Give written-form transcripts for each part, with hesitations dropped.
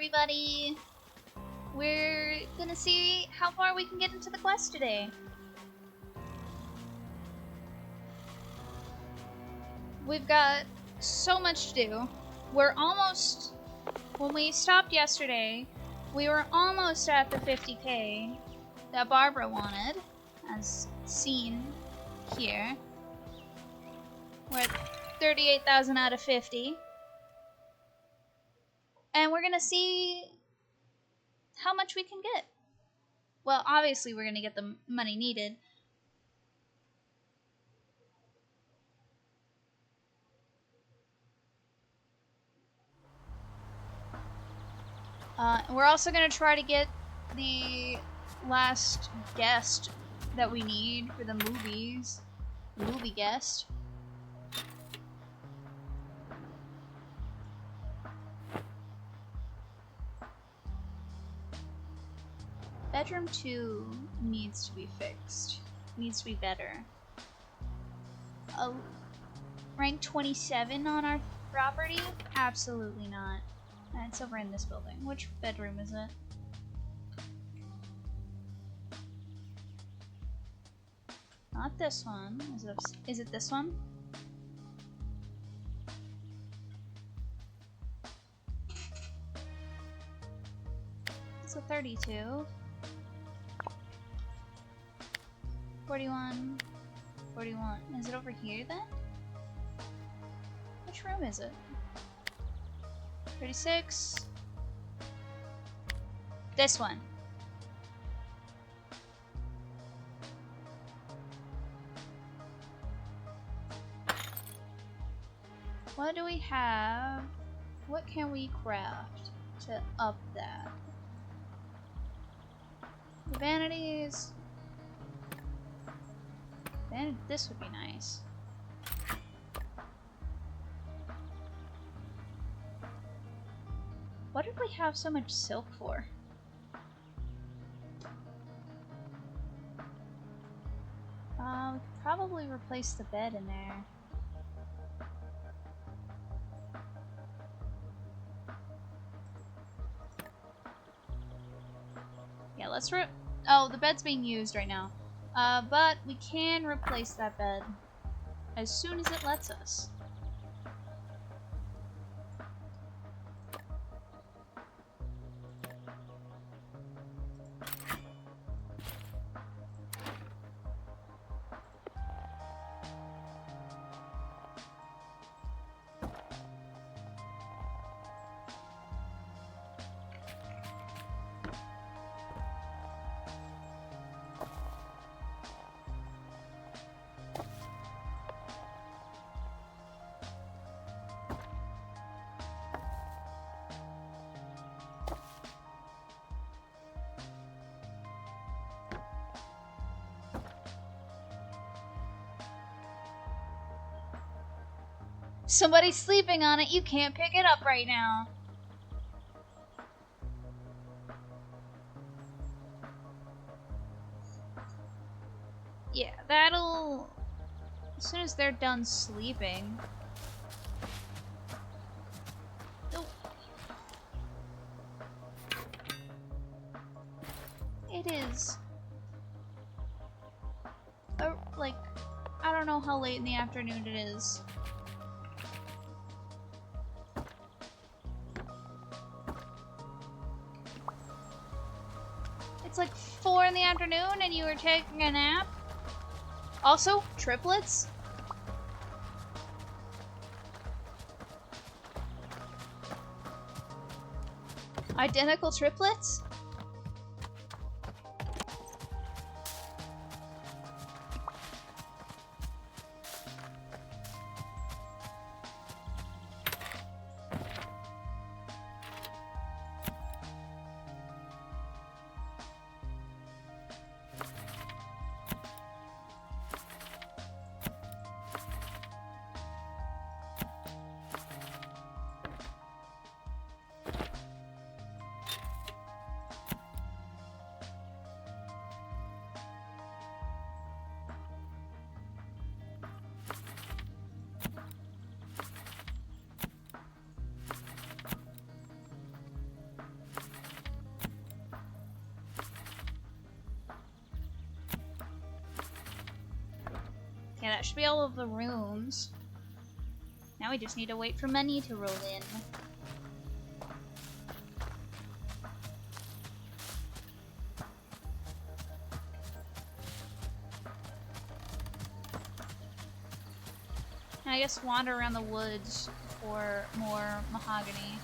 everybody. We're gonna see how far we can get into the quest today. We've got so much to do. We're almost... When we stopped yesterday, we were almost at the 50k that Barbara wanted, as seen here. We're at 38,000 out of 50. And we're gonna see how much we can get. Well, obviously we're gonna get the money needed. We're also gonna try to get the last guest that we need for the movies. Movie guest. Bedroom 2 needs to be fixed. Needs to be better. Rank 27 on our property? Absolutely not. It's over in this building. Which bedroom is it? Not this one. Is it this one? It's a 32. 41. 41. Is it over here then? Which room is it? 36. This one. What do we have? What can we craft to up that? The vanities. This would be nice. What did we have so much silk for? We could probably replace the bed in there. Yeah, let's oh, the bed's being used right now. But we can replace that bed as soon as it lets us. Somebody's sleeping on it. You can't pick it up right now. Yeah, that'll... As soon as they're done sleeping... Oh. It is... like, I don't know how late in the afternoon it is. It's like 4 in the afternoon and you were taking a nap? Also, triplets? Identical triplets? that should be all of the rooms. Now we just need to wait for money to roll in. And I guess wander around the woods for more mahogany.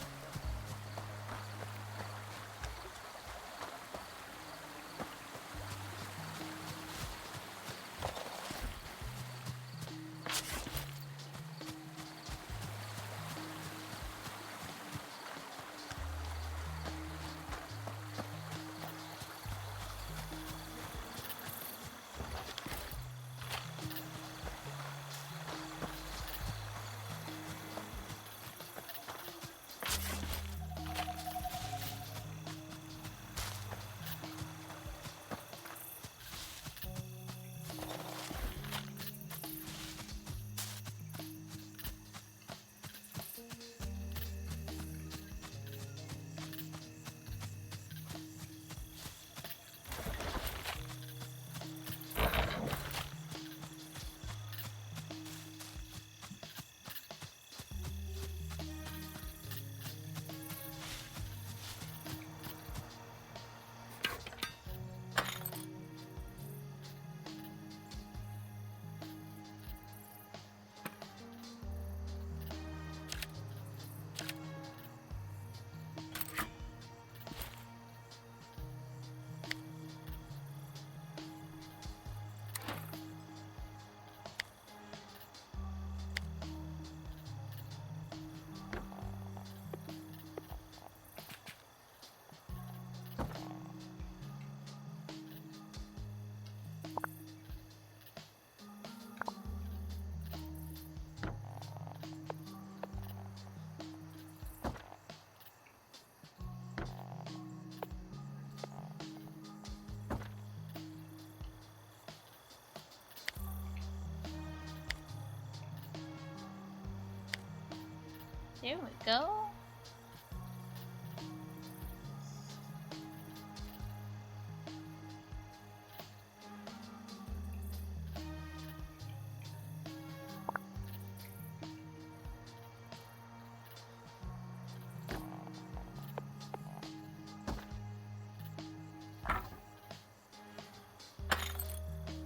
There we go.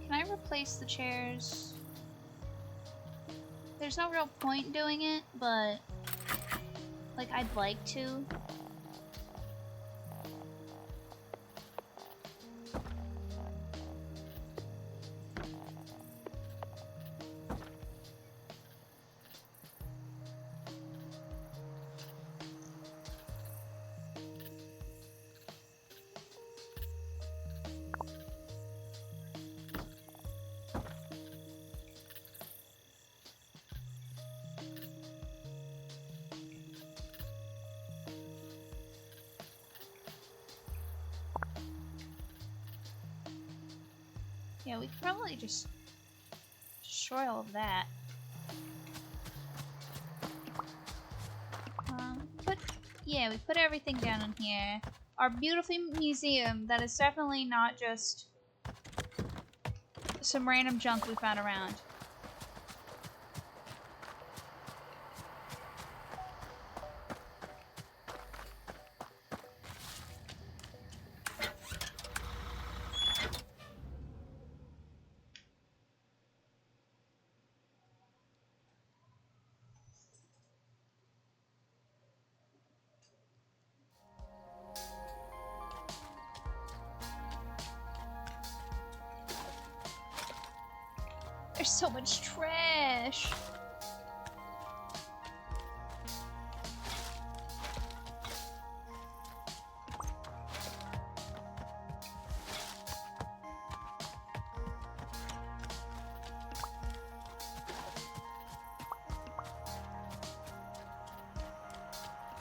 Can I replace the chairs? There's no real point doing it, but like I'd like to. Yeah, we could probably just destroy all of that. We put everything down in here. Our beautiful museum that is definitely not just some random junk we found around. There's so much trash.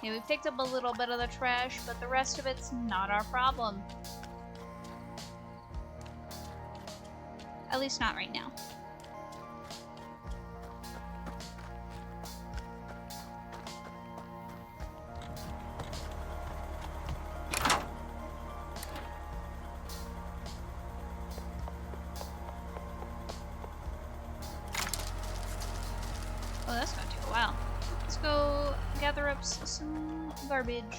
Yeah, we picked up a little bit of the trash, but the rest of it's not our problem. At least not right now. Oh, that's gonna take a while. Let's go gather up some garbage.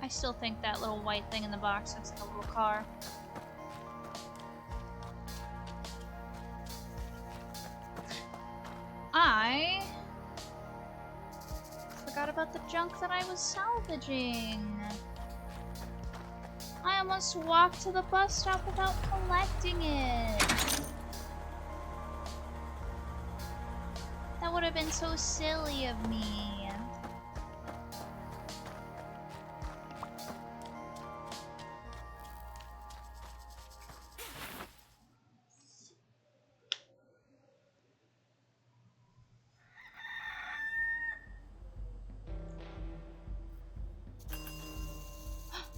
I still think that little white thing in the box looks like a little car. I forgot about the junk that I was salvaging. I almost walked to the bus stop without collecting it. That would have been so silly of me.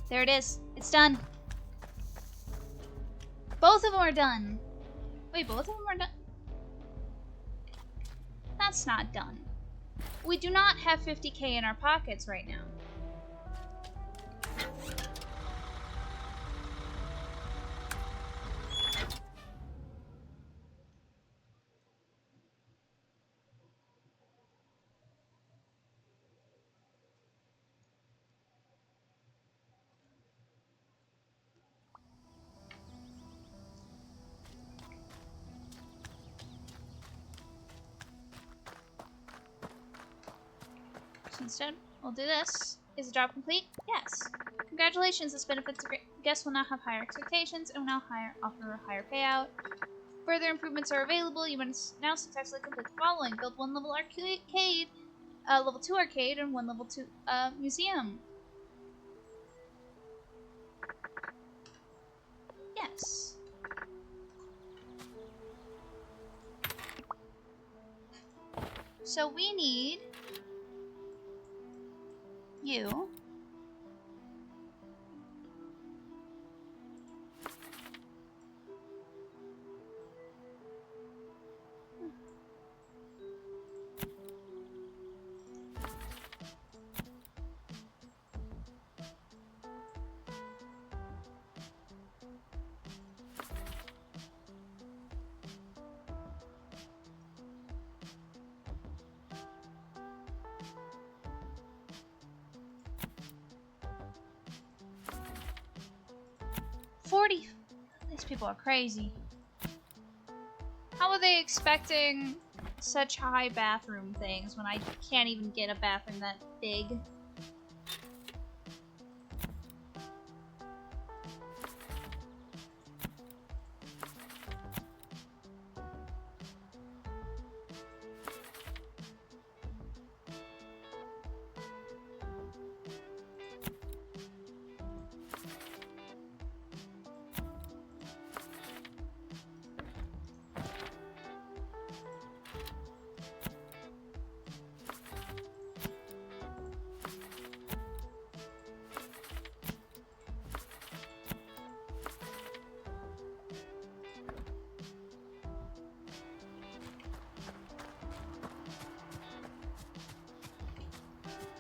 There it is. It's done. Both of them are done. Wait, both of them are done? That's not done. We do not have 50k in our pockets right now. So instead, we'll do this. Is the job complete? Yes. Congratulations, this benefits guests will now have higher expectations and will now offer a higher payout. Further improvements are available. You must now successfully complete the following. Build 1 level arcade, level 2 arcade, and 1 level 2 museum. Yes. So we need you. These people are crazy. How are they expecting such high bathroom things when I can't even get a bathroom that big?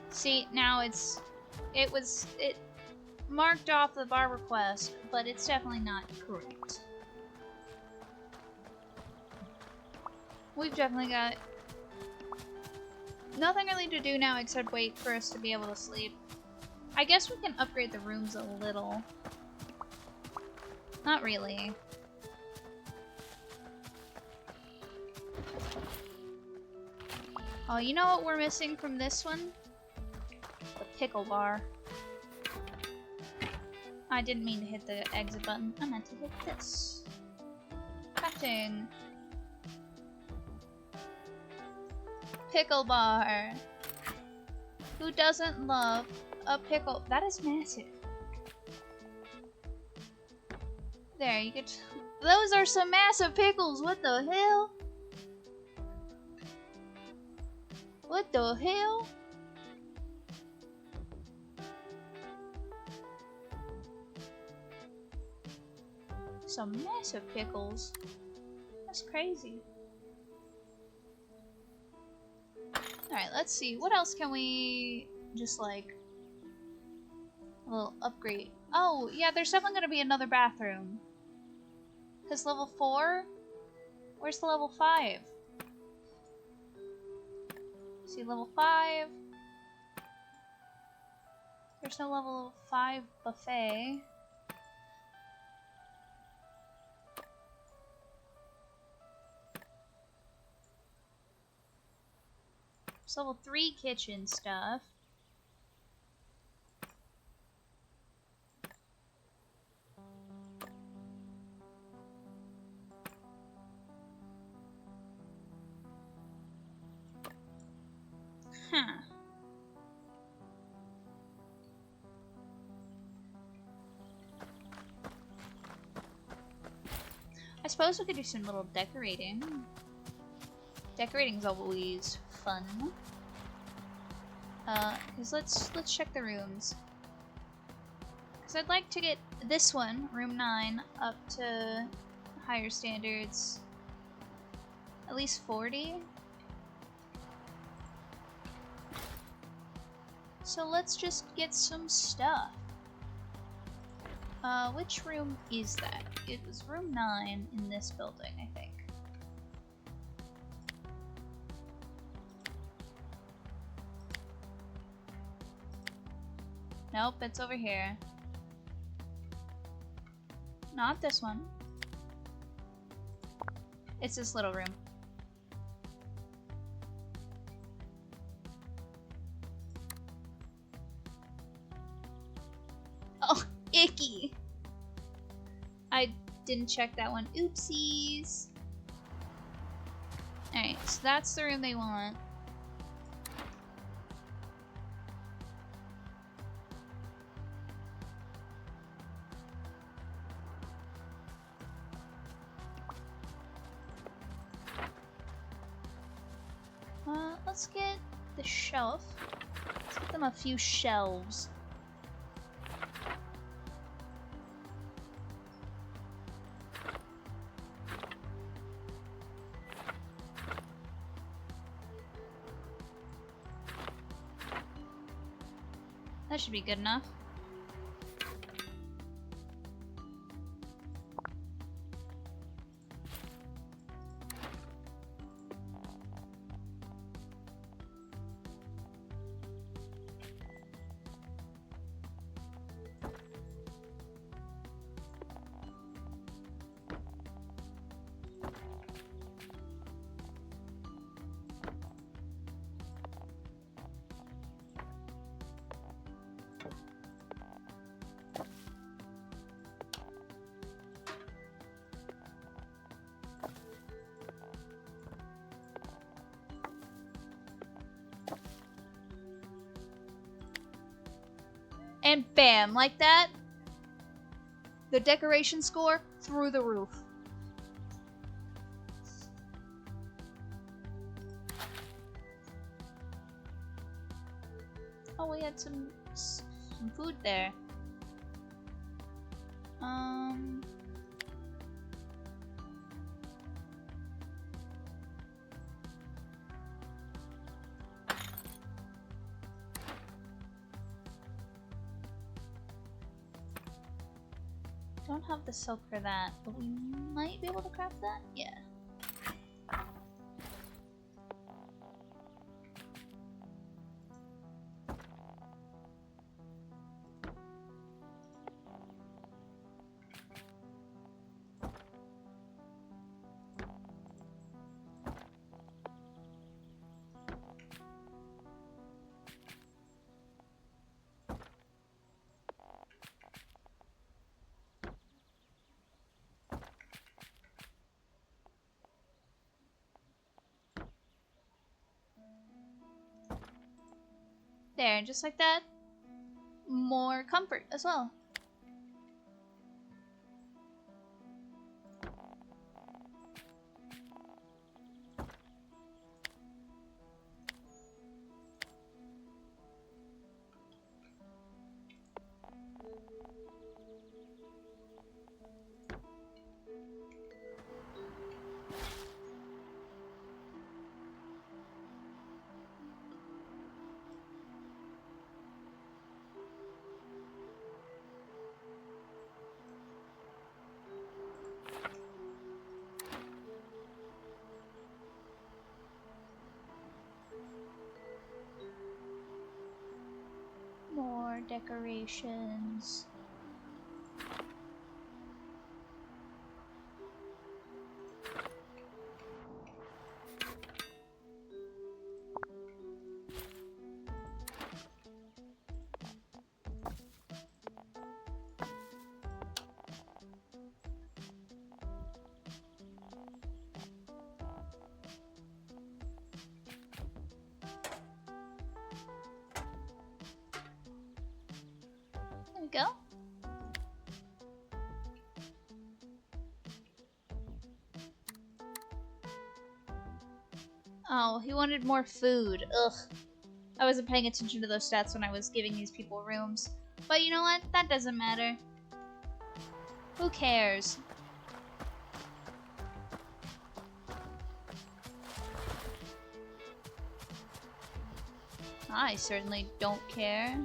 See, now it marked off the bar request, but it's definitely not correct. We've definitely got nothing really to do now except wait for us to be able to sleep. I guess we can upgrade the rooms a little. Not really. Oh, you know what we're missing from this one? The pickle bar. I didn't mean to hit the exit button. I meant to hit this. Crafting. pickle bar. Who doesn't love a pickle? That is massive. There, you could. Those are some massive pickles. What the hell? What the hell? Some massive pickles. That's crazy. Alright, let's see. What else can we just like a little upgrade? Oh, yeah, there's definitely gonna be another bathroom. Cause level 4? Where's the level 5? See level 5. There's no level 5 buffet. There's level 3 kitchen stuff. Huh. I suppose we could do some little decorating. Decorating's always fun. Cause let's check the rooms. Cause I'd like to get this one, room 9, up to higher standards. At least 40. So let's just get some stuff. Which room is that? It was room 9 in this building, I think. Nope, it's over here. Not this one. It's this little room. Oh, icky! I didn't check that one. Oopsies! Alright, so that's the room they want. Let's get the shelf. Let's get them a few shelves. That should be good enough. And bam, like that, the decoration score through the roof. Oh, we had some food there. Don't have the silk for that, but we might be able to craft that? Yeah. There, just like that. More comfort as well. More decorations. There we go. Oh, he wanted more food. Ugh. I wasn't paying attention to those stats when I was giving these people rooms. But you know what? That doesn't matter. Who cares? I certainly don't care.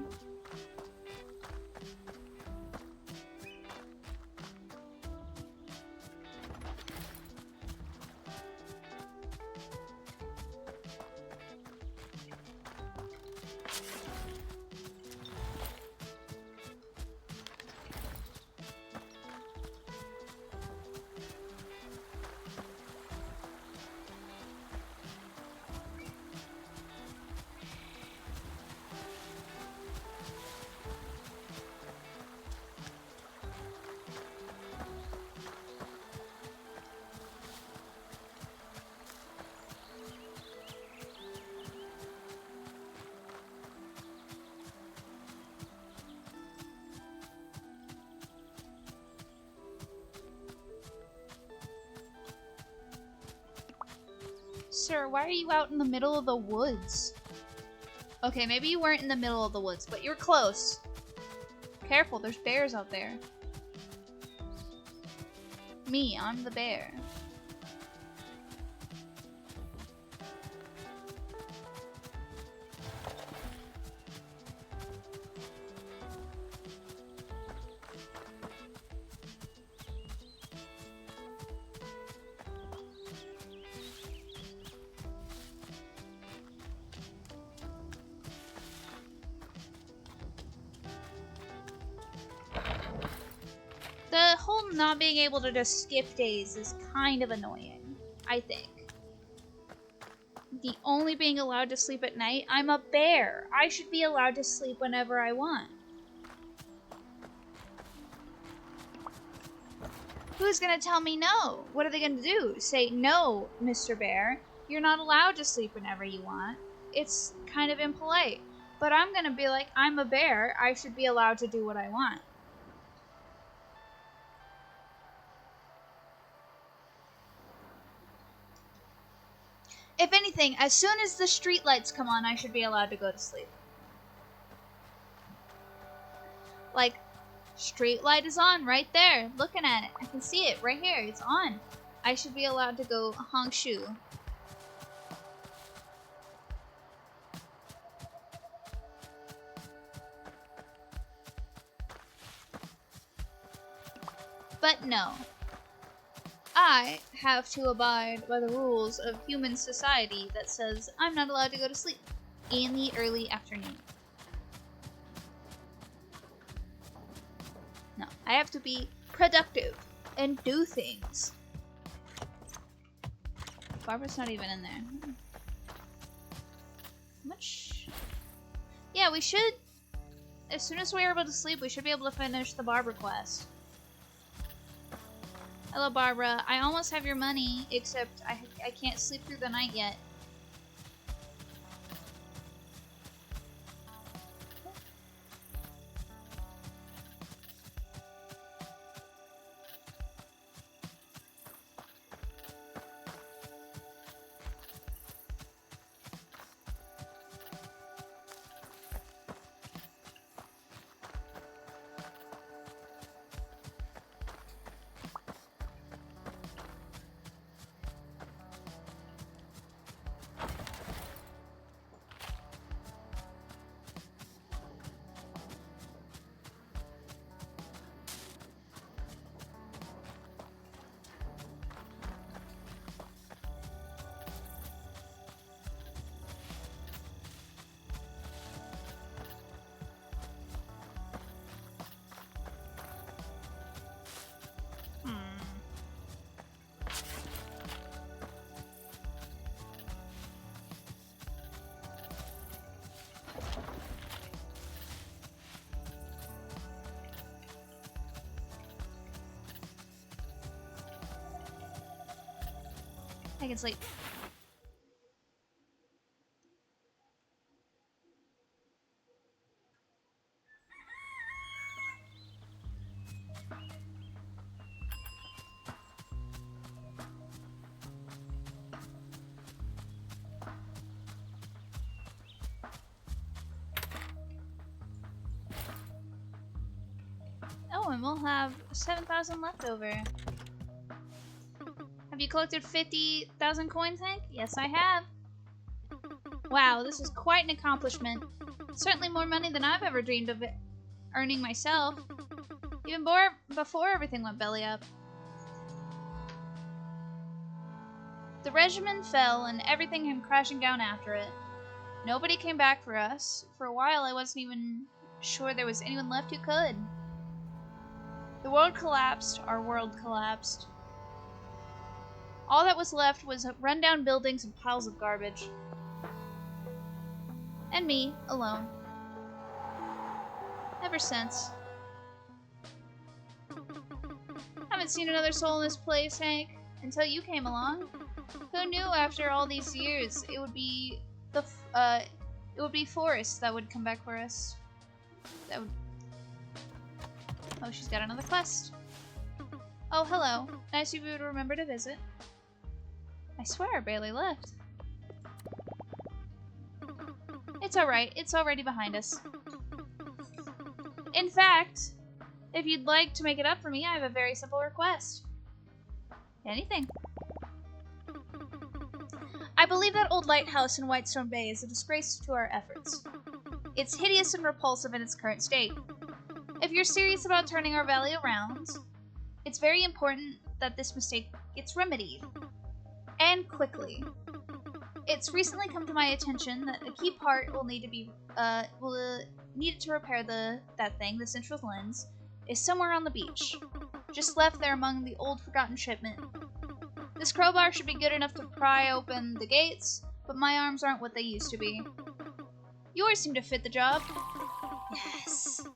Sir, why are you out in the middle of the woods? Okay, maybe you weren't in the middle of the woods, but you're close. Careful, there's bears out there. Me, I'm the bear. The whole not being able to just skip days is kind of annoying, I think. The only being allowed to sleep at night, I'm a bear. I should be allowed to sleep whenever I want. Who's gonna tell me no? What are they gonna do? Say, no, Mr. Bear, you're not allowed to sleep whenever you want. It's kind of impolite. But I'm gonna be like, I'm a bear, I should be allowed to do what I want. If anything, as soon as the streetlights come on, I should be allowed to go to sleep. Like, street light is on right there. Looking at it. I can see it right here. It's on. I should be allowed to go Hongshu. But no. I have to abide by the rules of human society that says I'm not allowed to go to sleep in the early afternoon. No, I have to be productive and do things. Barbara's not even in there. Much? Yeah, we should. As soon as we're able to sleep, we should be able to finish the Barbara quest. Hello, Barbara. I almost have your money, except I can't sleep through the night yet. I can sleep. Oh, and we'll have 7,000 left over. Have you collected 50,000 coins, Hank? Yes, I have. Wow, this is quite an accomplishment. Certainly more money than I've ever dreamed of earning myself. Even before everything went belly up. The regiment fell and everything came crashing down after it. Nobody came back for us. For a while I wasn't even sure there was anyone left who could. The world collapsed, our world collapsed. All that was left was rundown buildings and piles of garbage. And me, alone. Ever since. Haven't seen another soul in this place, Hank, until you came along. Who knew after all these years it would be Forrest that would come back for us? That would... Oh, she's got another quest. Oh, hello. Nice of you to remember to visit. I swear I barely left. It's alright. It's already behind us. In fact, if you'd like to make it up for me, I have a very simple request. Anything. I believe that old lighthouse in Whitestone Bay is a disgrace to our efforts. It's hideous and repulsive in its current state. If you're serious about turning our valley around, it's very important that this mistake gets remedied. And quickly. It's recently come to my attention that a key part will need to be needed to repair the central lens, is somewhere on the beach, just left there among the old forgotten shipment. This crowbar should be good enough to pry open the gates, but my arms aren't what they used to be. Yours seem to fit the job. Yes.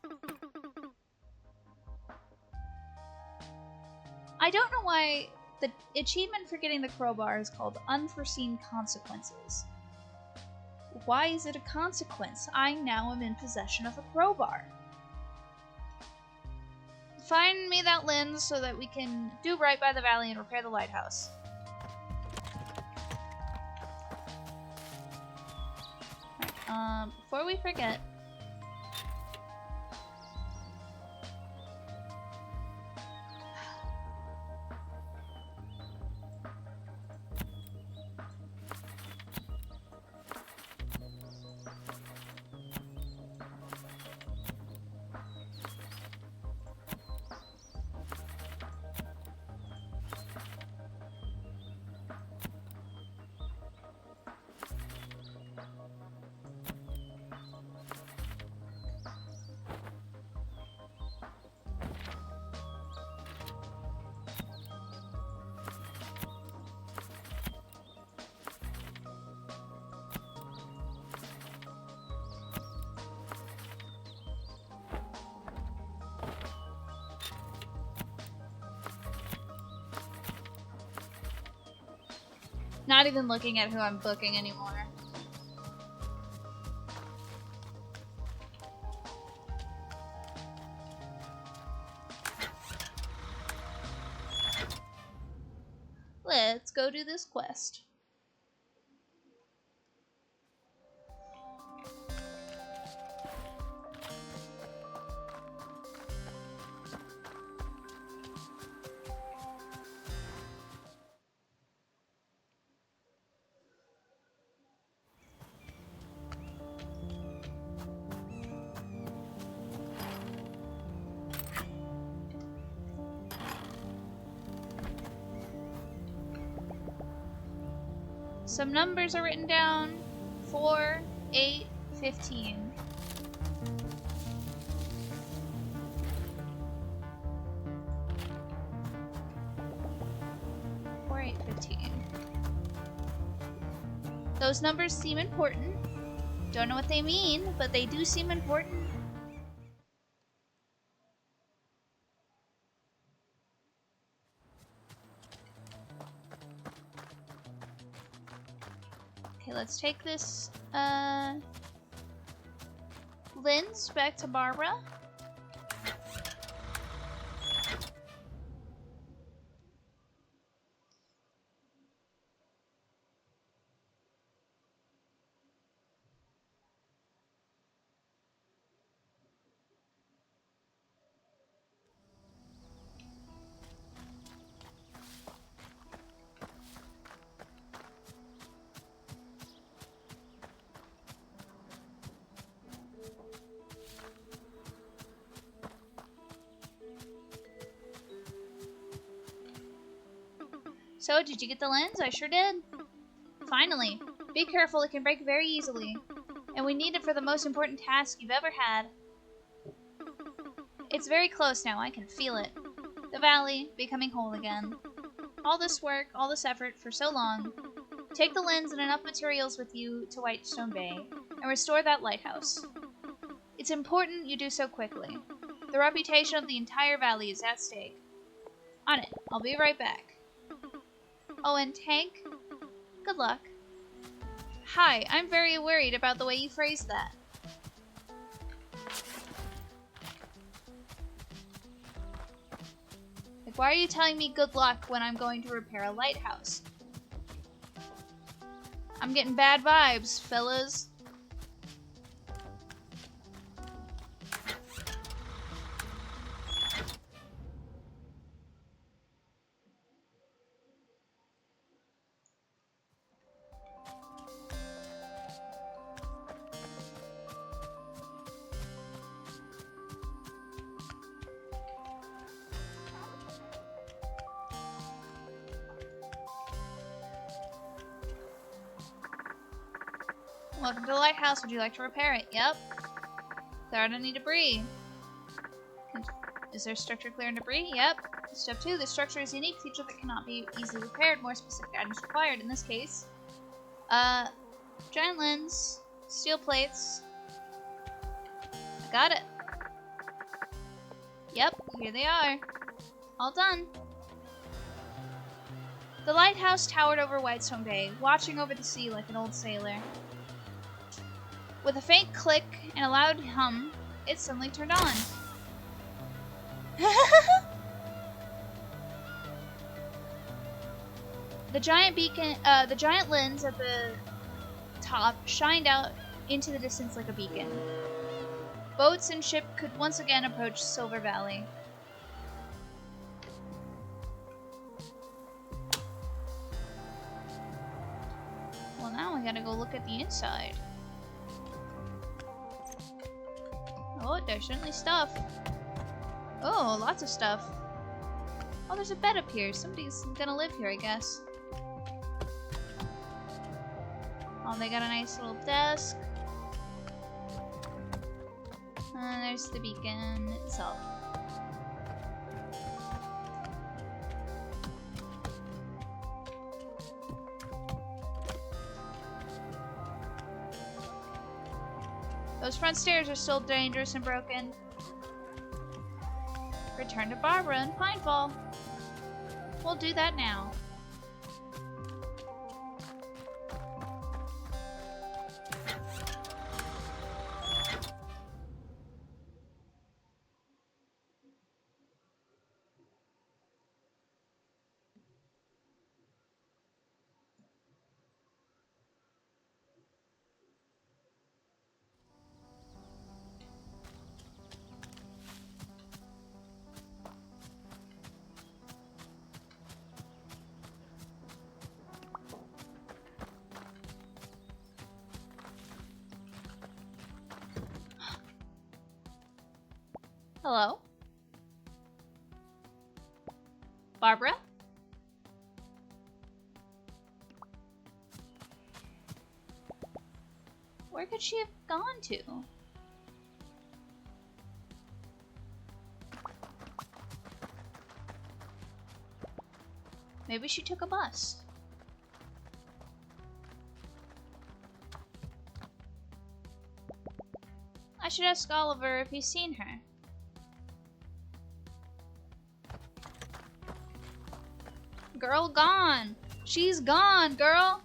I don't know why the achievement for getting the crowbar is called Unforeseen Consequences. Why is it a consequence? I now am in possession of a crowbar. Find me that lens so that we can do right by the valley and repair the lighthouse. Before we forget, not even looking at who I'm booking anymore. Let's go do this quest. Some numbers are written down. 4, 8, 15. Those numbers seem important. Don't know what they mean, but they do seem important. let's take this lens back to Barbara. So, did you get the lens? I sure did. Finally. Be careful, it can break very easily. And we need it for the most important task you've ever had. It's very close now, I can feel it. The valley, becoming whole again. All this work, all this effort, for so long. Take the lens and enough materials with you to Whitestone Bay, and restore that lighthouse. It's important you do so quickly. The reputation of the entire valley is at stake. On it, I'll be right back. Oh, and Tank, good luck. Hi, I'm very worried about the way you phrased that. Like, why are you telling me good luck when I'm going to repair a lighthouse? I'm getting bad vibes, fellas. Welcome to the lighthouse. Would you like to repair it? Yep. Clear out any debris. Is there structure clearing debris? Yep. Step 2. The structure is a unique feature that cannot be easily repaired. More specific items required. In this case, giant lens, steel plates. I got it. Yep, here they are. All done. The lighthouse towered over Whitestone Bay, watching over the sea like an old sailor. With a faint click and a loud hum, it suddenly turned on. The giant beacon, the giant lens at the top shined out into the distance like a beacon. Boats and ship could once again approach Silver Valley. Well, now we gotta go look at the inside. Oh, there's certainly stuff. Oh, lots of stuff. Oh, there's a bed up here. Somebody's gonna live here, I guess. Oh, they got a nice little desk. And there's the beacon itself. Those front stairs are still dangerous and broken. Return to Barbara and Pinefall. We'll do that now. Hello? Barbara? Where could she have gone to? Maybe she took a bus. I should ask Oliver if he's seen her. Girl gone. She's gone, girl.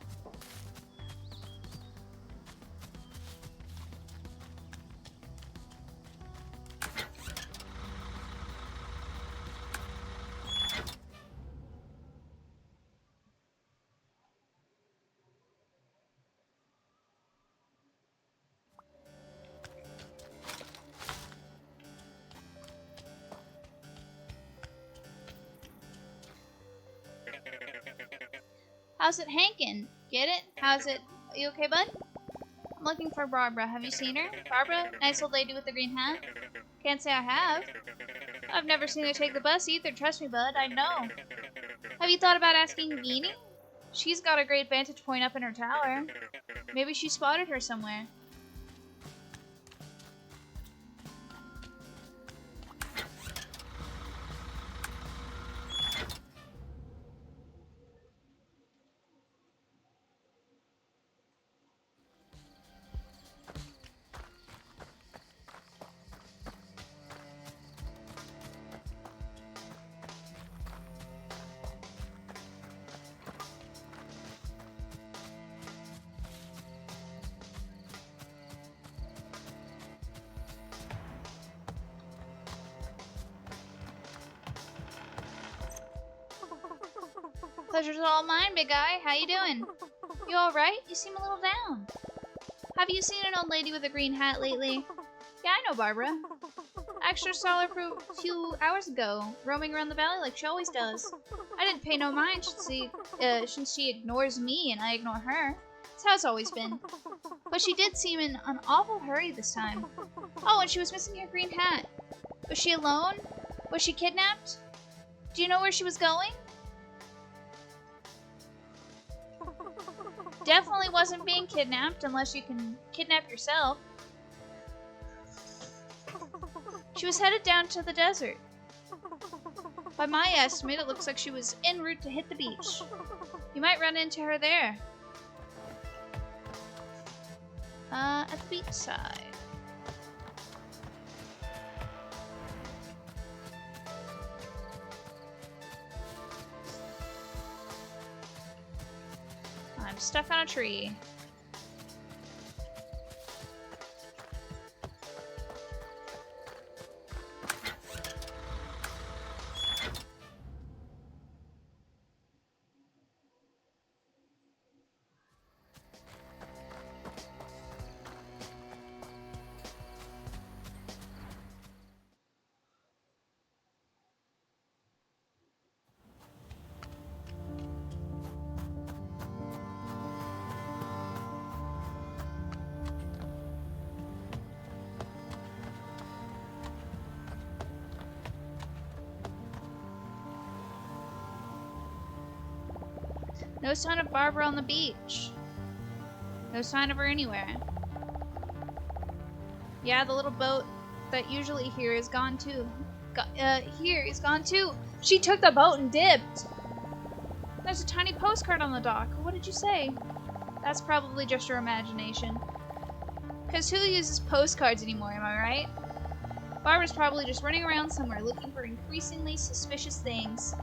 How's it hankin'? Get it? How's it? Are you okay, bud? I'm looking for Barbara. Have you seen her? Barbara? Nice old lady with the green hat? Can't say I have. I've never seen her take the bus either. Trust me, bud. I know. Have you thought about asking Beanie? She's got a great vantage point up in her tower. Maybe she spotted her somewhere. Pleasure's all mine, big guy. How you doing? You alright? You seem a little down. Have you seen an old lady with a green hat lately? Yeah, I know Barbara. I actually saw her a few hours ago, roaming around the valley like she always does. I didn't pay no mind since she ignores me and I ignore her. That's how it's always been. But she did seem in an awful hurry this time. Oh, and she was missing her green hat. Was she alone? Was she kidnapped? Do you know where she was going? Definitely wasn't being kidnapped unless you can kidnap yourself. She was headed down to the desert. By my estimate, it looks like she was en route to hit the beach. You might run into her there. At the beach side. I'm stuck on a tree. No sign of Barbara on the beach. No sign of her anywhere. Yeah, the little boat that usually here is gone too. Here is gone too. She took the boat and dipped. There's a tiny postcard on the dock. What did you say? That's probably just your imagination. Cause who uses postcards anymore, am I right? Barbara's probably just running around somewhere looking for increasingly suspicious things.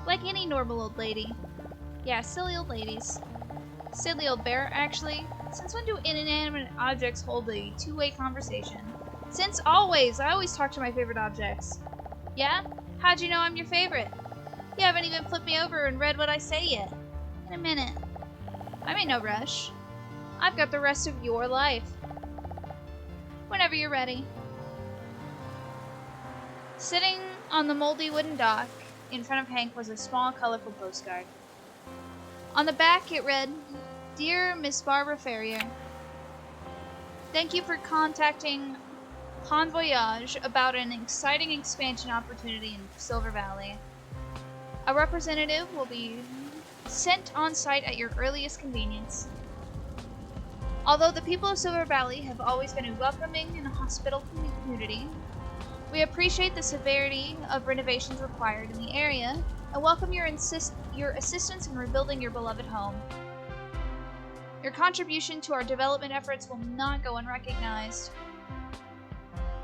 Like any normal old lady. Yeah, silly old ladies. Silly old bear, actually. Since when do inanimate objects hold a two-way conversation? Since always! I always talk to my favorite objects. Yeah? How'd you know I'm your favorite? You haven't even flipped me over and read what I say yet. In a minute. I'm in no rush. I've got the rest of your life. Whenever you're ready. Sitting on the moldy wooden dock in front of Hank was a small, colorful postcard. On the back it read, Dear Miss Barbara Ferrier, thank you for contacting Bon Voyage about an exciting expansion opportunity in Silver Valley. A representative will be sent on site at your earliest convenience. Although the people of Silver Valley have always been a welcoming and hospitable community, we appreciate the severity of renovations required in the area and welcome your assistance in rebuilding your beloved home. Your contribution to our development efforts will not go unrecognized.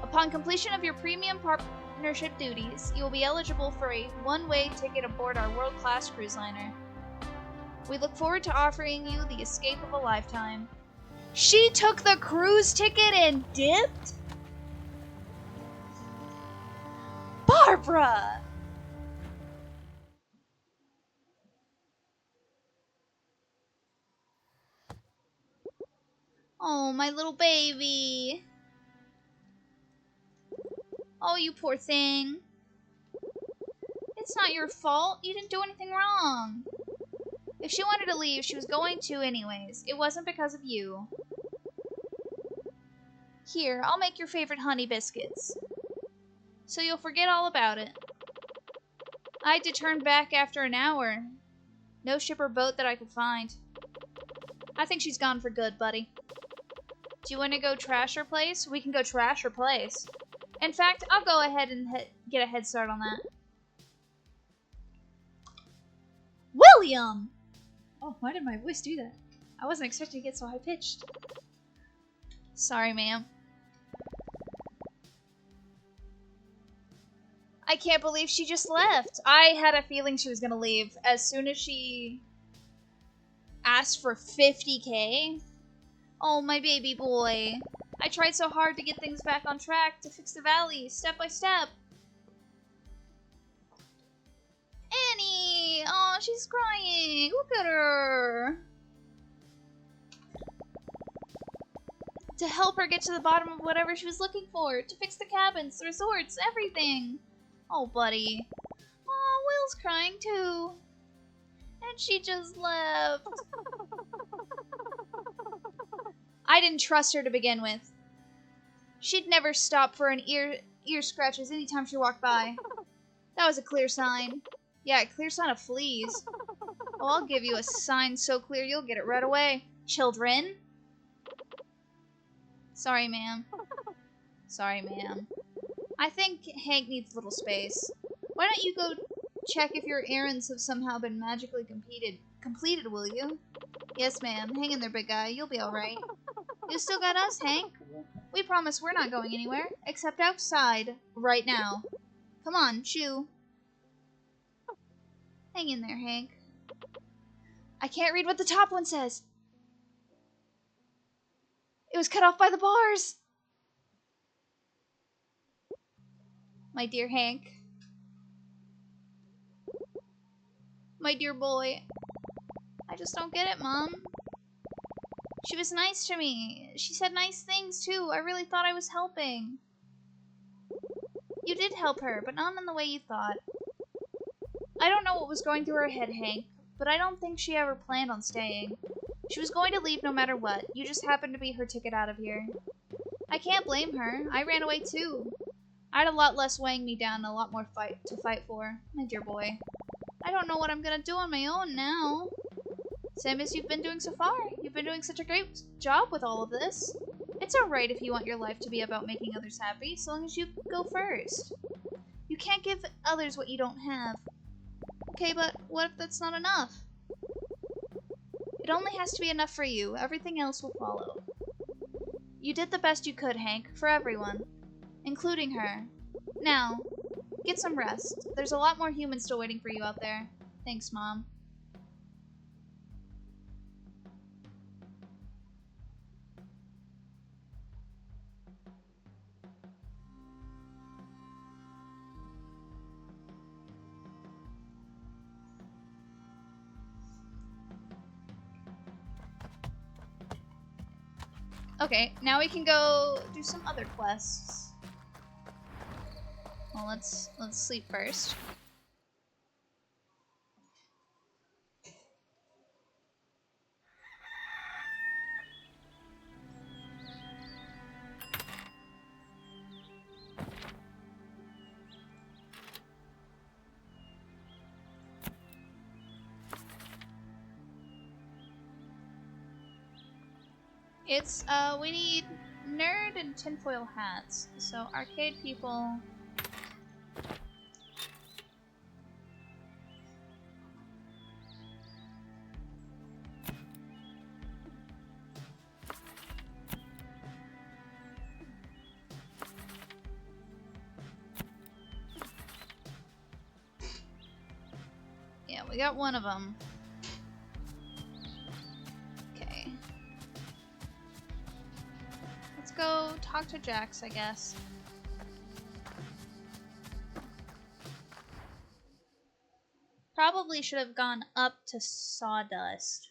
Upon completion of your premium partnership duties, you will be eligible for a one-way ticket aboard our world-class cruise liner. We look forward to offering you the escape of a lifetime. She took the cruise ticket and dipped? Barbara! Oh, my little baby. Oh, you poor thing. It's not your fault. You didn't do anything wrong. If she wanted to leave, she was going to anyways. It wasn't because of you. Here, I'll make your favorite honey biscuits. So you'll forget all about it. I had to turn back after an hour. No ship or boat that I could find. I think she's gone for good, buddy. Do you want to go trash her place? We can go trash her place. In fact, I'll go ahead and get a head start on that. William! Oh, why did my voice do that? I wasn't expecting to get so high-pitched. Sorry, ma'am. I can't believe she just left. I had a feeling she was gonna leave as soon as she asked for 50K. Oh, my baby boy. I tried so hard to get things back on track, to fix the valley, step by step. Annie! Oh, she's crying. Look at her. To help her get to the bottom of whatever she was looking for, to fix the cabins, the resorts, everything. Oh, buddy. Oh, Will's crying too. And she just left. I didn't trust her to begin with. She'd never stop for an ear scratches anytime she walked by. That was a clear sign. Yeah, a clear sign of fleas. Oh, I'll give you a sign so clear you'll get it right away. Children? Sorry, ma'am. Sorry, ma'am. I think Hank needs a little space. Why don't you go check if your errands have somehow been magically completed, will you? Yes, ma'am. Hang in there, big guy. You'll be alright. You still got us, Hank? We promise we're not going anywhere, except outside, right now. Come on, chew. Hang in there, Hank. I can't read what the top one says. It was cut off by the bars. My dear Hank. My dear boy. I just don't get it, Mom. She was nice to me. She said nice things, too. I really thought I was helping. You did help her, but not in the way you thought. I don't know what was going through her head, Hank, but I don't think she ever planned on staying. She was going to leave no matter what. You just happened to be her ticket out of here. I can't blame her. I ran away, too. I had a lot less weighing me down and a lot more to fight for. My dear boy. I don't know what I'm gonna do on my own now. Same as you've been doing so far. You've been doing such a great job with all of this. It's alright if you want your life to be about making others happy, so long as you go first. You can't give others what you don't have. Okay, but what if that's not enough? It only has to be enough for you. Everything else will follow. You did the best you could, Hank, for everyone. Including her. Now, get some rest. There's a lot more humans still waiting for you out there. Thanks, Mom. Okay, now we can go do some other quests. Well, let's sleep first. It's, we need nerd and tinfoil hats. So, arcade people. Yeah, we got one of them. Go talk to Jax, I guess. Probably should have gone up to Sawdust,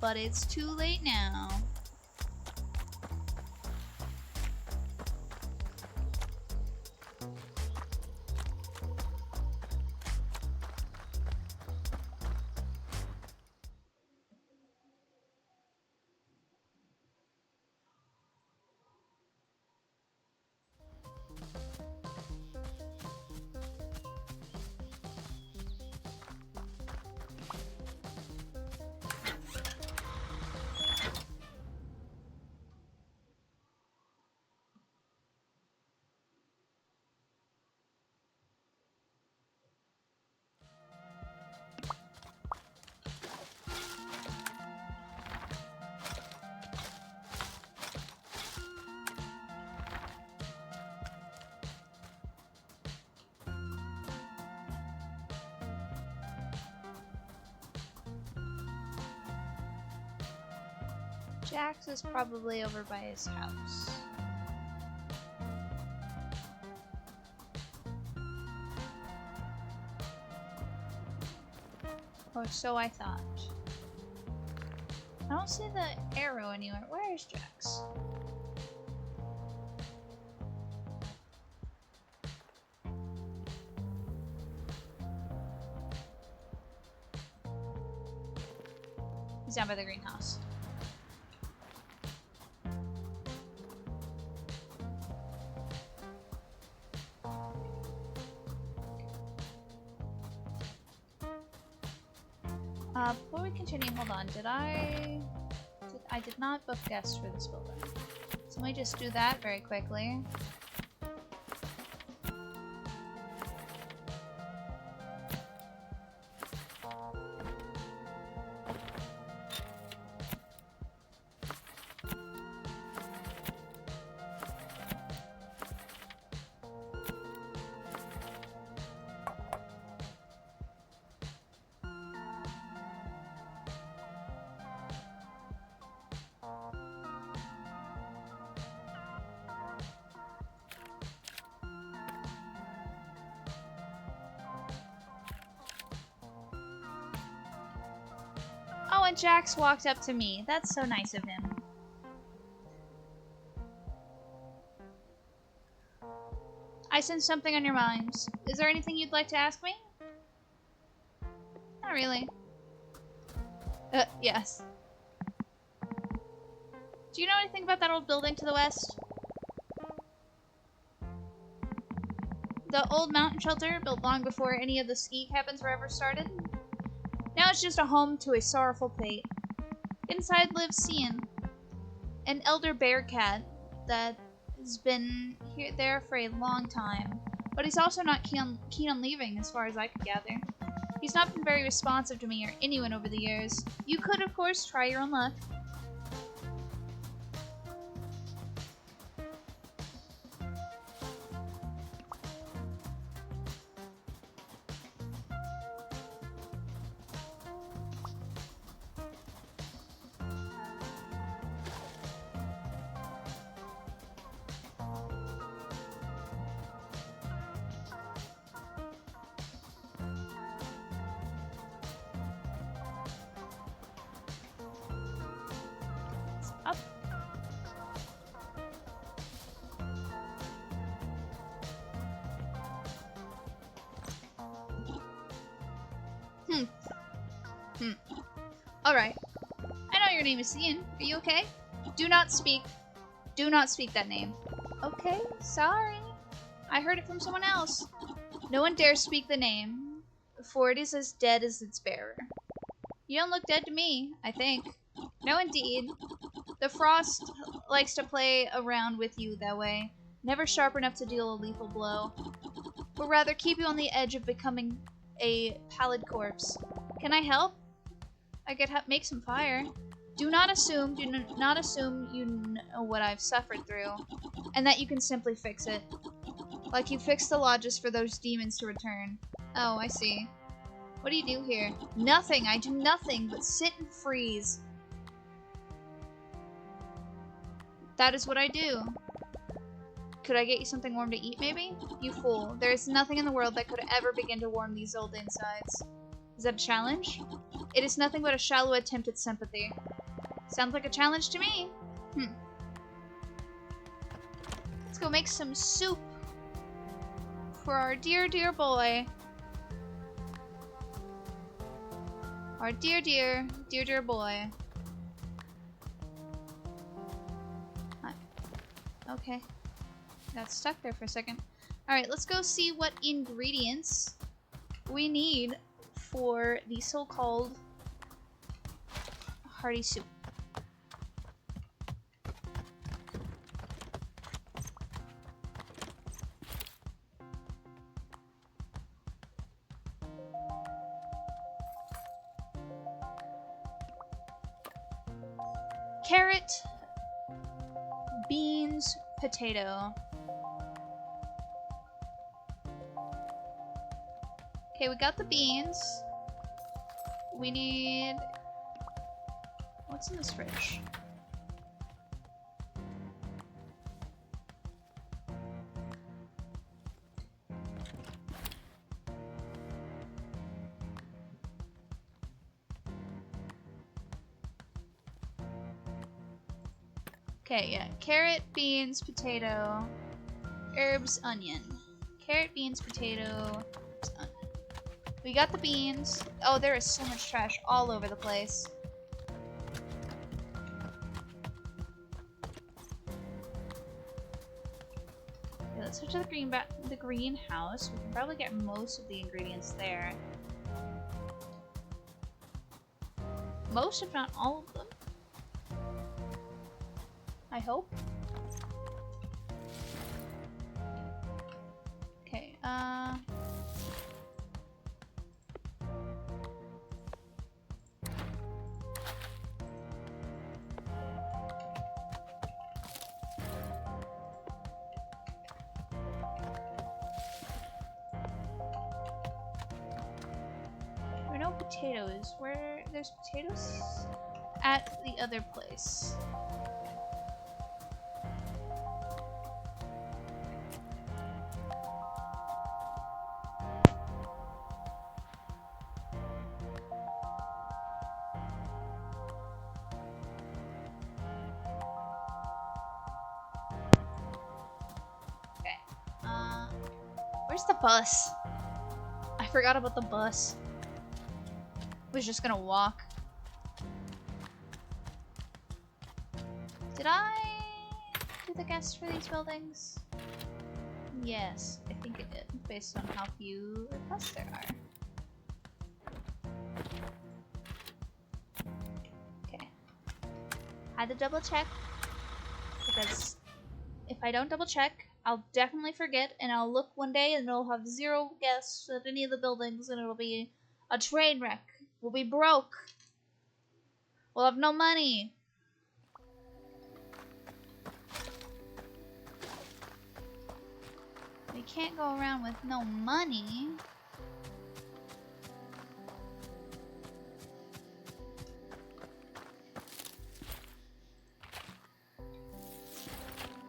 but it's too late now. Jax is probably over by his house. Or so I thought. I don't see the arrow anywhere. Where is Jax? He's down by the greenhouse. Before we continue, hold on. I did not book guests for this building. So let me just do that very quickly. Oh, and Jax walked up to me. That's so nice of him. I sense something on your minds. Is there anything you'd like to ask me? Not really. Yes. Do you know anything about that old building to the west? The old mountain shelter, built long before any of the ski cabins were ever started? Now it's just a home to a sorrowful fate. Inside lives Cian, an elder bear cat that has been there for a long time, but he's also not keen on leaving, as far as I could gather. He's not been very responsive to me or anyone over the years. You could, of course, try your own luck. Up. Alright. I know your name is Cian. Are you okay? Do not speak that name. Okay, sorry. I heard it from someone else. No one dares speak the name, for it is as dead as its bearer. You don't look dead to me, I think. No, indeed. The frost likes to play around with you that way, never sharp enough to deal a lethal blow, but rather keep you on the edge of becoming a pallid corpse. Can I help? I could make some fire. Do not assume you know what I've suffered through, and that you can simply fix it. Like you fixed the lodges for those demons to return. Oh, I see. What do you do here? Nothing. I do nothing but sit and freeze. That is what I do. Could I get you something warm to eat, maybe? You fool. There is nothing in the world that could ever begin to warm these old insides. Is that a challenge? It is nothing but a shallow attempt at sympathy. Sounds like a challenge to me. Let's go make some soup for our dear, dear boy. Our dear, dear, dear, dear boy. Okay. Got stuck there for a second. Alright, let's go see what ingredients we need for the so-called hearty soup. Carrot, beans, potato. Okay, we got the beans. We need... What's in this fridge? Okay, yeah. Carrot, beans, potato, herbs, onion. Carrot, beans, potato, herbs, onion. We got the beans. Oh, there is so much trash all over the place. Okay, let's switch to the greenhouse. We can probably get most of the ingredients there. Most, if not all of them. I hope. Okay, there are no potatoes. Where there's potatoes? At the other place. Okay. Where's the bus? I forgot about the bus. Was just gonna walk. Did I do the guess for these buildings? Yes, I think it did, based on how few requests there are. Okay. Had to double check, because if I don't double check, I'll definitely forget, and I'll look one day and it'll have zero guests at any of the buildings, and it'll be a train wreck. We'll be broke. We'll have no money. We can't go around with no money.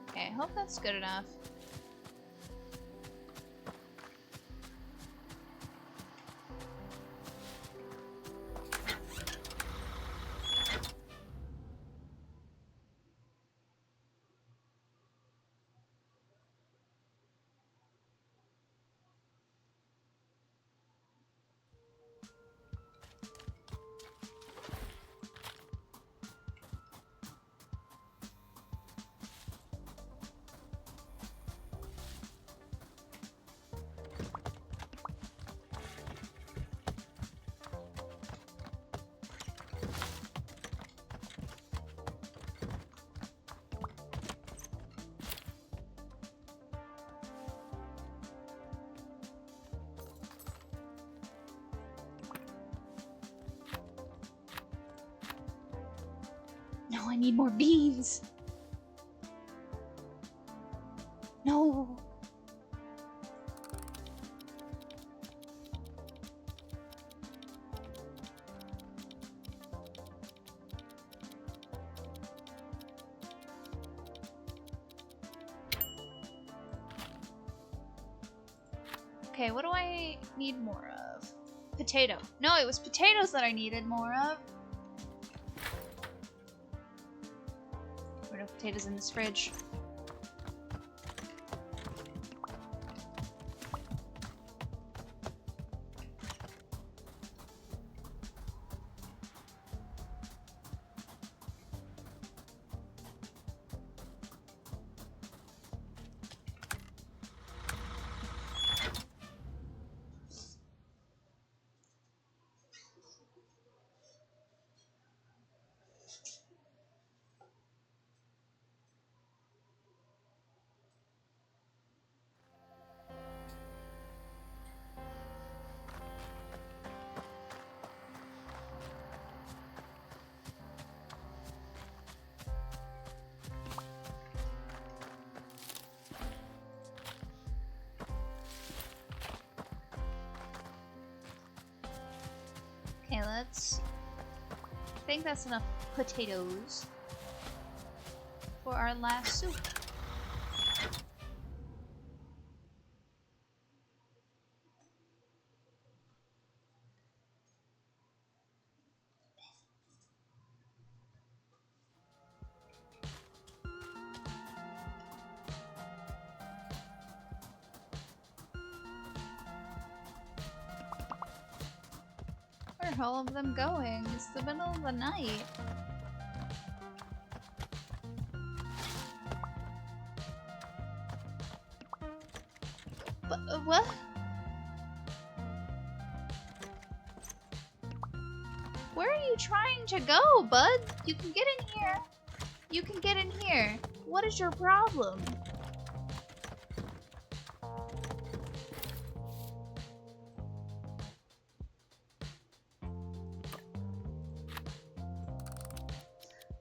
Okay, I hope that's good enough. No, I need more beans. No. Okay, what do I need more of? Potato. No, it was potatoes that I needed more of. There are no potatoes in this fridge. Okay, let's... I think that's enough potatoes for our last soup. are all of them going? It's the middle of the night. But, what? Where are you trying to go, bud? You can get in here. You can get in here. What is your problem?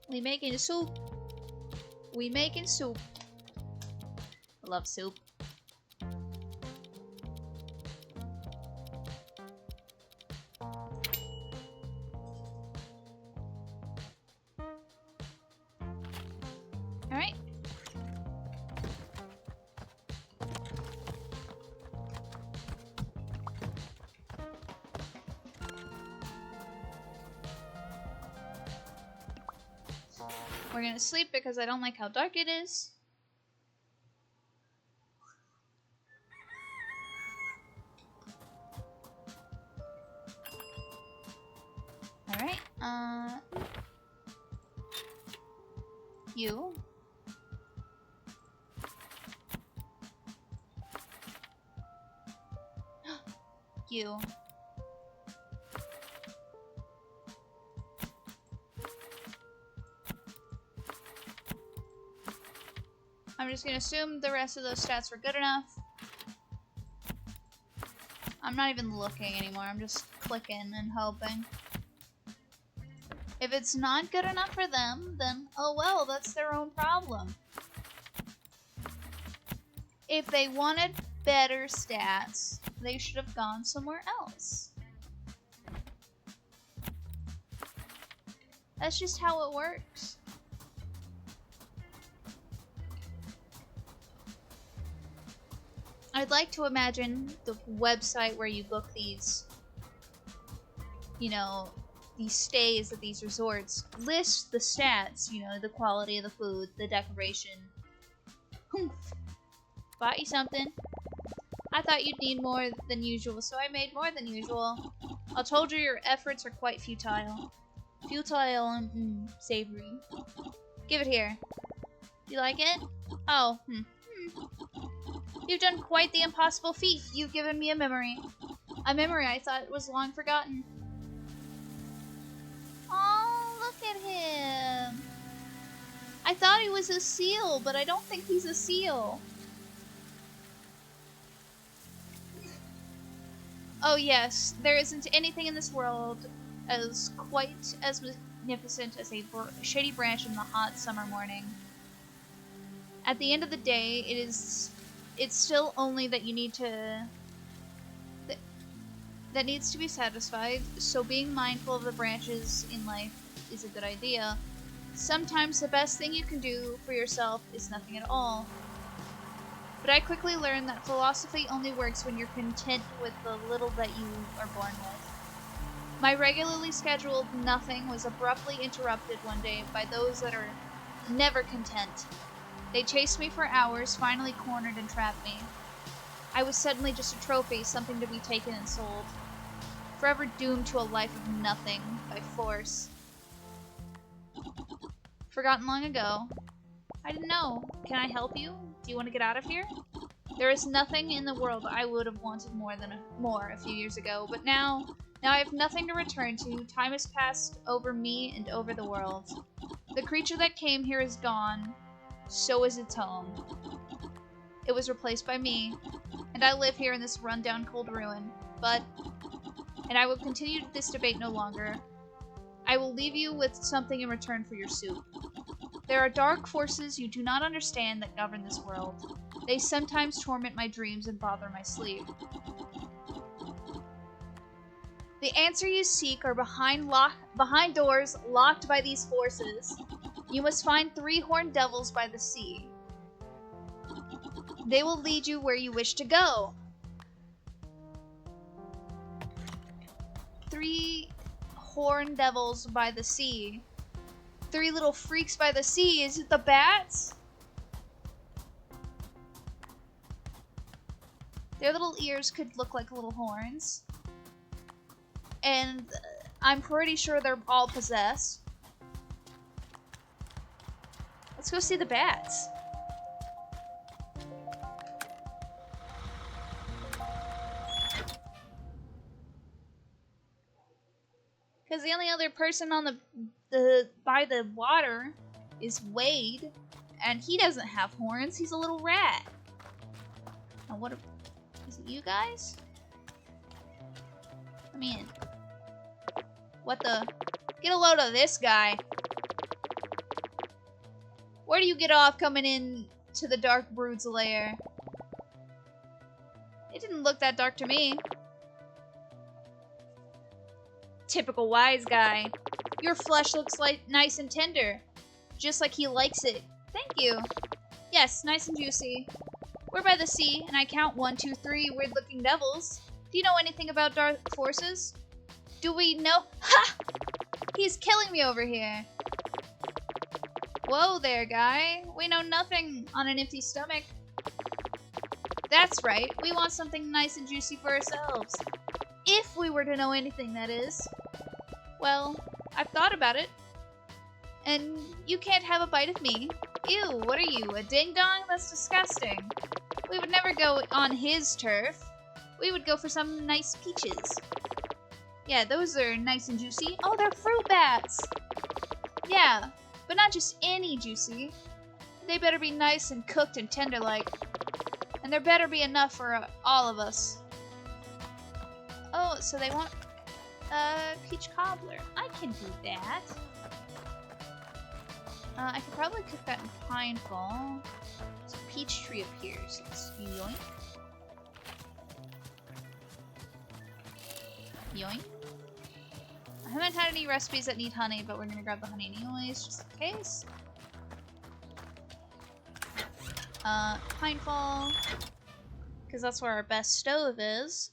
We making soup. We making soup. I love soup. Alright. We're gonna sleep because I don't like how dark it is. Alright, you. You. I'm just gonna assume the rest of those stats were good enough. I'm not even looking anymore, I'm just clicking and hoping. If it's not good enough for them, then oh well, that's their own problem. If they wanted better stats, they should have gone somewhere else. That's just how it works. I'd like to imagine the website where you book these, you know, these stays at these resorts lists the stats, you know, the quality of the food, the decoration. Bought you something. I thought you'd need more than usual, so I made more than usual. I told you your efforts are quite futile. Futile and savory. Give it here. You like it? Oh, You've done quite the impossible feat. You've given me a memory. A memory I thought was long forgotten. Oh, look at him. I thought he was a seal, but I don't think he's a seal. Oh yes, there isn't anything in this world as quite as magnificent as a shady branch in the hot summer morning. At the end of the day, it's still only that you need to that needs to be satisfied, so being mindful of the branches in life is a good idea. Sometimes the best thing you can do for yourself is nothing at all. But I quickly learned that philosophy only works when you're content with the little that you are born with. My regularly scheduled nothing was abruptly interrupted one day by those that are never content. They chased me for hours, finally cornered and trapped me. I was suddenly just a trophy, something to be taken and sold. Forever doomed to a life of nothing, by force. Forgotten long ago. I didn't know. Can I help you? Do you want to get out of here? There is nothing in the world I would have wanted more a few years ago, but now I have nothing to return to. Time has passed over me and over the world. The creature that came here is gone. So is its home. It was replaced by me, and I live here in this rundown cold ruin. And I will continue this debate no longer. I will leave you with something in return for your soup. There are dark forces you do not understand that govern this world. They sometimes torment my dreams and bother my sleep. The answer you seek are behind doors locked by these forces. You must find 3 horned devils by the sea. They will lead you where you wish to go. 3 horned devils by the sea. 3 little freaks by the sea. Is it the bats? Their little ears could look like little horns. And I'm pretty sure they're all possessed. Let's go see the bats. Because the only other person on the by the water is Wade, and he doesn't have horns. He's a little rat. Now what? Is it you guys? Come in. What the? Get a load of this guy. Where do you get off coming in to the Dark Brood's lair? It didn't look that dark to me. Typical wise guy. Your flesh looks like nice and tender. Just like he likes it. Thank you. Yes, nice and juicy. We're by the sea, and I count 1, 2, 3 weird-looking devils. Do you know anything about dark forces? Do we know? Ha! He's killing me over here. Whoa there, guy. We know nothing on an empty stomach. That's right. We want something nice and juicy for ourselves. If we were to know anything, that is. Well, I've thought about it. And you can't have a bite of me. Ew, what are you, a ding-dong? That's disgusting. We would never go on his turf. We would go for some nice peaches. Yeah, those are nice and juicy. Oh, they're fruit bats! Yeah, but not just any juicy. They better be nice and cooked and tender-like. And there better be enough for all of us. Oh, so they want peach cobbler. I can do that. I could probably cook that in Pinefall. So peach tree appears. Let's yoink. Yoink. I haven't had any recipes that need honey, but we're gonna grab the honey anyways, just in case. Pinefall. Because that's where our best stove is.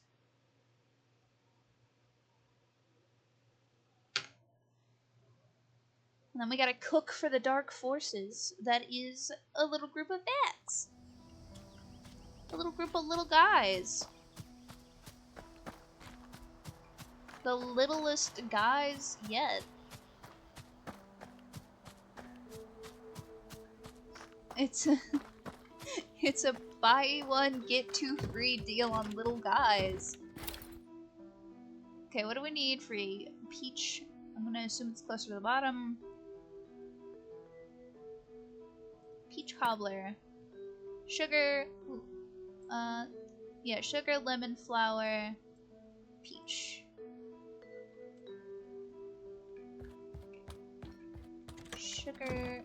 And then we gotta cook for the dark forces. That is a little group of bats. A little group of little guys. The littlest guys yet. It's a buy one get two free deal on little guys. Okay, what do we need for a peach? I'm gonna assume it's closer to the bottom. Peach cobbler. Sugar. Yeah, sugar, lemon, flour, peach. Sugar.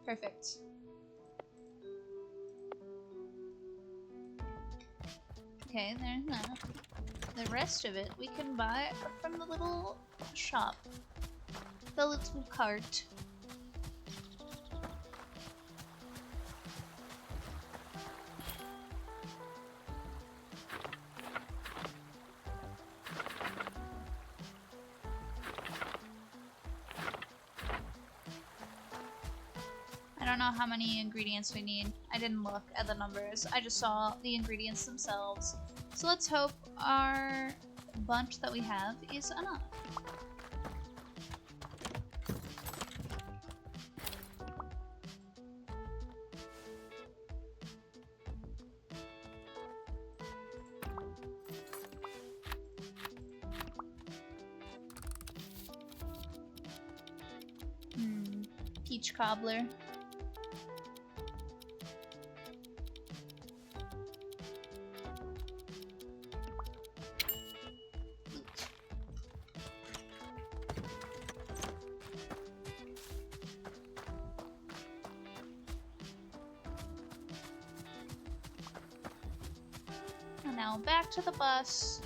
Perfect. Okay, there's that. The rest of it we can buy from the little shop. The little cart. I don't know how many ingredients we need. I didn't look at the numbers. I just saw the ingredients themselves. So let's hope our bunch that we have is enough. Peach cobbler. And now back to the bus.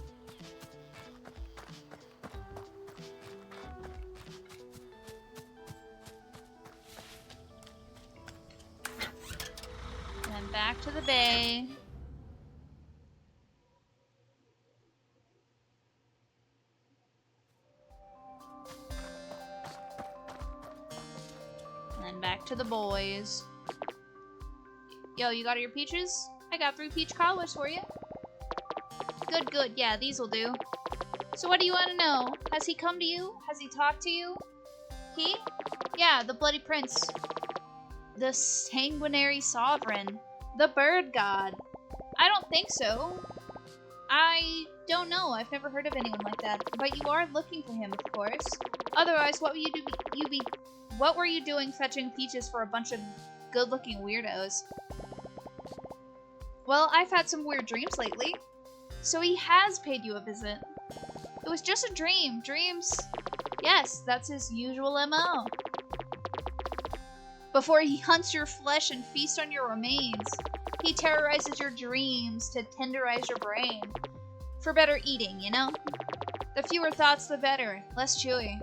Back to the bay. And then back to the boys. Yo, you got your peaches? I got 3 peach cobblers for you. Good, good. Yeah, these'll do. So what do you want to know? Has he come to you? Has he talked to you? He? Yeah, the Bloody Prince. The Sanguinary Sovereign. The Bird God. I don't think so. I don't know. I've never heard of anyone like that. But you are looking for him, of course. Otherwise, what would what were you doing fetching peaches for a bunch of good-looking weirdos? Well, I've had some weird dreams lately. So he has paid you a visit. It was just a dream. Dreams. Yes, that's his usual MO. Before he hunts your flesh and feasts on your remains, he terrorizes your dreams to tenderize your brain. For better eating, you know? The fewer thoughts, the better. Less chewy.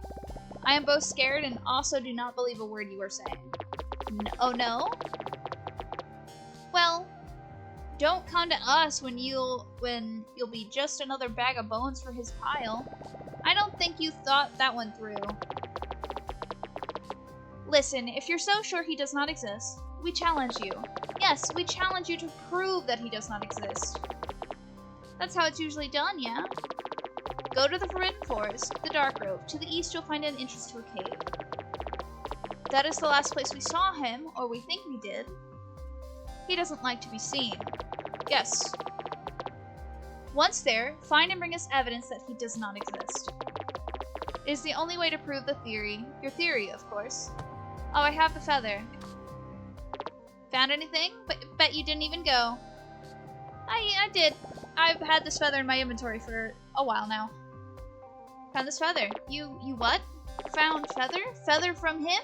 I am both scared and also do not believe a word you are saying. Oh no? Well, don't come to us when you'll be just another bag of bones for his pile. I don't think you thought that one through. Listen, if you're so sure he does not exist, we challenge you. Yes, we challenge you to prove that he does not exist. That's how it's usually done, yeah? Go to the Forbidden Forest, the Dark Grove. To the east, you'll find an entrance to a cave. That is the last place we saw him, or we think we did. He doesn't like to be seen. Yes. Once there, find and bring us evidence that he does not exist. It is the only way to prove the theory. Your theory, of course. Oh, I have the feather. Found anything? But bet you didn't even go. I did. I've had this feather in my inventory for a while now. Found this feather. You what? Found feather? Feather from him?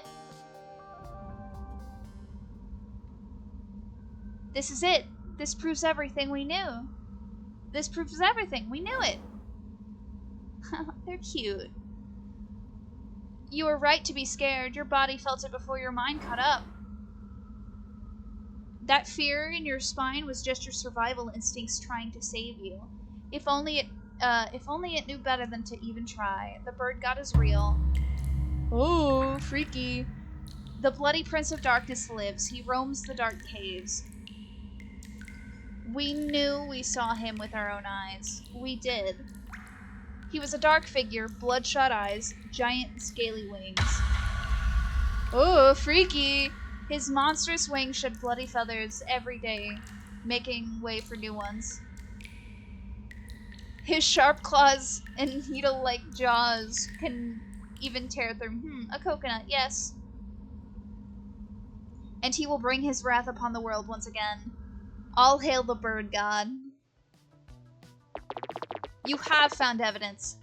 This is it. This proves everything we knew. This proves everything. We knew it. They're cute. You were right to be scared. Your body felt it before your mind caught up. That fear in your spine was just your survival instincts trying to save you. If only it knew better than to even try. The bird god is real. Oh, freaky. The bloody Prince of Darkness lives. He roams the dark caves. We knew we saw him with our own eyes. We did. He was a dark figure, bloodshot eyes, giant scaly wings. Oh, freaky! His monstrous wings shed bloody feathers every day, making way for new ones. His sharp claws and needle-like jaws can even tear through, a coconut, yes. And he will bring his wrath upon the world once again. All hail the bird god. You have found evidence.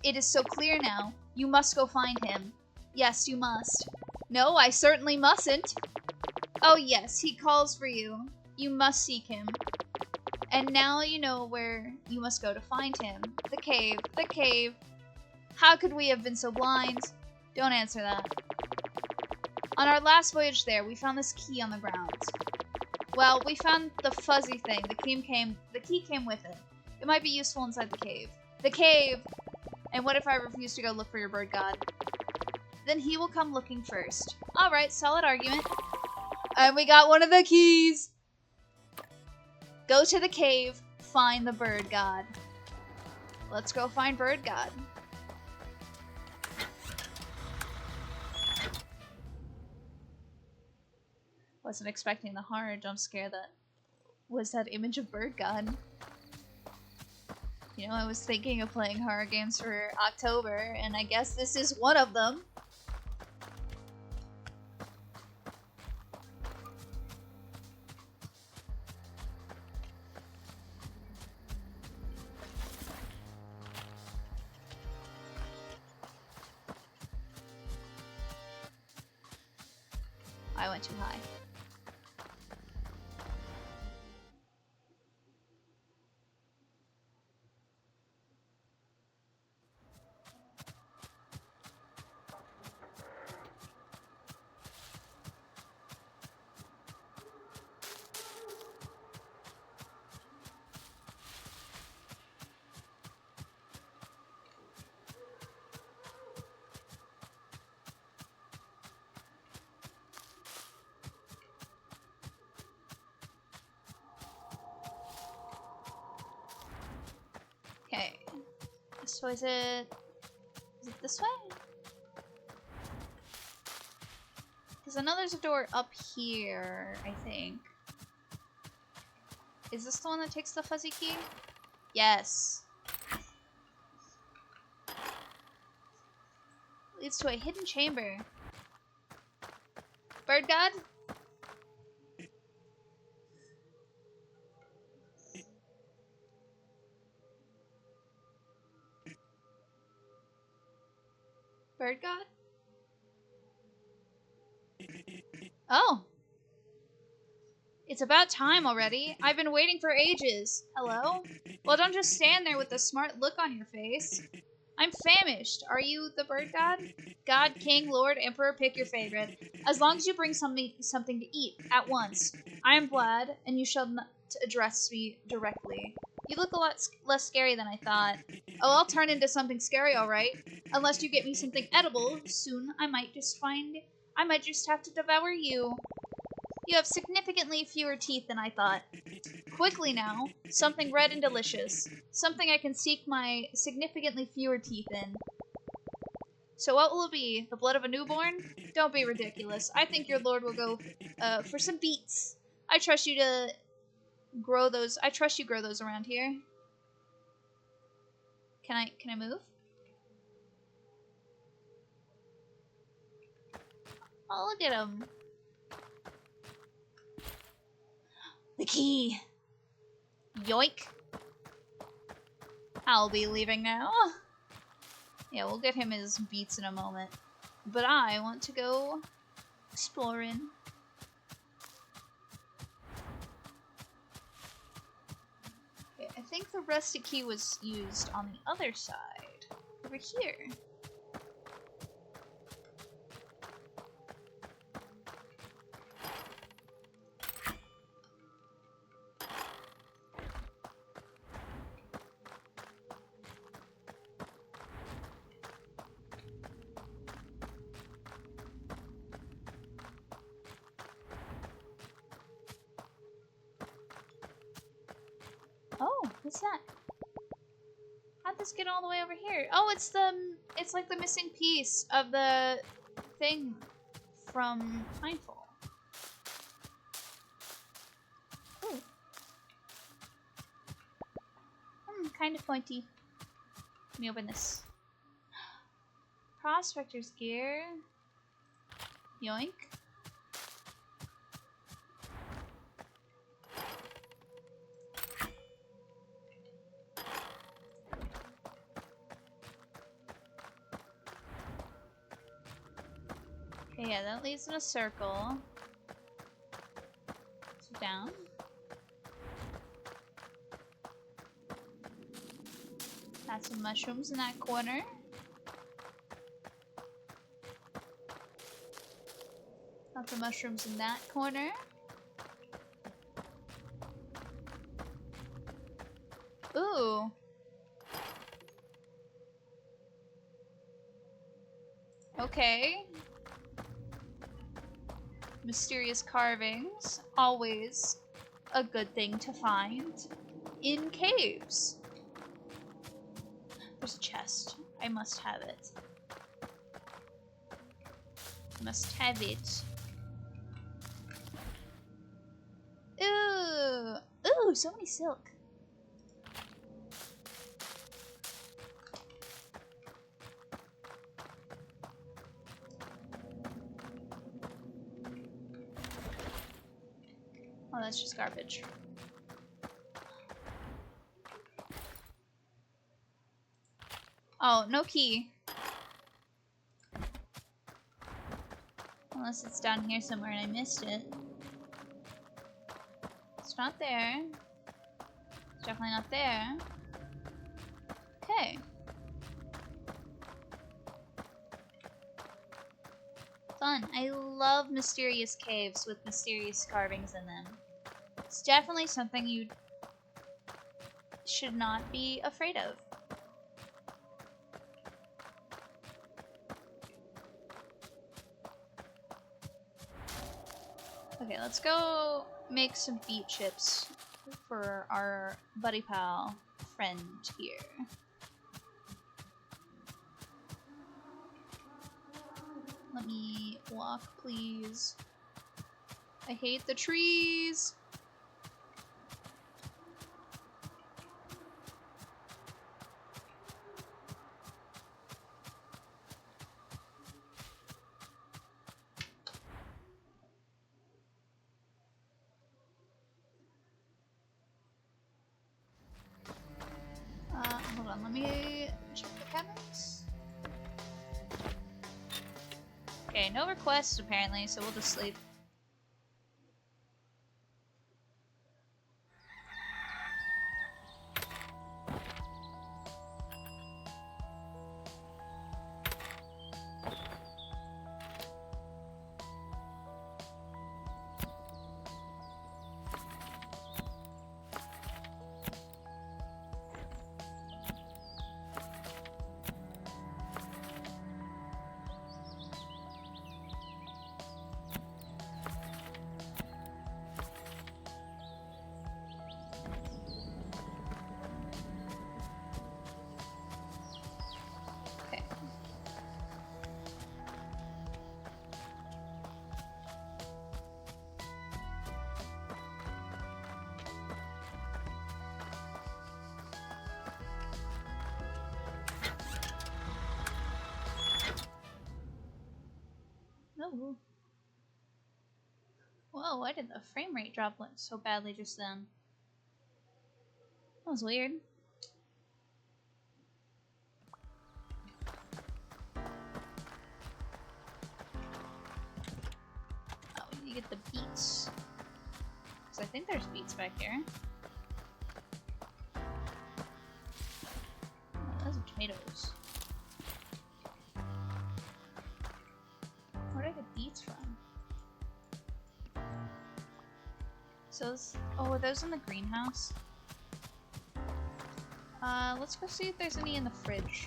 It is so clear now. You must go find him. Yes, you must. No, I certainly mustn't. Oh yes, he calls for you. You must seek him. And now you know where you must go to find him. The cave. The cave. How could we have been so blind? Don't answer that. On our last voyage there, we found this key on the ground. Well, we found the fuzzy thing. The key came with it. It might be useful inside the cave. The cave! And what if I refuse to go look for your bird god? Then he will come looking first. Alright, solid argument. And we got one of the keys! Go to the cave, find the bird god. Let's go find bird god. Wasn't expecting the horror jump scare that was that image of bird god. You know, I was thinking of playing horror games for October, and I guess this is one of them. I went too high. So is it this way? Because I know there's a door up here, I think. Is this the one that takes the fuzzy key? Yes. Leads to a hidden chamber. Bird God? Bird God? Oh. It's about time already. I've been waiting for ages. Hello? Well, don't just stand there with a smart look on your face. I'm famished. Are you the bird god? God, king, lord, emperor, pick your favorite. As long as you bring something to eat at once. I am Vlad, and you shall not address me directly. You look a lot less scary than I thought. Oh, I'll turn into something scary, all right. Unless you get me something edible, soon I might just have to devour you. You have significantly fewer teeth than I thought. Quickly now, something red and delicious. Something I can seek my significantly fewer teeth in. So what will it be? The blood of a newborn? Don't be ridiculous. I think your lord will go for some beets. I trust you grow those around here. Can I move? Oh, look at him. The key. Yoink. I'll be leaving now. Yeah, we'll get him his beats in a moment. But I want to go exploring. Okay, I think the rusty key was used on the other side. Over here. Oh, what's that? How'd this get all the way over here? Oh, it's like the missing piece of the thing from Timefall. Ooh. Kind of pointy. Let me open this. Prospector's gear. Yoink. Okay, yeah, that leads in a circle. So down. Got some mushrooms in that corner. Got the mushrooms in that corner. Ooh. Okay. Mysterious carvings. Always a good thing to find in caves. There's a chest. I must have it. Must have it. Ooh. Ooh, so many silk. Oh, that's just garbage. Oh, no key. Unless it's down here somewhere and I missed it. It's not there. It's definitely not there. Okay. Fun. I love mysterious caves with mysterious carvings in them. It's definitely something you should not be afraid of. Okay, let's go make some beet chips for our buddy pal friend here. Let me walk, please. I hate the trees. Hold on, let me check the cabinets. Okay, no requests apparently, so we'll just sleep. Oh. Whoa, why did the frame rate drop so badly just then? That was weird. Oh, we need to get the beets. Because I think there's beets back here. Oh, those are tomatoes. Where did I get beets from? So, oh, are those in the greenhouse? Let's go see if there's any in the fridge.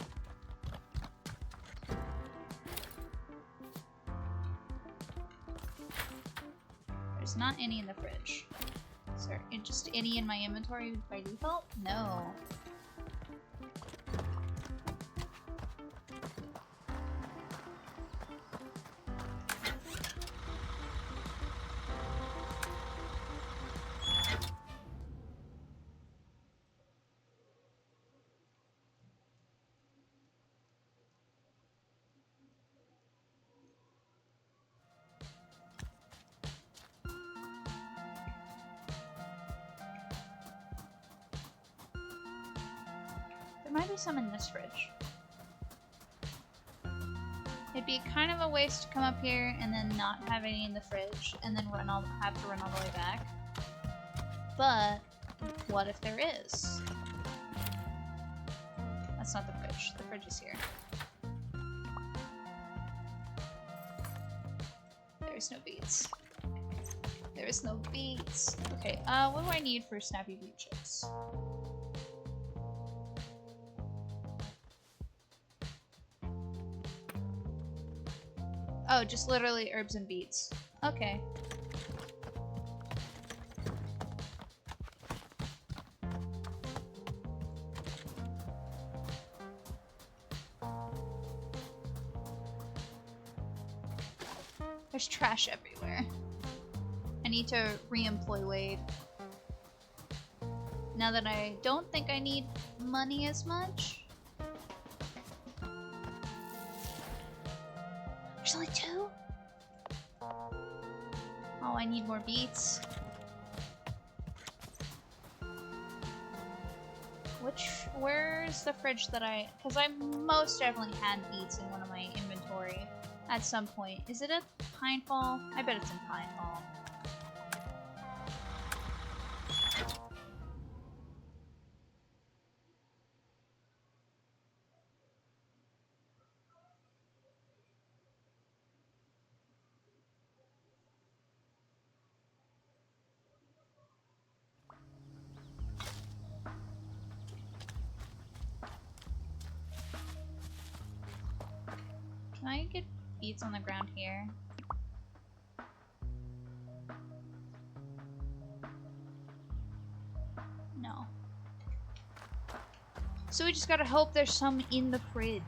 There's not any in the fridge. Is there just any in my inventory by default? No. There might be some in this fridge. It'd be kind of a waste to come up here and then not have any in the fridge and then have to run all the way back. But what if there is? That's not the fridge. The fridge is here. There's no beets. There is no beets. Okay, what do I need for snappy beet chips? Oh, just literally herbs and beets. Okay. There's trash everywhere. I need to re-employ Wade. Now that I don't think I need money as much. There's only 2? Oh, I need more beets. Where's the fridge that because I most definitely had beets in one of my inventory at some point. Is it at Pinefall? I bet it's in Pinefall. Can I get beets on the ground here? No. So we just gotta hope there's some in the fridge.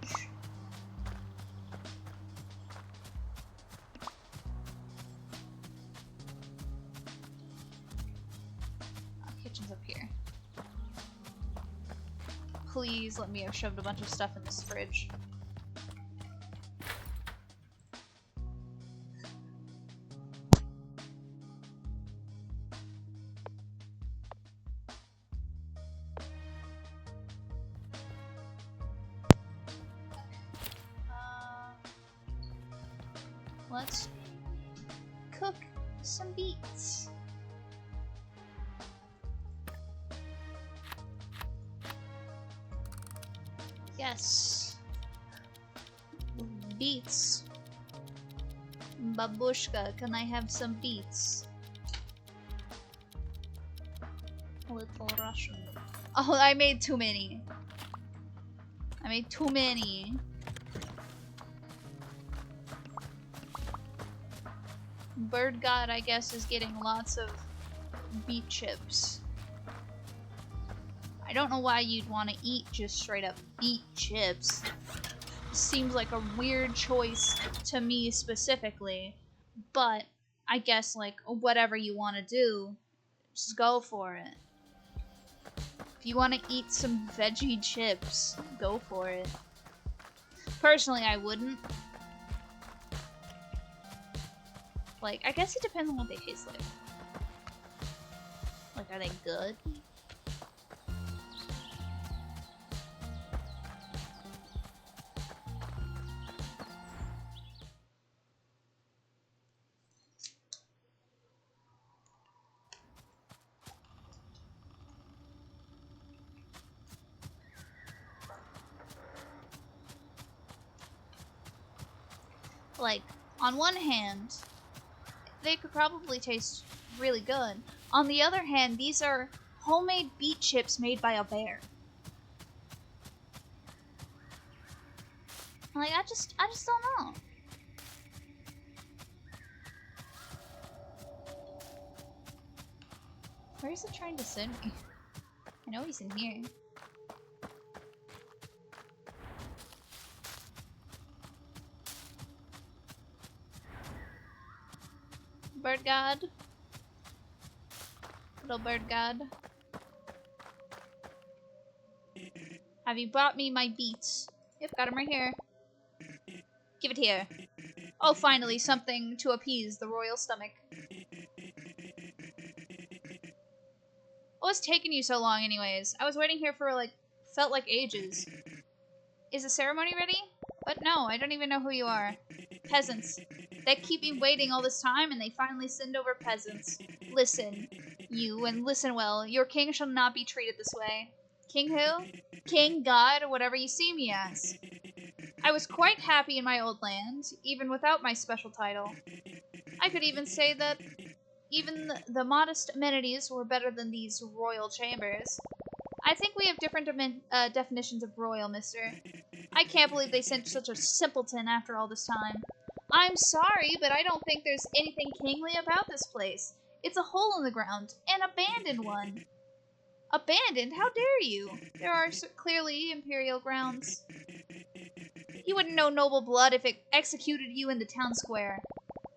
please let me have shoved a bunch of stuff in this fridge. Let's cook some beets. Yes. Beets. Babushka, can I have some beets? Little Russian. Oh, I made too many. I made too many. Bird God, I guess, is getting lots of beet chips. I don't know why you'd want to eat just straight up beet chips. Seems like a weird choice to me specifically, but I guess, like, whatever you want to do, just go for it. If you want to eat some veggie chips, go for it. Personally, I wouldn't. Like, I guess it depends on what they taste like. Like, are they good? Like, on one hand, they could probably taste really good. On the other hand, these are homemade beet chips made by a bear. Like, I just don't know. Where is it trying to send me? I know he's in here. Bird God. Little bird God. Have you brought me my beets? Yep, got them right here. Give it here. Oh, finally, something to appease the royal stomach. What's taking you so long anyways? I was waiting here for, like, felt like ages. Is the ceremony ready? But no, I don't even know who you are. Peasants. They keep me waiting all this time, and they finally send over peasants. Listen, you, and listen well. Your king shall not be treated this way. King who? King, God, or whatever you see me as. I was quite happy in my old land, even without my special title. I could even say that even the modest amenities were better than these royal chambers. I think we have different definitions of royal, mister. I can't believe they sent such a simpleton after all this time. I'm sorry, but I don't think there's anything kingly about this place. It's a hole in the ground, an abandoned one. Abandoned? How dare you? There are clearly imperial grounds. You wouldn't know noble blood if it executed you in the town square.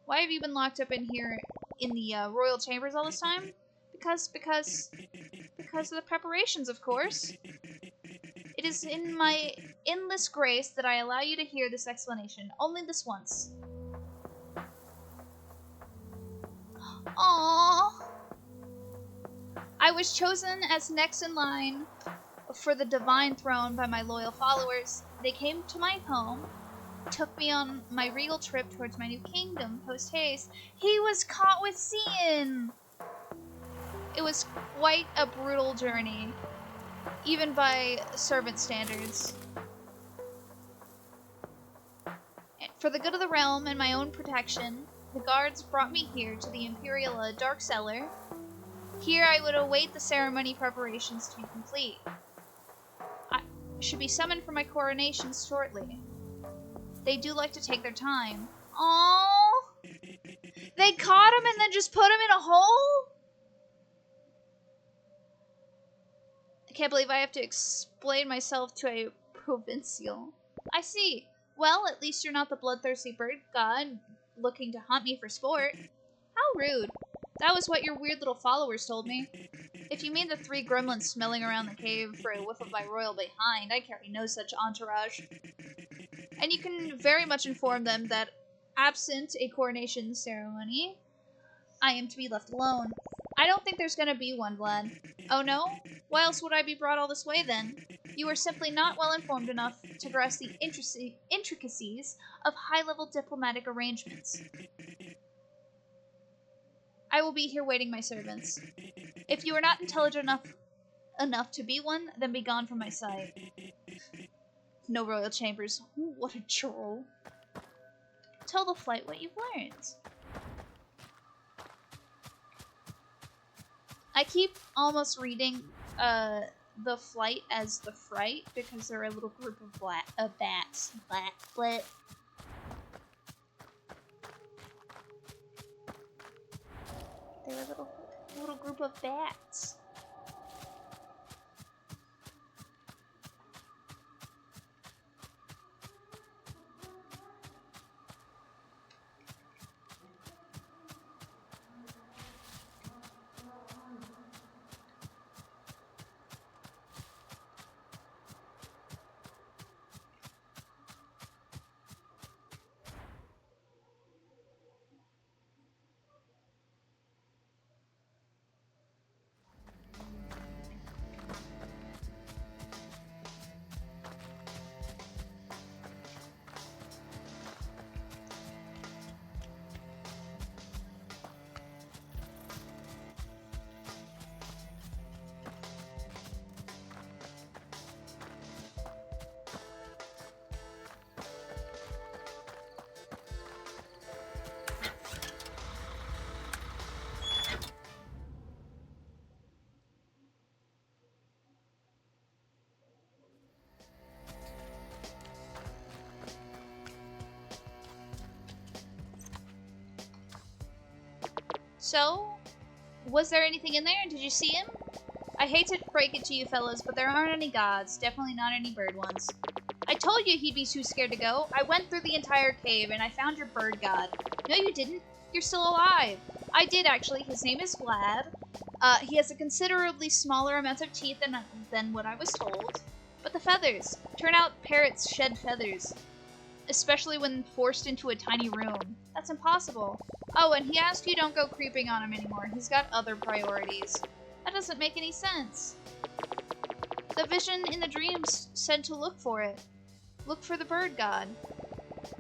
Why have you been locked up in here in the royal chambers all this time? Because of the preparations, of course. It is in my endless grace that I allow you to hear this explanation. Only this once. Aww. I was chosen as next in line for the divine throne by my loyal followers. They came to my home, took me on my regal trip towards my new kingdom, post-haste. He was caught with sin! It was quite a brutal journey, even by servant standards. For the good of the realm and my own protection, the guards brought me here to the Imperial Dark Cellar. Here I would await the ceremony preparations to be complete. I should be summoned for my coronation shortly. They do like to take their time. Aww! They caught him and then just put him in a hole? I can't believe I have to explain myself to a provincial. I see. Well, at least you're not the bloodthirsty bird god looking to hunt me for sport. How rude. That was what your weird little followers told me. If you mean the 3 gremlins smelling around the cave for a whiff of my royal behind, I carry no such entourage. And you can very much inform them that, absent a coronation ceremony, I am to be left alone. I don't think there's gonna be one, Vlad. Oh no? Why else would I be brought all this way then? You are simply not well informed enough to grasp the intricacies of high-level diplomatic arrangements. I will be here waiting my servants. If you are not intelligent enough to be one, then be gone from my sight. No royal chambers. Ooh, what a troll. Tell the flight what you've learned. I keep almost reading the flight as the fright because they're a little group of bats. But they're a little group of bats. So, was there anything in there? Did you see him? I hate to break it to you fellas, but there aren't any gods. Definitely not any bird ones. I told you he'd be too scared to go. I went through the entire cave and I found your bird god. No, you didn't. You're still alive. I did, actually. His name is Vlad. He has a considerably smaller amount of teeth than what I was told. But the feathers. Turn out parrots shed feathers. Especially when forced into a tiny room. That's impossible. Oh, and he asked you don't go creeping on him anymore. He's got other priorities. That doesn't make any sense. The vision in the dreams said to look for it. Look for the bird god.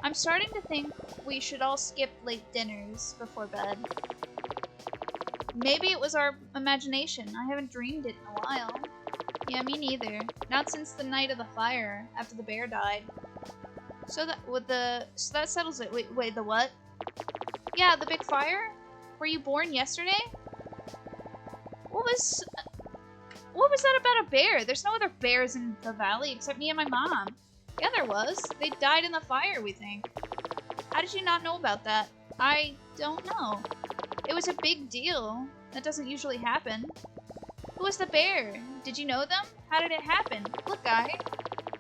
I'm starting to think we should all skip late dinners before bed. Maybe it was our imagination. I haven't dreamed it in a while. Yeah, me neither. Not since the night of the fire, after the bear died. So that settles it. Wait, the what? Yeah, the big fire? Were you born yesterday? What was that about a bear? There's no other bears in the valley except me and my mom. Yeah, there was. They died in the fire, we think. How did you not know about that? I don't know. It was a big deal. That doesn't usually happen. Who was the bear? Did you know them? How did it happen? Look, guy.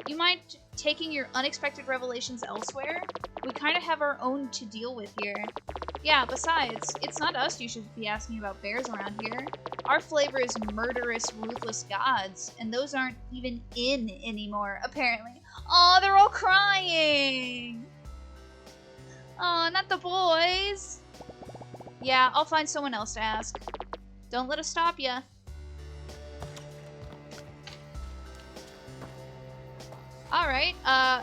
You mind taking your unexpected revelations elsewhere? We kind of have our own to deal with here. Yeah, besides, it's not us you should be asking about bears around here. Our flavor is murderous, ruthless gods, and those aren't even in anymore, apparently. Aw, they're all crying! Aw, not the boys! Yeah, I'll find someone else to ask. Don't let us stop ya. Alright,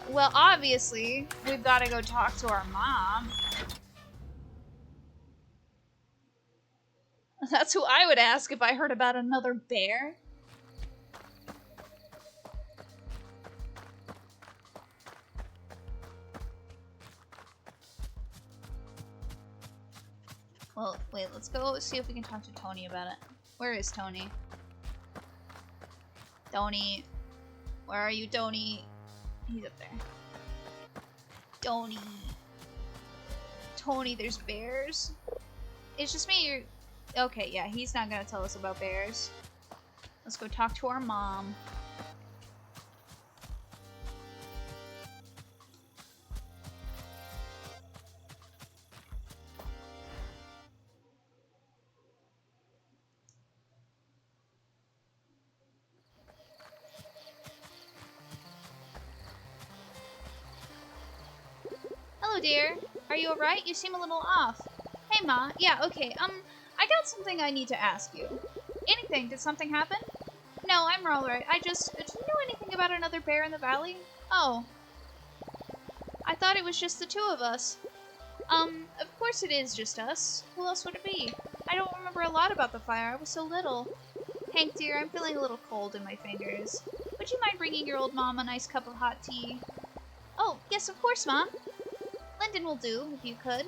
well, obviously, we've got to go talk to our mom. That's who I would ask if I heard about another bear. Well, wait, let's go see if we can talk to Tony about it. Where is Tony? Tony. Where are you, Tony? He's up there. Tony. Tony, there's bears? It's just me, Okay, yeah, he's not gonna tell us about bears. Let's go talk to our mom. Hello, dear. Are you alright? You seem a little off. Hey, Ma. Yeah, okay. I got something I need to ask you. Anything? Did something happen? No, I'm alright. do you know anything about another bear in the valley? Oh. I thought it was just the two of us. Of course it is just us. Who else would it be? I don't remember a lot about the fire. I was so little. Hank, dear, I'm feeling a little cold in my fingers. Would you mind bringing your old mom a nice cup of hot tea? Oh, yes, of course, Ma. Linden will do, if you could.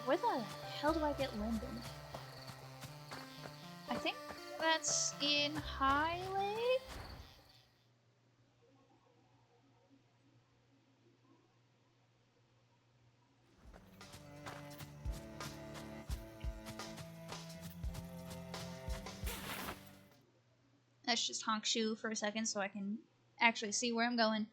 Where the hell do I get Linden? I think that's in High Lake? Let's just honk shoe for a second so I can actually see where I'm going.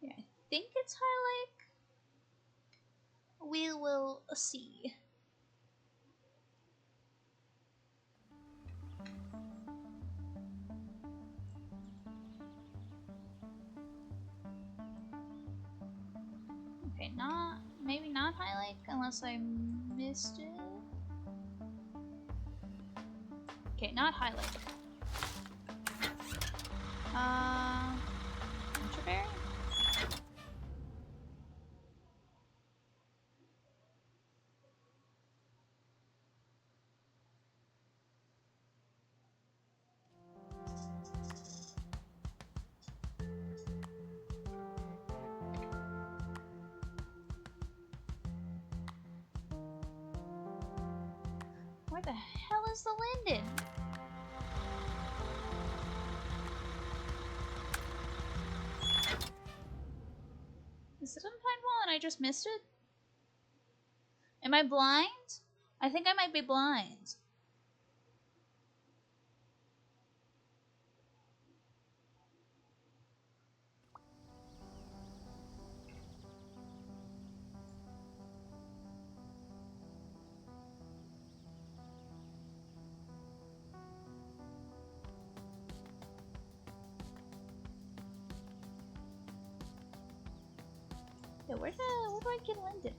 I think it's High Lake. We will see. Okay, maybe not High Lake unless I missed it. Okay, not High Lake. Winterberry? Where the hell is the Linden? Is it on Pineball and I just missed it? Am I blind? I think I might be blind. Yeah, where do I get Linden?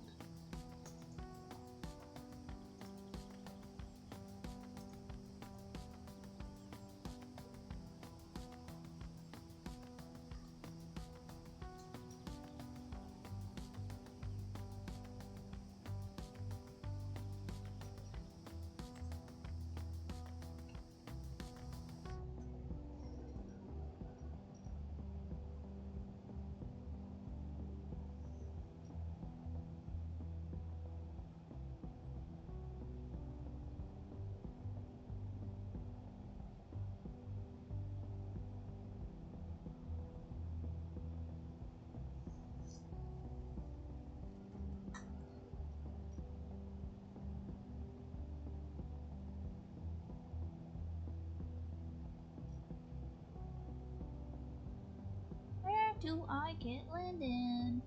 Where do I get Linden?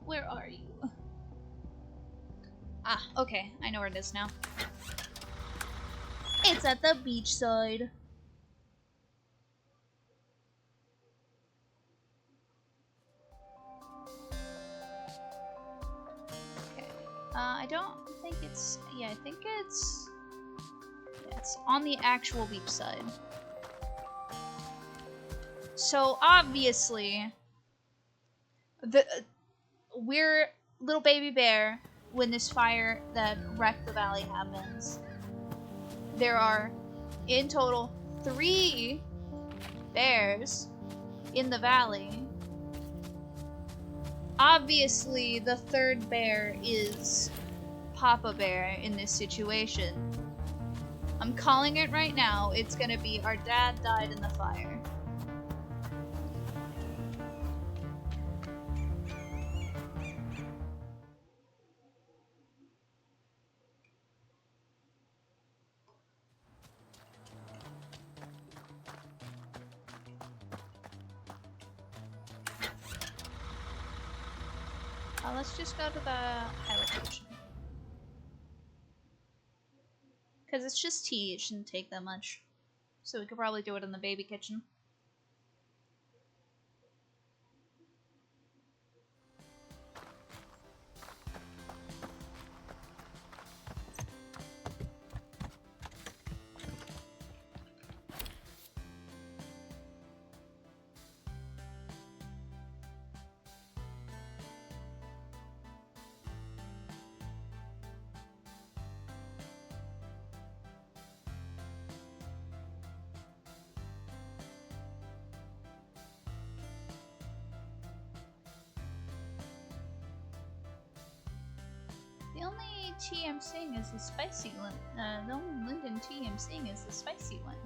Where are you? Ah, okay. I know where it is now. It's at the beach side. Okay. I don't think it's... Yeah, I think it's... Yeah, it's on the actual beach side. So, obviously... we're little baby bear when this fire that wrecked the valley happens. there are, in total, 3 bears in the valley. Obviously, the 3rd bear is Papa Bear in this situation. I'm calling it right now. It's gonna be our dad died in the fire. Let's just go to the high location. Because it's just tea, it shouldn't take that much. So we could probably do it in the baby kitchen. The only tea I'm seeing is the spicy one. The only Linden tea I'm seeing is the spicy one.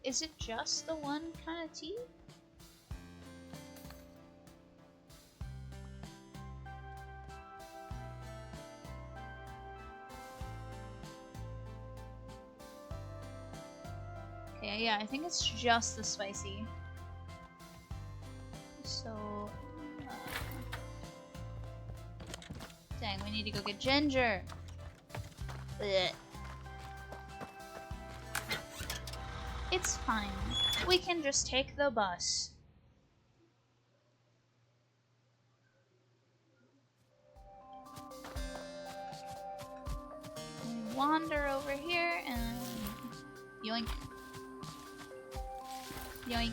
Is it just the one kind of tea? Okay, yeah, I think it's just the spicy. So, dang, we need to go get ginger. Blech. It's fine. We can just take the bus. We wander over here and yoink. Yoink.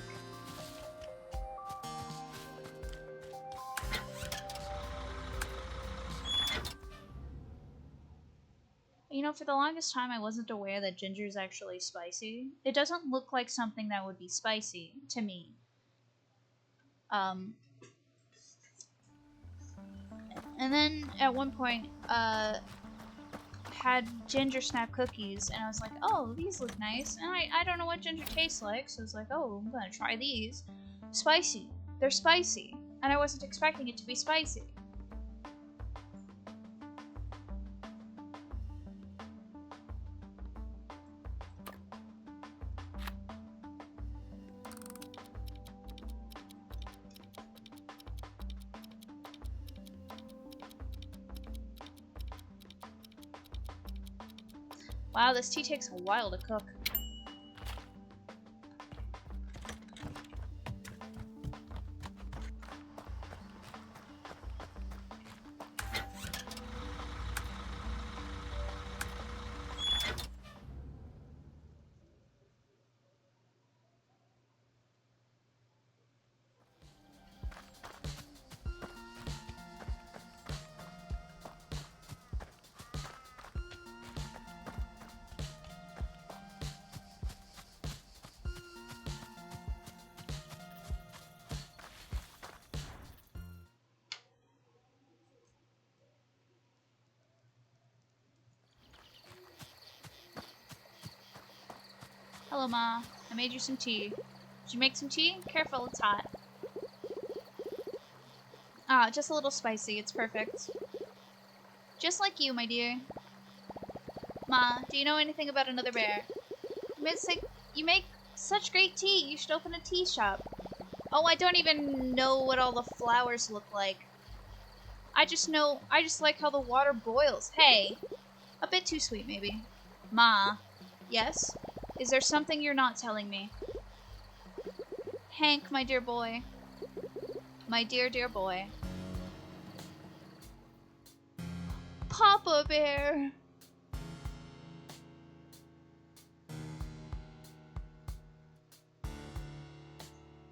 You know, for the longest time I wasn't aware that ginger is actually spicy. It doesn't look like something that would be spicy to me. And then at one point, had ginger snap cookies, and I was like, oh, these look nice. And I don't know what ginger tastes like, so I was like, oh, I'm gonna try these. Spicy. They're spicy. And I wasn't expecting it to be spicy. Wow, this tea takes a while to cook. Hello, Ma. I made you some tea. Did you make some tea? Careful, it's hot. Ah, just a little spicy. It's perfect. Just like you, my dear. Ma, do you know anything about another bear? You make such great tea. You should open a tea shop. Oh, I don't even know what all the flowers look like. I just like how the water boils. Hey, a bit too sweet, maybe. Ma. Yes? Is there something you're not telling me? Hank, my dear boy. My dear, dear boy. Papa Bear!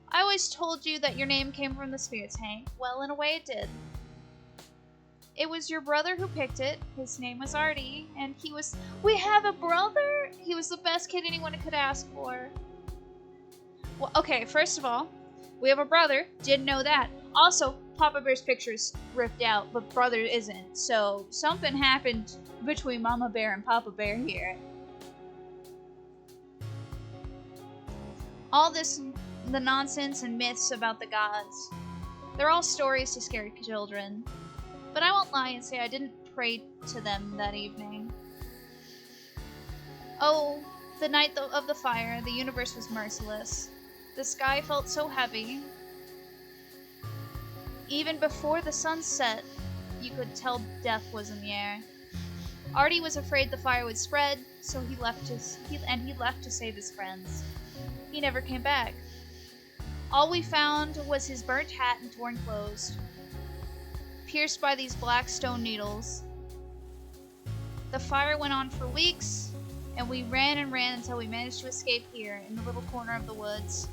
I always told you that your name came from the spirits, Hank. Well, in a way it did. It was your brother who picked it. His name was Artie, and he was... We have a brother? He was the best kid anyone could ask for. Well, okay, first of all, we have a brother. Didn't know that. Also, Papa Bear's picture is ripped out, but brother isn't. So, something happened between Mama Bear and Papa Bear here. All this, the nonsense and myths about the gods, they're all stories to scare children. But I won't lie and say I didn't pray to them that evening. Oh, the night of the fire, the universe was merciless. The sky felt so heavy. Even before the sun set, you could tell death was in the air. Artie was afraid the fire would spread, so he left to save his friends. He never came back. All we found was his burnt hat and torn clothes, pierced by these black stone needles. The fire went on for weeks, and we ran and ran until we managed to escape here in the little corner of the woods.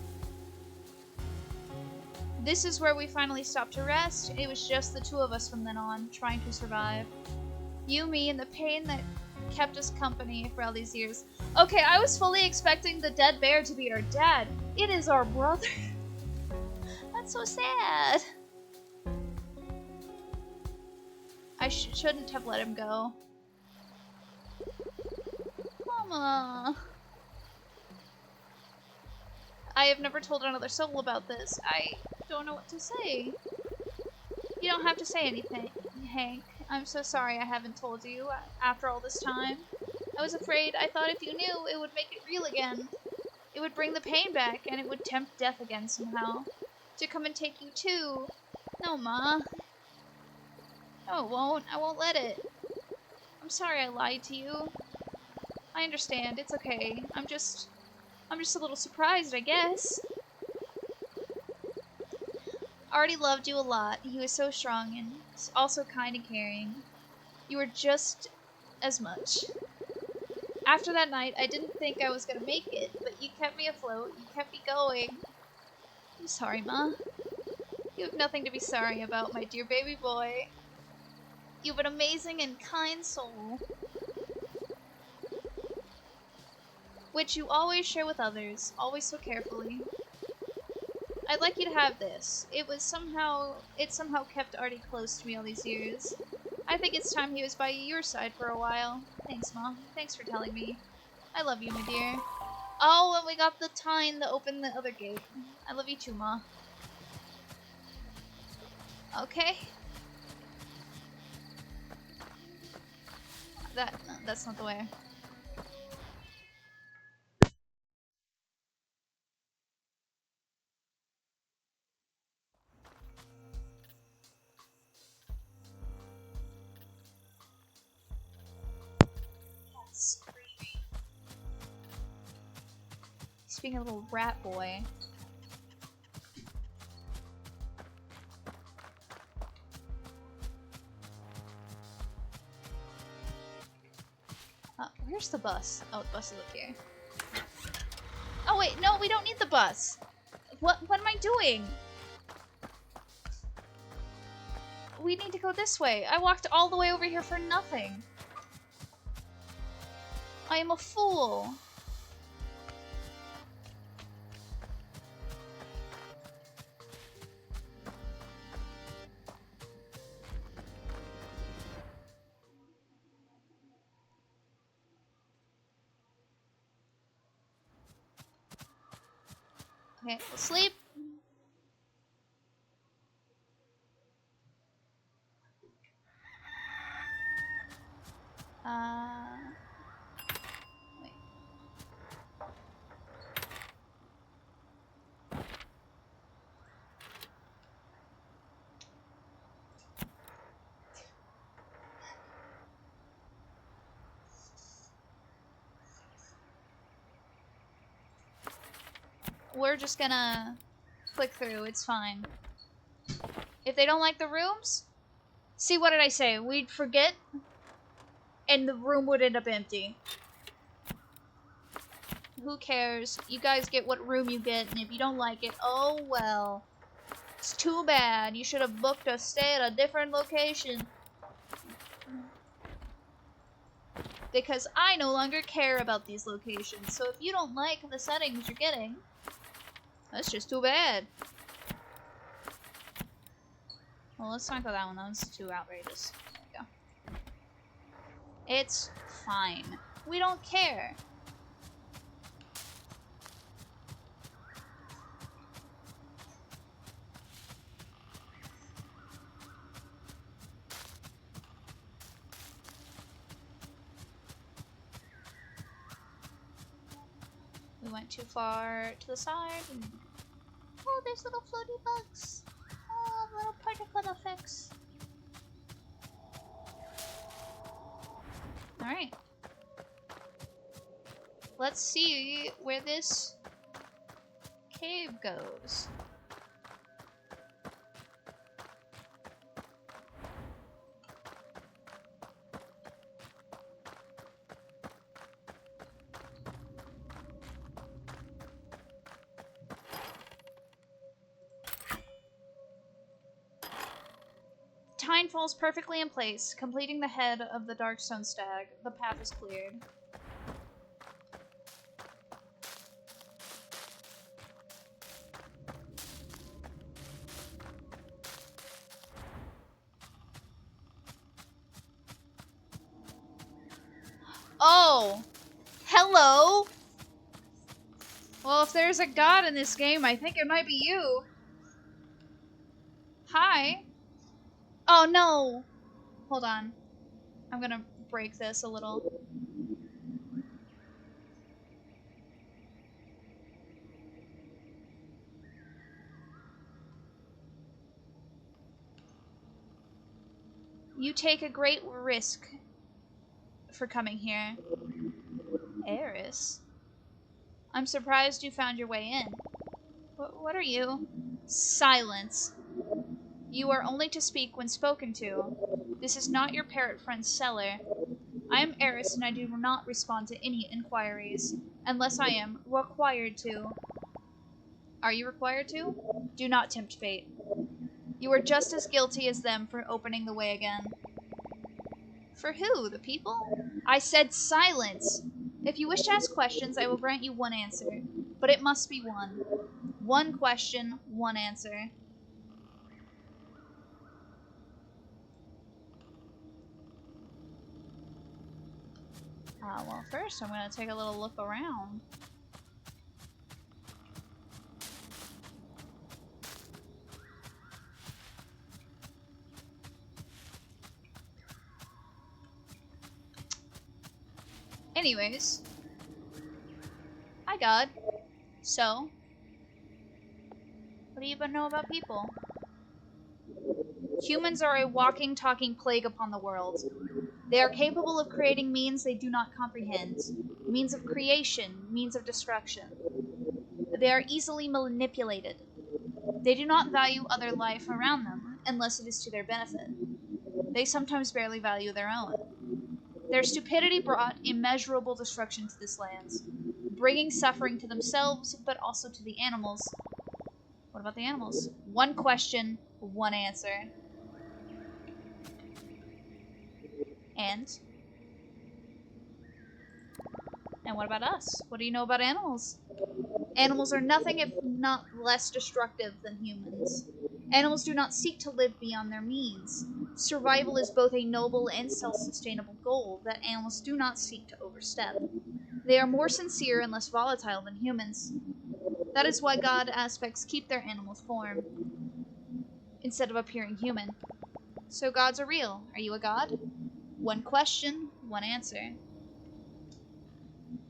This is where we finally stopped to rest. It was just the two of us from then on, trying to survive. You, me, and the pain that kept us company for all these years. Okay, I was fully expecting the dead bear to be our dad. It is our brother. That's so sad. I shouldn't have let him go. Mama. I have never told another soul about this. I don't know what to say. You don't have to say anything, Hank. I'm so sorry I haven't told you after all this time. I was afraid. I thought if you knew, it would make it real again. It would bring the pain back, and it would tempt death again somehow. To come and take you too. No, Ma. No, it won't. I won't let it. I'm sorry I lied to you. I understand. It's okay. I'm just a little surprised, I guess. Artie loved you a lot. He was so strong and also kind and caring. You were just as much. After that night, I didn't think I was gonna make it, but you kept me afloat. You kept me going. I'm sorry, Ma. You have nothing to be sorry about, my dear baby boy. You have an amazing and kind soul, which you always share with others, always so carefully. I'd like you to have this. It somehow kept Artie close to me all these years. I think it's time he was by your side for a while. Thanks, Mom. Thanks for telling me. I love you, my dear. Oh, and we got the time to open the other gate. I love you too, Ma. Okay. That's not the way. That's creepy. He's being a little rat boy. Where's the bus? Oh, the bus is up here. Oh wait, no, we don't need the bus. What am I doing? We need to go this way. I walked all the way over here for nothing. I am a fool. Okay, we'll sleep. Wait. We're just gonna click through, it's fine. If they don't like the rooms, see, what did I say? We'd forget, and the room would end up empty. Who cares? You guys get what room you get, and if you don't like it, oh well. It's too bad. You should have booked a stay at a different location. Because I no longer care about these locations, so if you don't like the settings you're getting, that's just too bad. Well, let's not go that one. That one's too outrageous. There we go. It's fine. We don't care. We went too far to the side. And... oh, there's little floaty bugs. Oh, little particle effects. Alright. Let's see where this cave goes. Tine falls perfectly in place, completing the head of the Darkstone Stag. The path is cleared. Oh! Hello! Well, if there's a god in this game, I think it might be you. Hi. Oh, no! Hold on. I'm gonna break this a little. You take a great risk for coming here. Eris? I'm surprised you found your way in. What are you? Silence. You are only to speak when spoken to. This is not your parrot friend's cellar. I am Eris, and I do not respond to any inquiries, unless I am required to. Are you required to? Do not tempt fate. You are just as guilty as them for opening the way again. For who? The people? I said silence! If you wish to ask questions, I will grant you one answer, but it must be one. One question, one answer. Well, first I'm going to take a little look around. Anyways. Hi, God. So, what do you know about people? Humans are a walking, talking plague upon the world. They are capable of creating means they do not comprehend. Means of creation, means of destruction. They are easily manipulated. They do not value other life around them, unless it is to their benefit. They sometimes barely value their own. Their stupidity brought immeasurable destruction to this land, bringing suffering to themselves, but also to the animals. What about the animals? One question, one answer. And what about us? What do you know about animals? Animals are nothing if not less destructive than humans. Animals do not seek to live beyond their means. Survival is both a noble and self-sustainable goal that animals do not seek to overstep. They are more sincere and less volatile than humans. That is why God aspects keep their animal form, instead of appearing human. So gods are real. Are you a god? One question, one answer.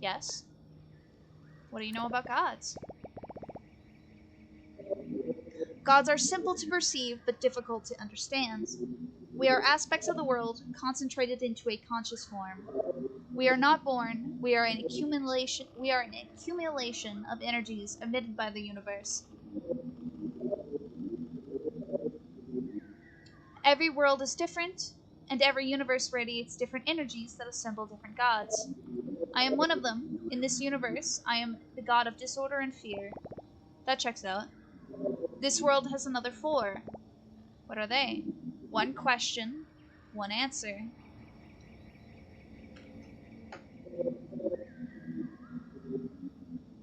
Yes. What do you know about gods? Gods are simple to perceive, but difficult to understand. We are aspects of the world concentrated into a conscious form. We are not born, we are an accumulation of energies emitted by the universe. Every world is different, and every universe radiates different energies that assemble different gods. I am one of them. In this universe, I am the god of disorder and fear. That checks out. This world has another 4. What are they? One question, one answer.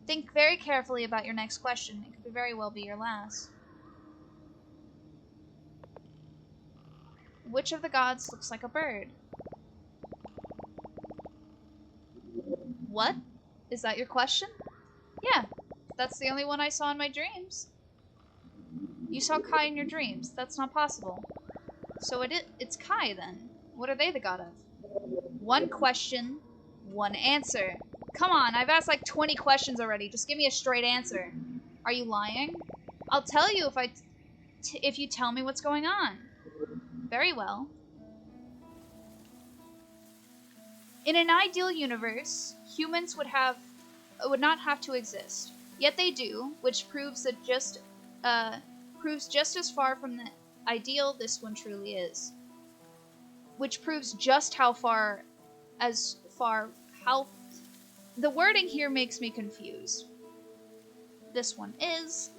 Think very carefully about your next question. It could very well be your last. Which of the gods looks like a bird? What? Is that your question? Yeah, that's the only one I saw in my dreams. You saw Kai in your dreams. That's not possible. So it's Kai then. What are they the god of? One question, one answer. Come on, I've asked like 20 questions already. Just give me a straight answer. Are you lying? I'll tell you if you tell me what's going on. Very well. In an ideal universe, humans would not have to exist. Yet they do, which proves just as far from the ideal this one truly is. Which proves just how the wording here makes me confused. This one is,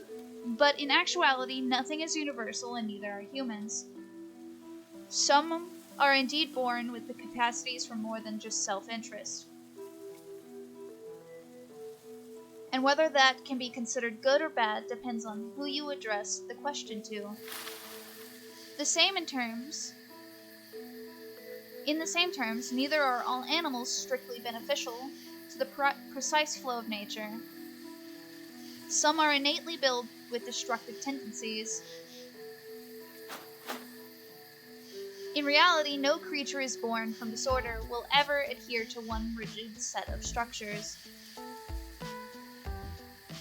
but in actuality, nothing is universal and neither are humans. Some are indeed born with the capacities for more than just self-interest. And whether that can be considered good or bad depends on who you address the question to. In the same terms, neither are all animals strictly beneficial to the precise flow of nature. Some are innately built with destructive tendencies. In reality, no creature is born from disorder will ever adhere to one rigid set of structures.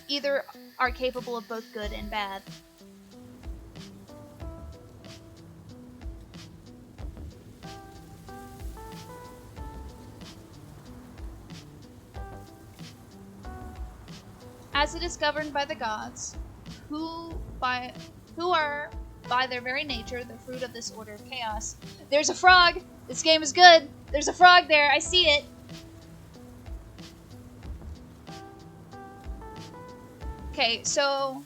Either are capable of both good and bad. As it is governed by the gods, who are by their very nature the fruit of this order of chaos. There's a frog! This game is good! There's a frog there! I see it! Okay, so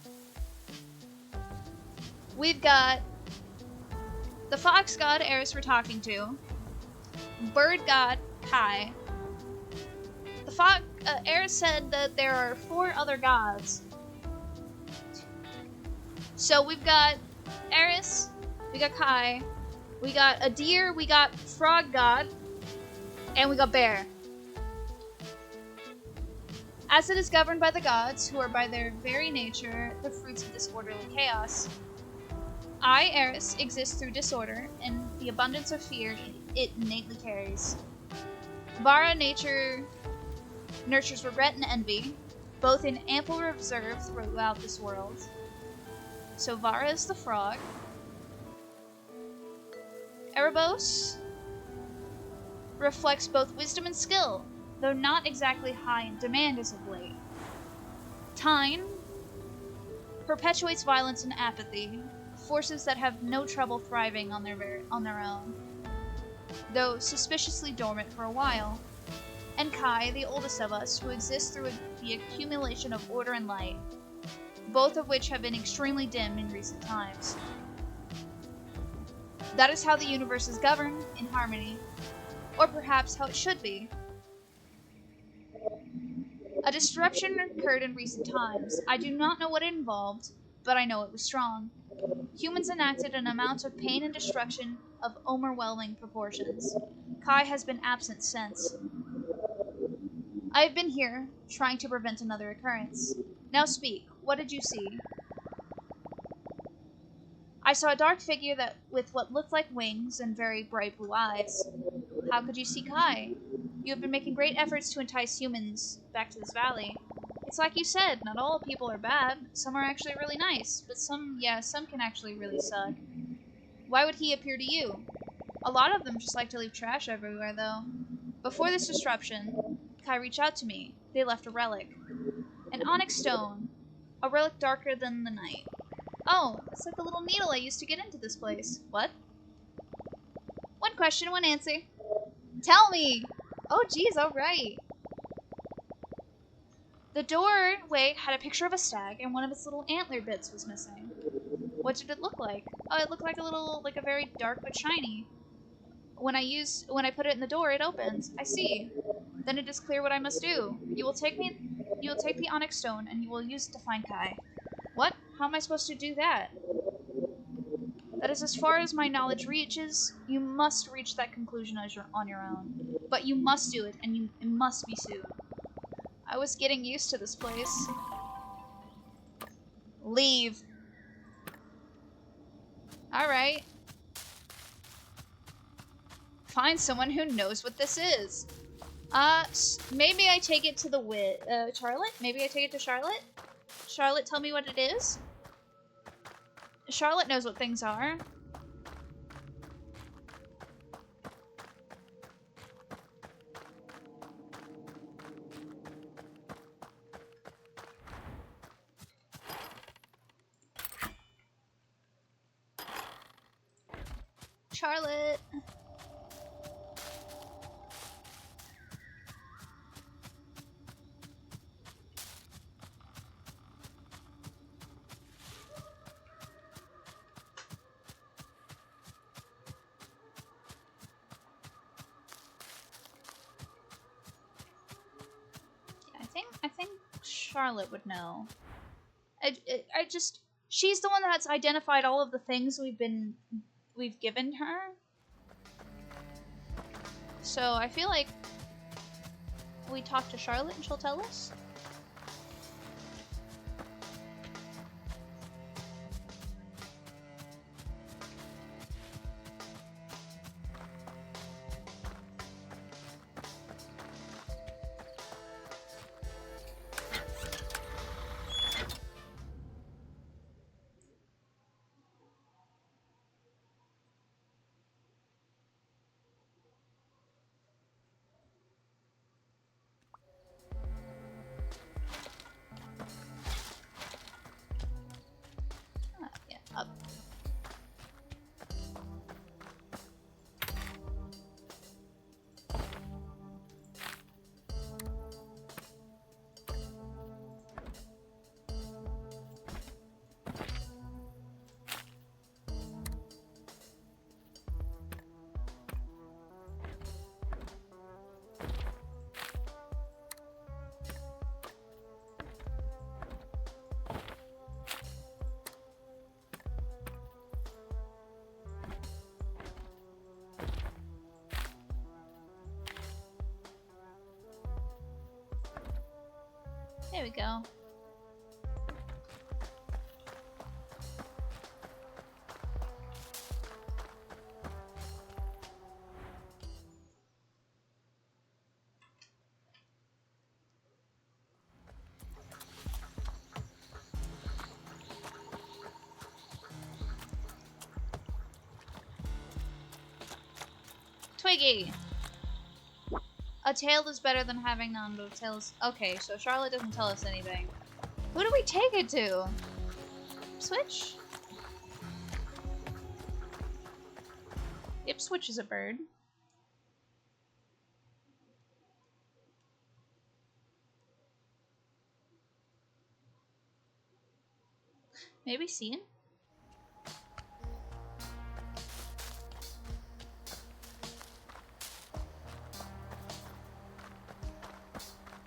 we've got the fox god Eris we're talking to, bird god Kai. Eris said that there are 4 other gods. So we've got Eris, we got Kai, we got a deer, we got frog god, and we got bear. As it is governed by the gods, who are by their very nature the fruits of disorderly chaos, I, Eris, exist through disorder and the abundance of fear it innately carries. Vara nature nurtures regret and envy, both in ample reserve throughout this world. So Vara is the frog. Erebos reflects both wisdom and skill, though not exactly high in demand as of late. Tyne perpetuates violence and apathy, forces that have no trouble thriving on their own, though suspiciously dormant for a while. And Kai, the oldest of us, who exists through the accumulation of order and light, both of which have been extremely dim in recent times. That is how the universe is governed, in harmony, or perhaps how it should be. A disruption occurred in recent times. I do not know what it involved, but I know it was strong. Humans enacted an amount of pain and destruction of overwhelming proportions. Kai has been absent since. I have been here, trying to prevent another occurrence. Now speak. What did you see? I saw a dark figure that with what looked like wings and very bright blue eyes. How could you see Kai? You have been making great efforts to entice humans back to this valley. It's like you said, not all people are bad. Some are actually really nice, but some can actually really suck. Why would he appear to you? A lot of them just like to leave trash everywhere, though. Before this disruption, Kai reached out to me. They left a relic. An onyx stone. A relic darker than the night. Oh, it's like the little needle I used to get into this place. What? One question, one answer. Tell me! Oh, geez, alright. The doorway had a picture of a stag, and one of its little antler bits was missing. What did it look like? Oh, it looked like a very dark but shiny. When I put it in the door, it opens. I see. Then it is clear what I must do. You will take the onyx stone, and you will use it to find Kai. What? How am I supposed to do that? That is as far as my knowledge reaches. You must reach that conclusion on your own. But you must do it, and it must be soon. I was getting used to this place. Leave. Alright. Find someone who knows what this is. Maybe I take it to Charlotte? Maybe I take it to Charlotte? Charlotte, tell me what it is? Charlotte knows what things are. Charlotte. I think Charlotte would know. She's the one that's identified all of the things we've given her. So I feel like we talk to Charlotte and she'll tell us. Up. There we go. Twiggy! A tail is better than having none, but a tail is... Okay, so Charlotte doesn't tell us anything. Who do we take it to? Ipswich? Ipswich is a bird. Maybe Cian?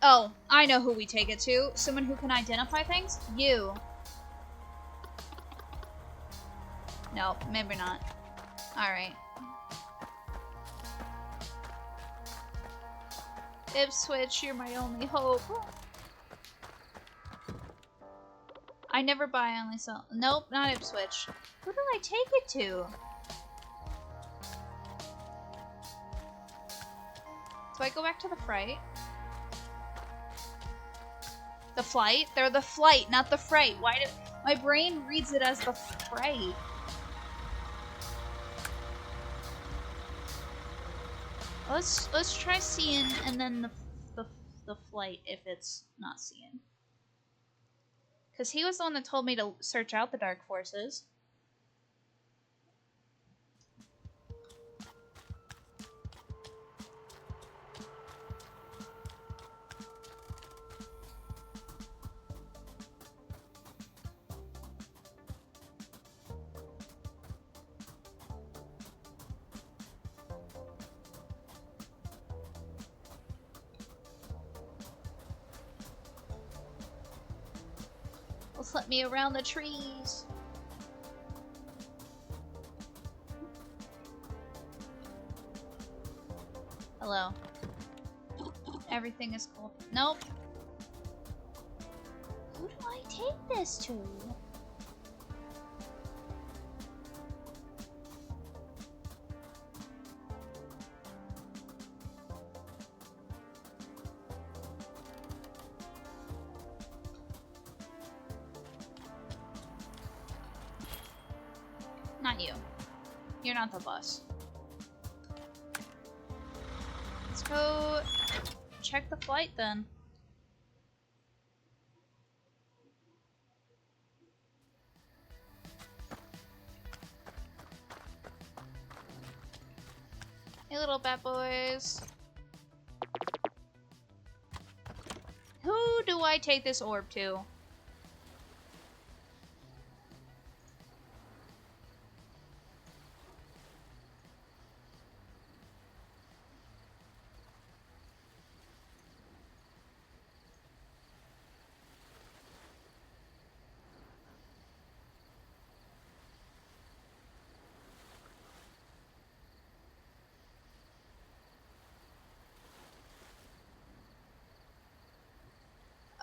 Oh, I know who we take it to. Someone who can identify things? You. No, maybe not. Alright. Ipswich, you're my only hope. I never buy, I only sell. Nope, not Ipswich. Who do I take it to? Do I go back to the Fright? The Flight? They're the Flight, not the Fright. Why do my brain reads it as the Fright? Let's try seeing and then the Flight if it's not seeing. Because he was the one that told me to search out the Dark Forces. Let me around the trees. Hello. Everything is cool. Nope. Who do I take this to? Not you. You're not the boss. Let's go check the Flight then. Hey little bad boys. Who do I take this orb to?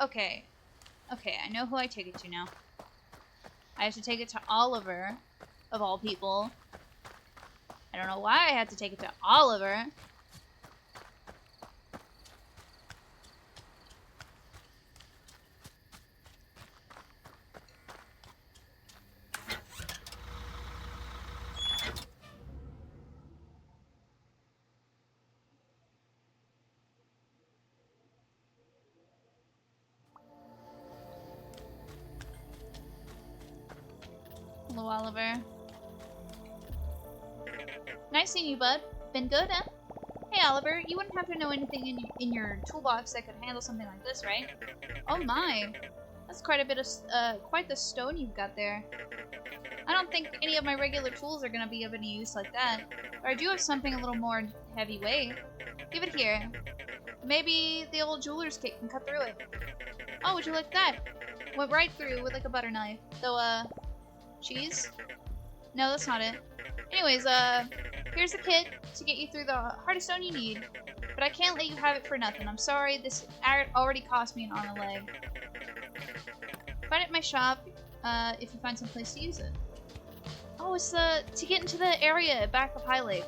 Okay. Okay, I know who I take it to now. I have to take it to Oliver, of all people. I don't know why I had to take it to Oliver. Hello, Oliver. Nice seeing you, bud. Been good, huh? Hey, Oliver, you wouldn't have to know anything in your toolbox that could handle something like this, right? Oh my. That's quite a bit of, quite the stone you've got there. I don't think any of my regular tools are gonna be of any use like that. But I do have something a little more heavyweight. Give it here. Maybe the old jeweler's kit can cut through it. Oh, would you like that? Went right through with like a butter knife. Though, cheese? No, that's not it. Anyways, here's the kit to get you through the hardest stone you need. But I can't let you have it for nothing. I'm sorry, this already cost me an arm and a leg. Find it at my shop, if you find some place to use it. Oh, it's to get into the area back of High Lake.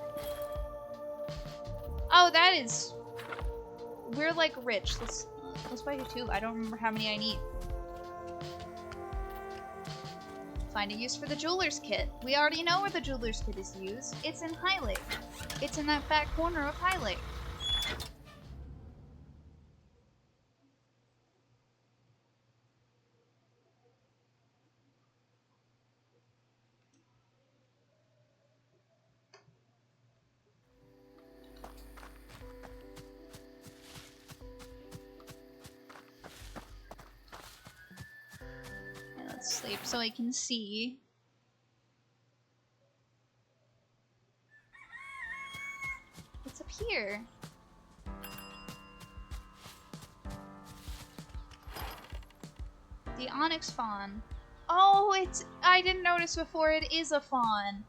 Oh, that is... We're, like, rich. Let's buy you two. I don't remember how many I need. Find a use for the jeweler's kit. We already know where the jeweler's kit is used. It's in High Lake. It's in that back corner of High Lake. Let's sleep so I can see. What's up here? The Onyx Fawn. Oh, I didn't notice before, it is a fawn.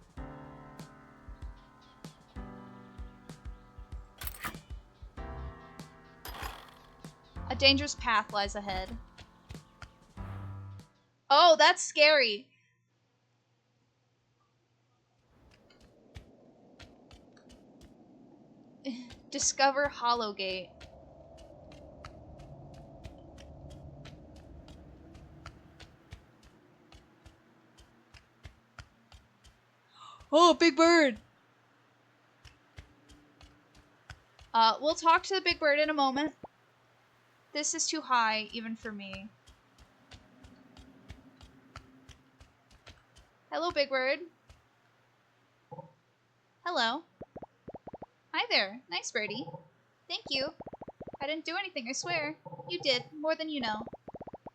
A dangerous path lies ahead. Oh, that's scary. Discover Hollowgate. Oh, big bird. We'll talk to the big bird in a moment. This is too high, even for me. Hello, big bird. Hello. Hi there. Nice birdie. Thank you. I didn't do anything, I swear. You did, more than you know.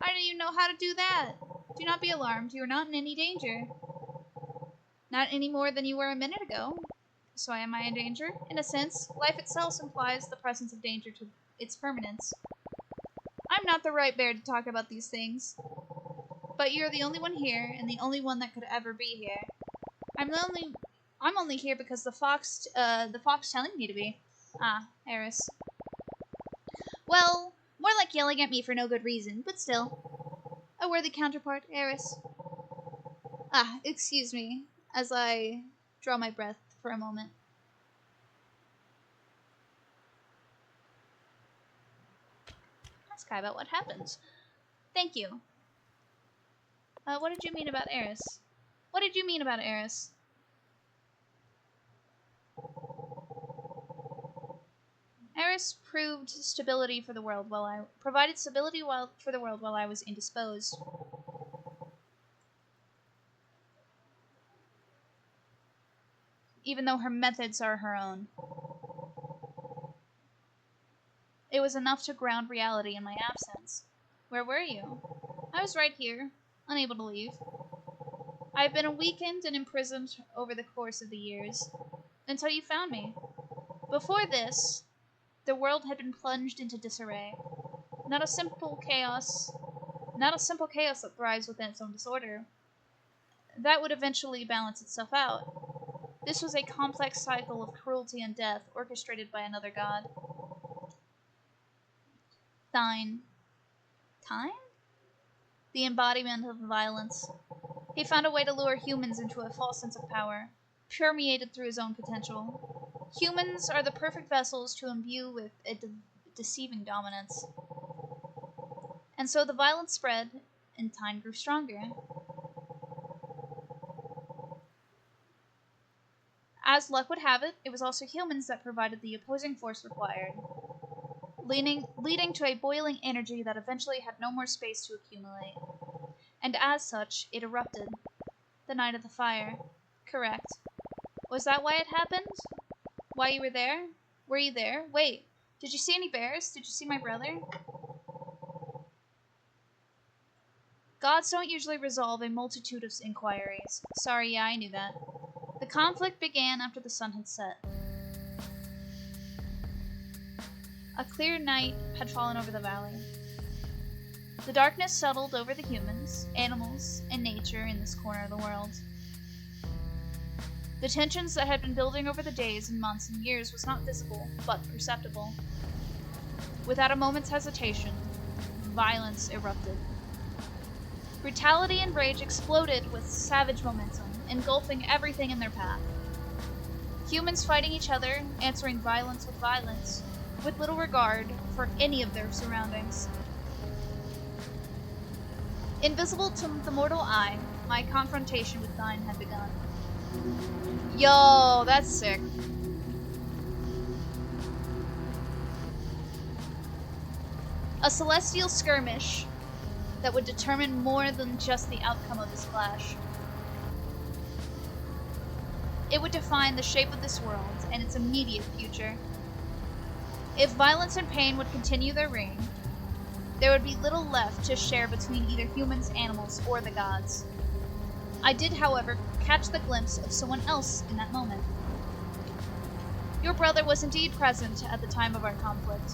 How do you know how to do that? Do not be alarmed. You are not in any danger. Not any more than you were a minute ago. So am I in danger? In a sense, life itself implies the presence of danger to its permanence. I'm not the right bear to talk about these things. But you're the only one here, and the only one that could ever be here. I'm only here because the fox telling me to be. Ah, Eris. Well, more like yelling at me for no good reason, but still. A worthy counterpart, Eris. Ah, excuse me, as I draw my breath for a moment. Ask Kai about what happened. Thank you. What did you mean about Eris? What did you mean about Eris? Eris provided stability for the world while I was indisposed. Even though her methods are her own. It was enough to ground reality in my absence. Where were you? I was right here, unable to leave. I have been weakened and imprisoned over the course of the years, until you found me. Before this, the world had been plunged into disarray. Not a simple chaos that thrives within its own disorder. That would eventually balance itself out. This was a complex cycle of cruelty and death orchestrated by another god. Thine. Time? The embodiment of violence. He found a way to lure humans into a false sense of power, permeated through his own potential. Humans are the perfect vessels to imbue with a deceiving dominance. And so the violence spread, and Time grew stronger. As luck would have it, it was also humans that provided the opposing force required, leading to a boiling energy that eventually had no more space to accumulate. And as such, it erupted. The night of the fire. Correct. Was that why it happened? Why you were there? Were you there? Wait, did you see any bears? Did you see my brother? Gods don't usually resolve a multitude of inquiries. Sorry, yeah, I knew that. The conflict began after the sun had set. A clear night had fallen over the valley. The darkness settled over the humans, animals, and nature in this corner of the world. The tensions that had been building over the days and months and years was not visible, but perceptible. Without a moment's hesitation, violence erupted. Brutality and rage exploded with savage momentum, engulfing everything in their path. Humans fighting each other, answering violence, with little regard for any of their surroundings. Invisible to the mortal eye, my confrontation with Thine had begun. Yo, that's sick. A celestial skirmish that would determine more than just the outcome of this clash. It would define the shape of this world and its immediate future. If violence and pain would continue their reign, there would be little left to share between either humans, animals, or the gods. I did, however, catch the glimpse of someone else in that moment. Your brother was indeed present at the time of our conflict.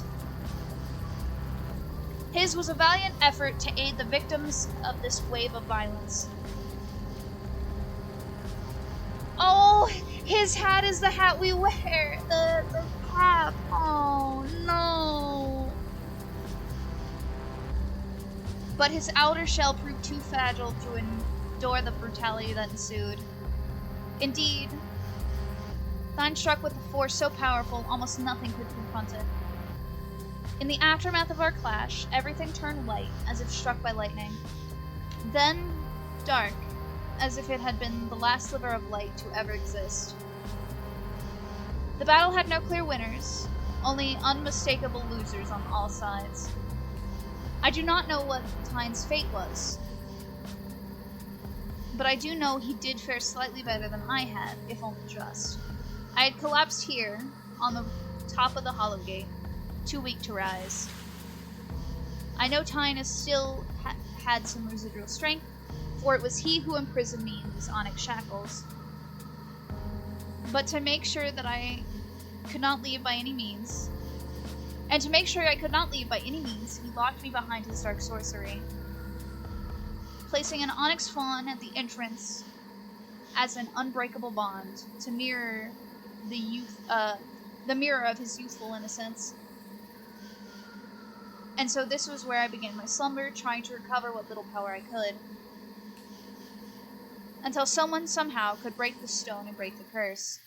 His was a valiant effort to aid the victims of this wave of violence. Oh, his hat is the hat we wear. The cap. Oh, no. But his outer shell proved too fragile to endure the brutality that ensued. Indeed, Thine struck with a force so powerful almost nothing could confront it. In the aftermath of our clash, everything turned white, as if struck by lightning. Then, dark, as if it had been the last sliver of light to ever exist. The battle had no clear winners, only unmistakable losers on all sides. I do not know what Tyne's fate was, but I do know he did fare slightly better than I had, if only just. I had collapsed here, on the top of the Hollow Gate, too weak to rise. I know Tyne has still had some residual strength, for it was he who imprisoned me in these onyx shackles. But to make sure that I could not leave by any means, he locked me behind his dark sorcery, placing an onyx fawn at the entrance as an unbreakable bond to mirror the mirror of his youthful innocence. And so this was where I began my slumber, trying to recover what little power I could, until someone somehow could break the stone and break the curse.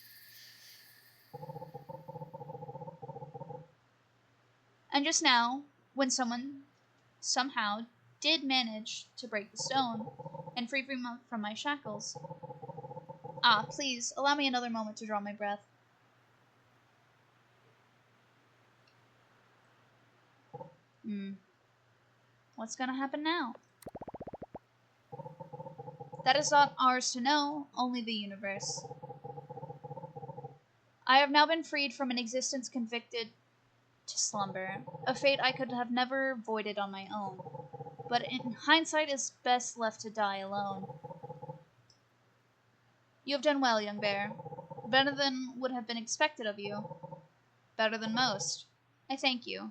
And just now, when someone somehow did manage to break the stone and free me from my shackles. Please, allow me another moment to draw my breath. What's gonna happen now? That is not ours to know, only the universe. I have now been freed from an existence convicted to slumber, a fate I could have never avoided on my own, but in hindsight is best left to die alone. You have done well, young bear. Better than would have been expected of you. Better than most. I thank you.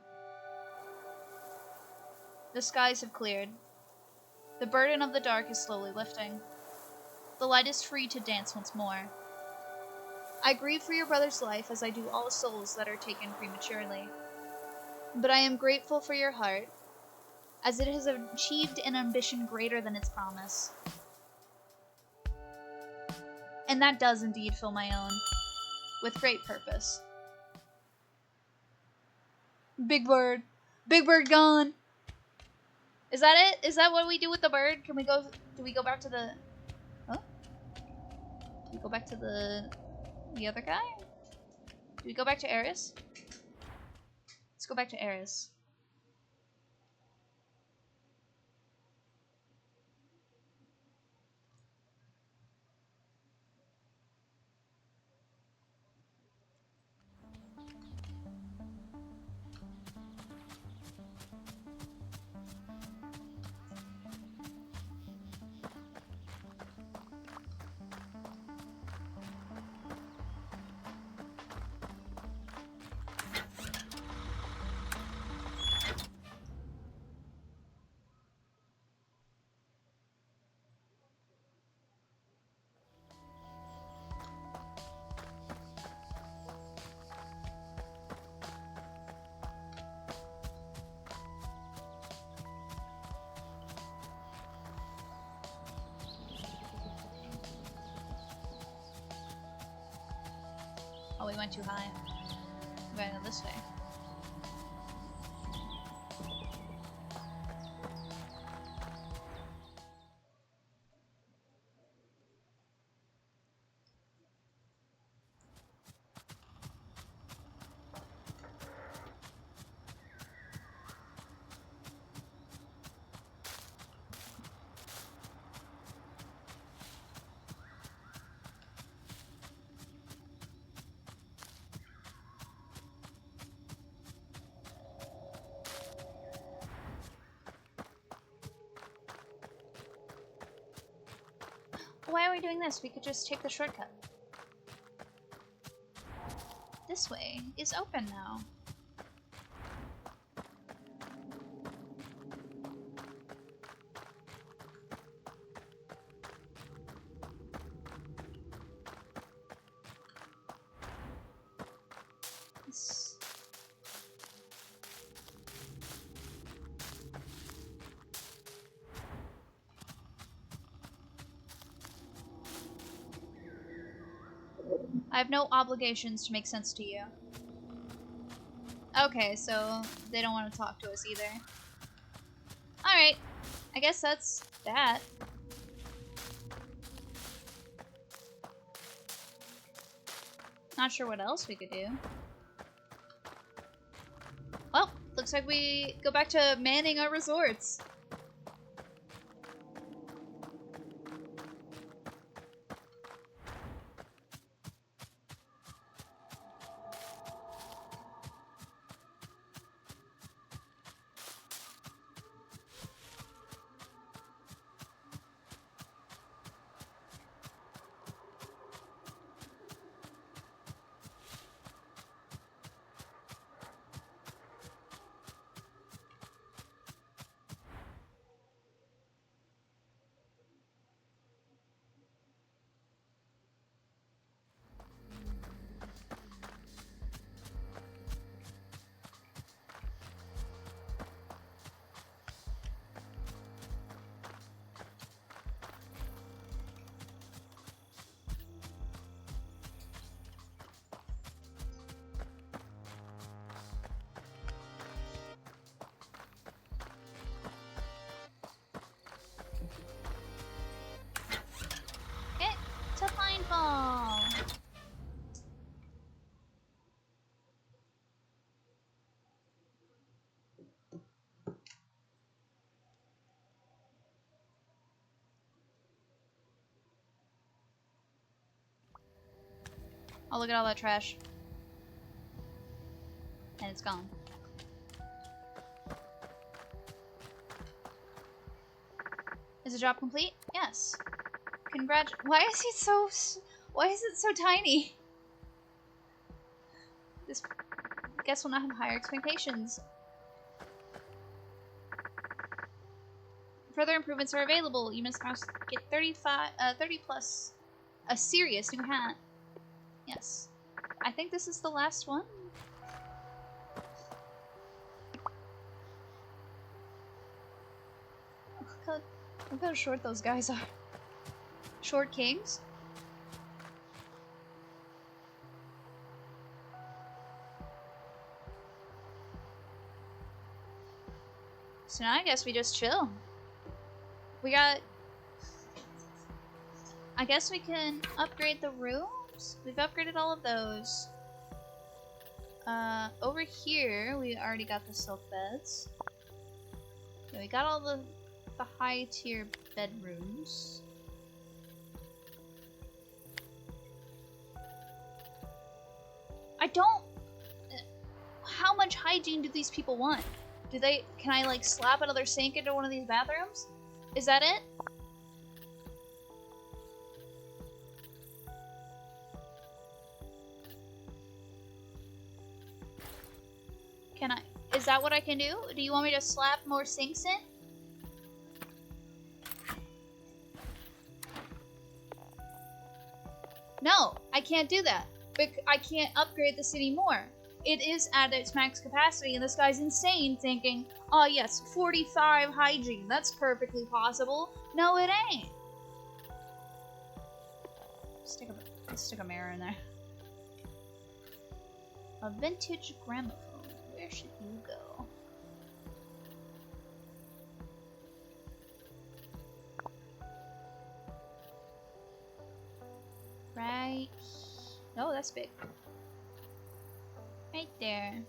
The skies have cleared. The burden of the dark is slowly lifting. The light is free to dance once more. I grieve for your brother's life as I do all souls that are taken prematurely. But I am grateful for your heart, as it has achieved an ambition greater than its promise. And that does indeed fill my own, with great purpose. Big bird. Big bird gone! Is that it? Is that what we do with the bird? Do we go back to the... Huh? Do we go back to the other guy? Do we go back to Eris? Let's go back to Eris. Oh, we went too high. We gotta go this way. Why are we doing this? We could just take the shortcut. This way is open now. I have no obligations to make sense to you. Okay, so they don't want to talk to us either. Alright, I guess that's that. Not sure what else we could do. Well, looks like we go back to manning our resorts. It's a fine ball. Oh, look at all that trash. And it's gone. Is the job complete? Yes. Why is it so tiny? This guess will not have higher expectations. Further improvements are available. You must now get 30 plus a serious new hat. Yes. I think this is the last one. Look how short those guys are. Short kings? So now I guess we just chill. We got... I guess we can upgrade the rooms. We've upgraded all of those. Over here, we already got the silk beds. Yeah, we got all the high tier bedrooms. I don't... How much hygiene do these people want? Can I like slap another sink into one of these bathrooms? Is that it? Is that what I can do? Do you want me to slap more sinks in? No, I can't do that. I can't upgrade this anymore. It is at its max capacity, and this guy's insane thinking, oh yes, 45 hygiene, that's perfectly possible. No, it ain't. Let's stick a mirror in there. A vintage gramophone. Where should you go? Right. Oh, that's big. Right there.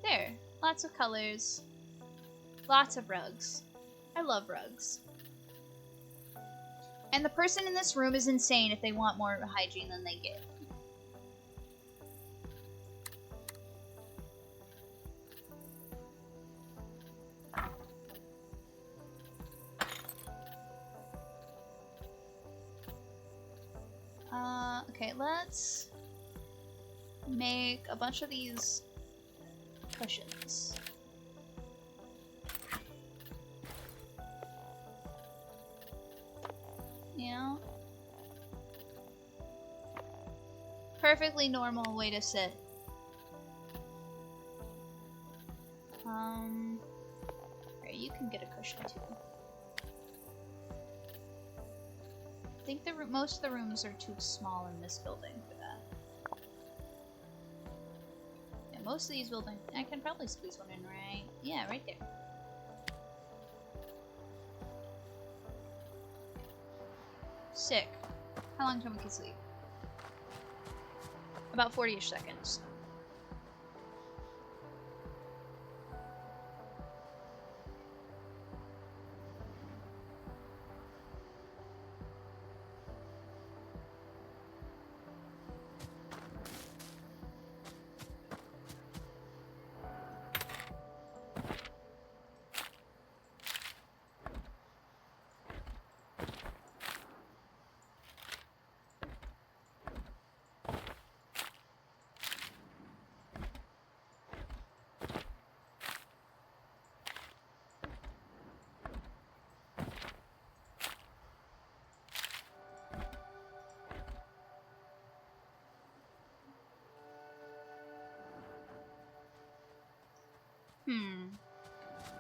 There. Lots of colors. Lots of rugs. I love rugs. And the person in this room is insane if they want more hygiene than they get. Okay, let's make a bunch of these cushions. Yeah. Perfectly normal way to sit. Here, you can get a cushion too. I think most of the rooms are too small in this building for that. Yeah, most of these buildings, I can probably squeeze one in right, yeah, right there. Sick. How long till we can sleep? About 40-ish seconds.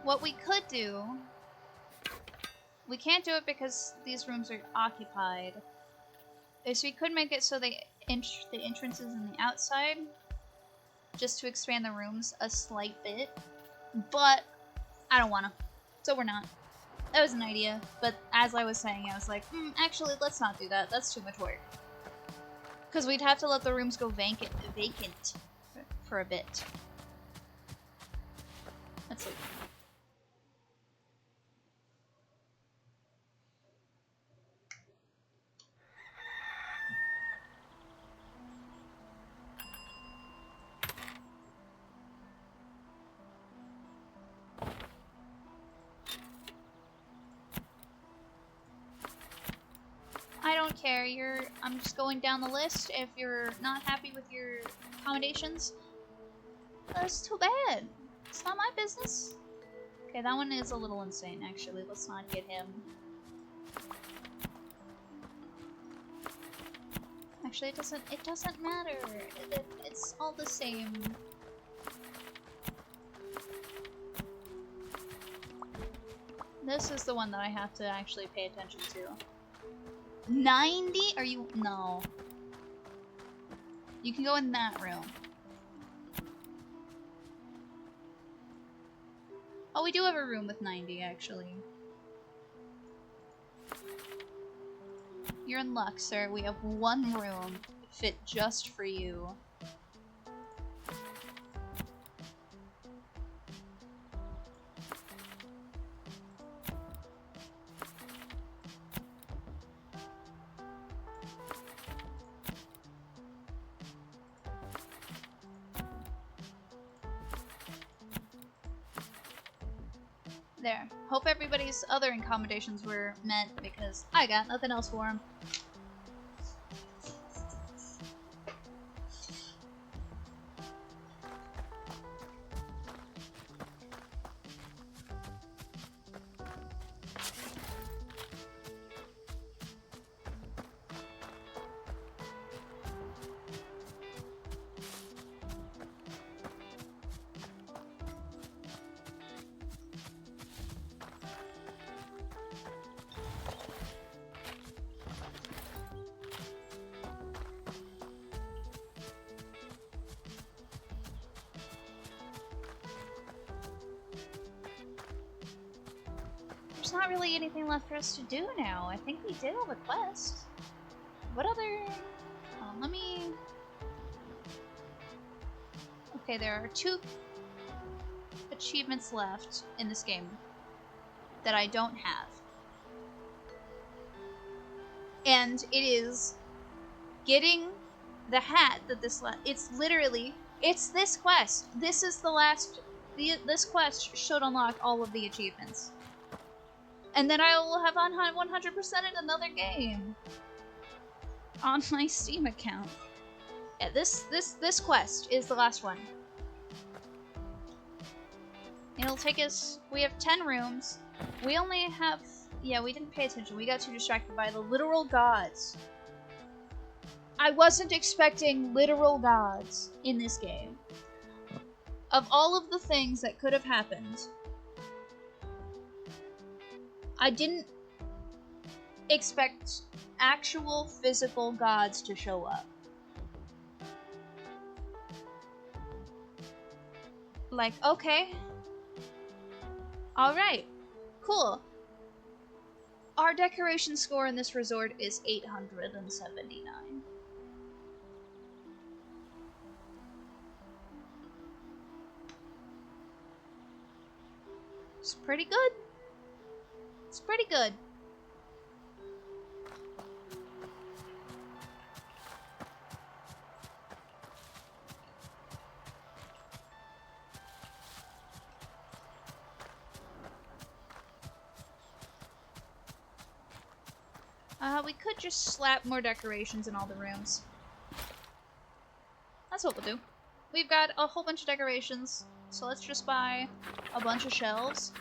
What we could do, we can't do it because these rooms are occupied, is we could make it so the entrance is in the outside, just to expand the rooms a slight bit, but I don't wanna, so we're not. That was an idea, but as I was saying, I was like, actually, let's not do that, that's too much work. Because we'd have to let the rooms go vacant for a bit. Let's see. I don't care, I'm just going down the list. If you're not happy with your accommodations, that's too bad. It's not my business. Okay, that one is a little insane, actually. Let's not get him. Actually, it doesn't matter. It's all the same. This is the one that I have to actually pay attention to. 90? Are you? No. You can go in that room. Oh, we do have a room with 90, actually. You're in luck, sir. We have one room fit just for you. There. Hope everybody's other accommodations were met, because I got nothing else for them. There's not really anything left for us to do now. I think we did all the quests. What other... let me... Okay, there are 2 achievements left in this game that I don't have. And it is getting the hat that it's literally... It's this quest. This is the last... This quest should unlock all of the achievements. And then I will have 100%ed another game on my Steam account. Yeah, this quest is the last one. It'll take us. We have 10 rooms. We only have. Yeah, we didn't pay attention. We got too distracted by the literal gods. I wasn't expecting literal gods in this game. Of all of the things that could have happened, I didn't expect actual physical gods to show up. Like, okay. Alright. Cool. Our decoration score in this resort is 879. It's pretty good. It's pretty good. We could just slap more decorations in all the rooms. That's what we'll do. We've got a whole bunch of decorations, so let's just buy a bunch of shelves.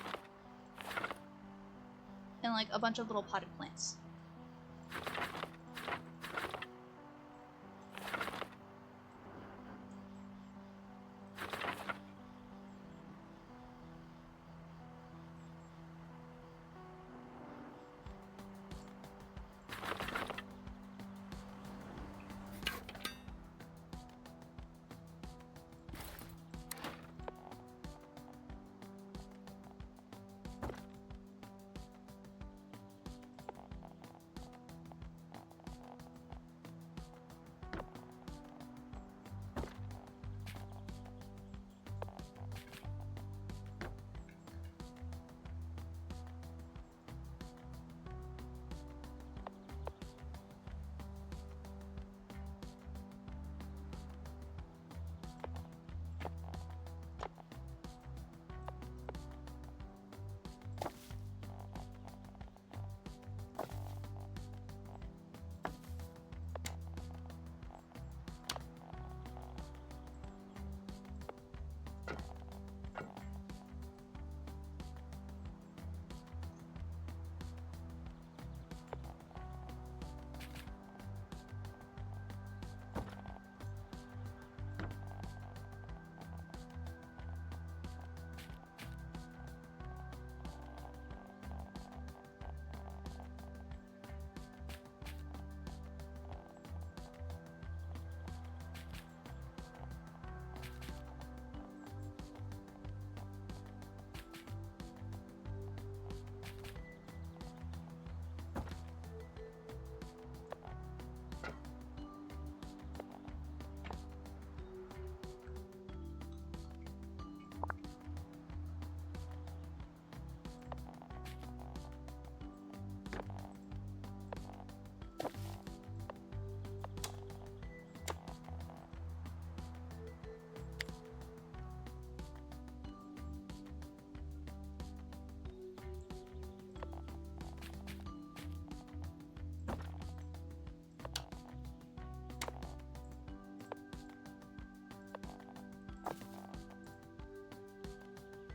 And like a bunch of little potted plants.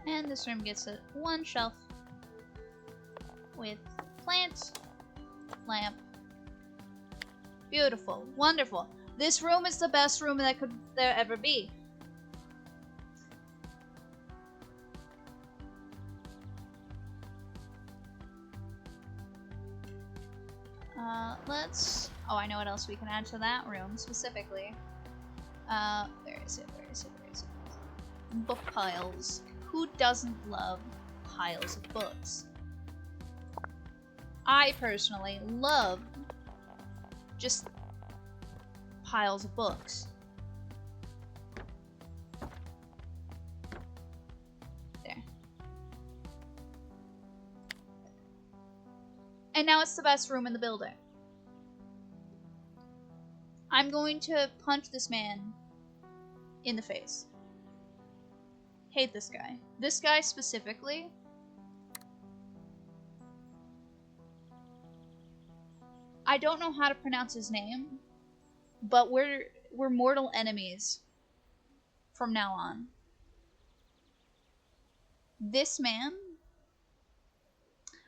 And this room gets one shelf with plant, lamp. Beautiful, wonderful. This room is the best room that could there ever be. Oh, I know what else we can add to that room specifically. Where is it? Book piles. Who doesn't love piles of books? I personally love just piles of books. There. And now it's the best room in the building. I'm going to punch this man in the face. Hate this guy. This guy specifically. I don't know how to pronounce his name, but we're mortal enemies from now on. This man,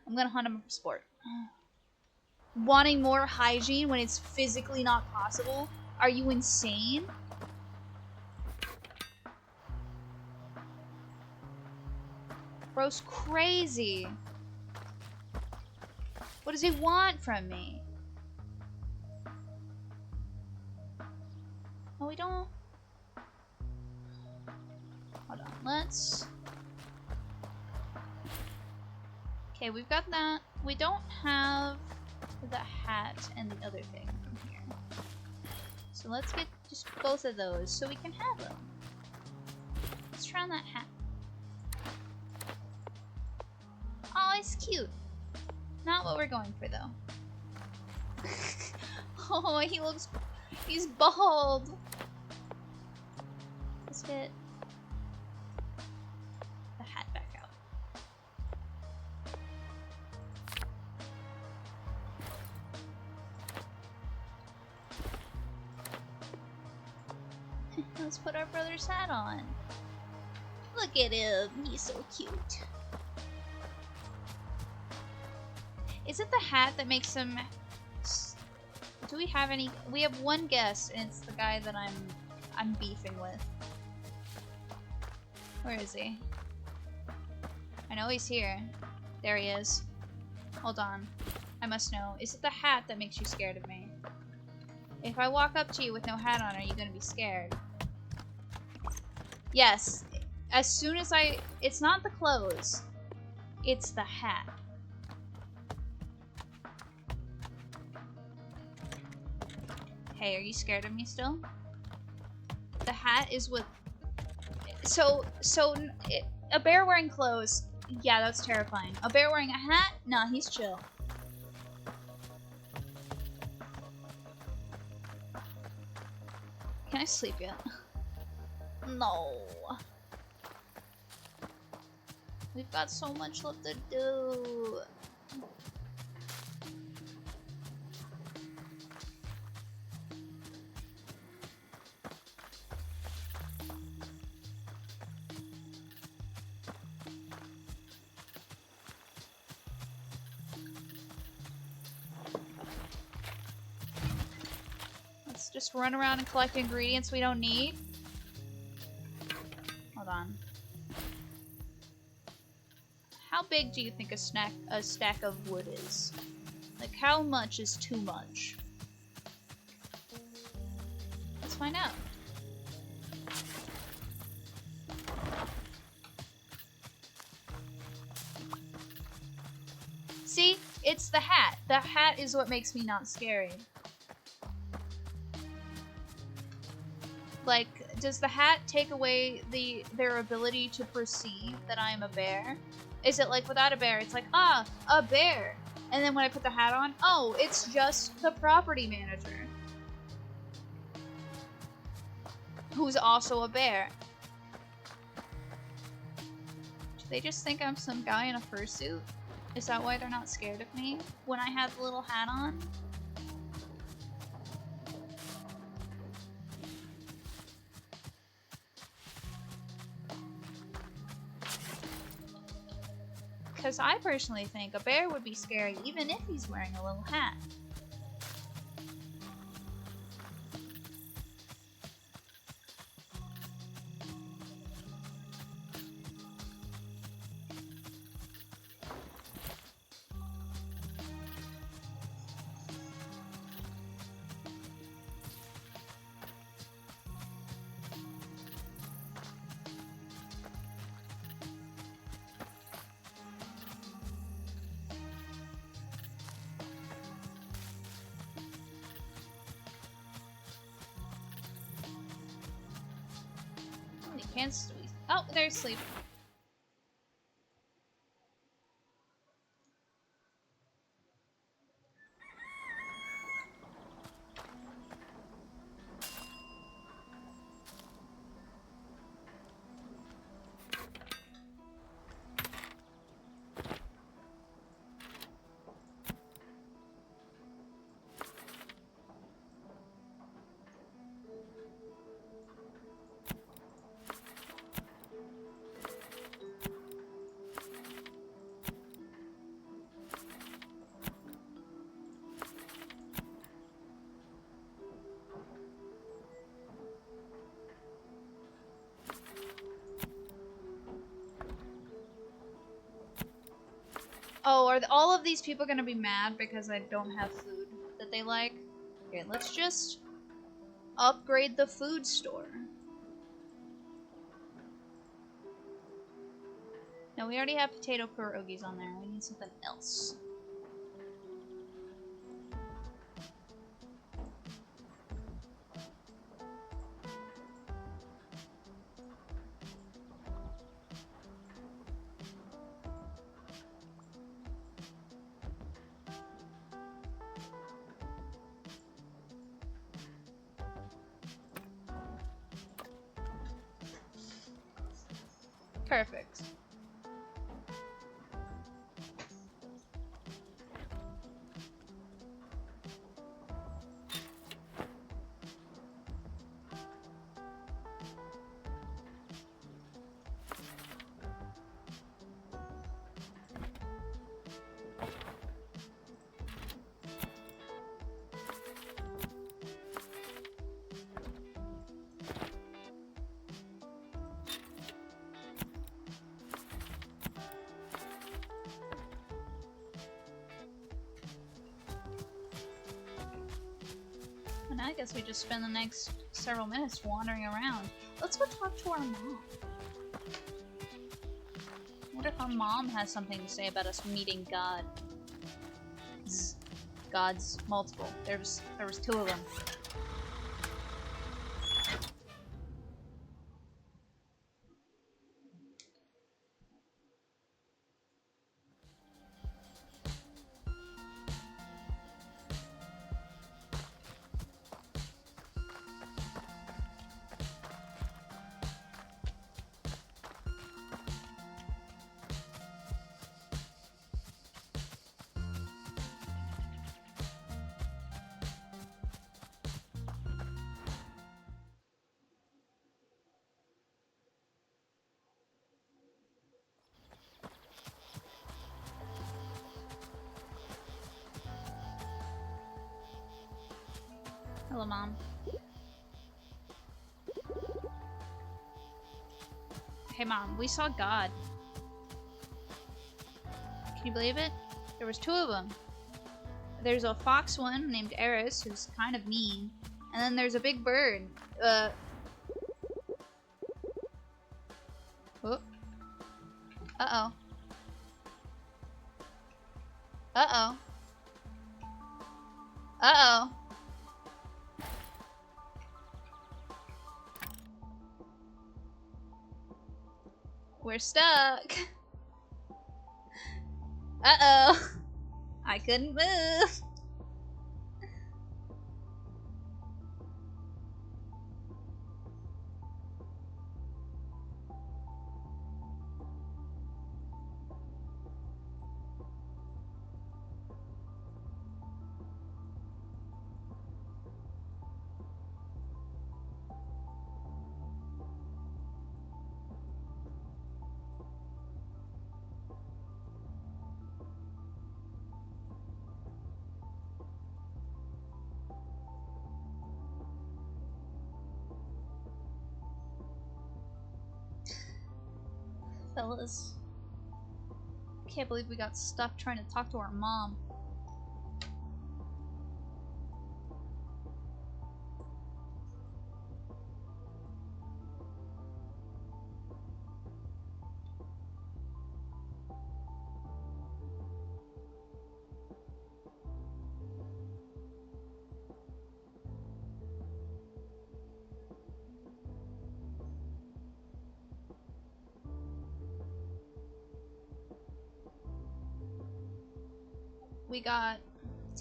I'm gonna hunt him for sport. Wanting more hygiene when it's physically not possible? Are you insane? Bro's crazy. What does he want from me? Oh, we don't... Hold on, let's... Okay, we've got that. We don't have the hat and the other thing from here. So let's get just both of those so we can have them. Let's try on that hat. Oh, it's cute. Not what we're going for, though. Oh, he looks... He's bald. Let's get the hat back out. Let's put our brother's hat on. Look at him. He's so cute. Is it the hat that makes him... Do we have any... We have one guest, and it's the guy that I'm beefing with. Where is he? I know he's here. There he is. Hold on. I must know. Is it the hat that makes you scared of me? If I walk up to you with no hat on, are you gonna be scared? Yes. As soon as I... It's not the clothes. It's the hat. Hey, are you scared of me still? The hat is what... a bear wearing clothes, yeah, that's terrifying. A bear wearing a hat? Nah, he's chill. Can I sleep yet? No. We've got so much left to do. Just run around and collect ingredients we don't need. Hold on. How big do you think a stack of wood is? Like, how much is too much? Let's find out. See? It's the hat. The hat is what makes me not scary. Like, does the hat take away their ability to perceive that I am a bear? Is it like without a bear, it's like, ah, a bear. And then when I put the hat on, oh, it's just the property manager. Who's also a bear. Do they just think I'm some guy in a fursuit? Is that why they're not scared of me when I have the little hat on? Because I personally think a bear would be scary even if he's wearing a little hat. Can't sleep. Oh, there's sleep. Oh, are all of these people gonna be mad because I don't have food that they like? Okay, let's just upgrade the food store. No, we already have potato pierogies on there. We need something else. Perfect. And I guess we just spend the next several minutes wandering around. Let's go talk to our mom. I wonder if our mom has something to say about us meeting God. God's multiple. There was 2 of them. Hello, Mom. Hey, Mom, we saw God. Can you believe it? There was 2 of them. There's a fox one named Eris, who's kind of mean. And then there's a big bird. Oh. Uh-oh. Uh-oh. Uh-oh. We're stuck. Uh-oh. I couldn't move. Fellas. Can't believe we got stuck trying to talk to our mom. We got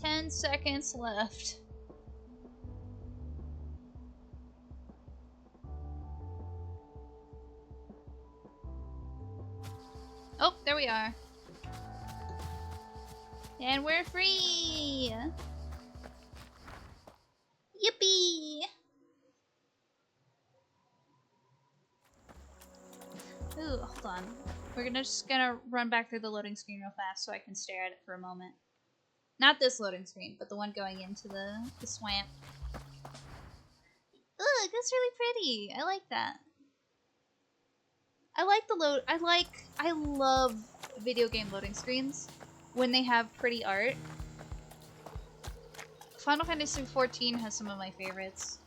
10 seconds left. Oh, there we are. And we're free! Yippee! Ooh, hold on. We're just gonna run back through the loading screen real fast so I can stare at it for a moment. Not this loading screen, but the one going into the swamp. Ugh, that's really pretty. I like that. I like the load. I love video game loading screens. when they have pretty art. Final Fantasy XIV has some of my favorites.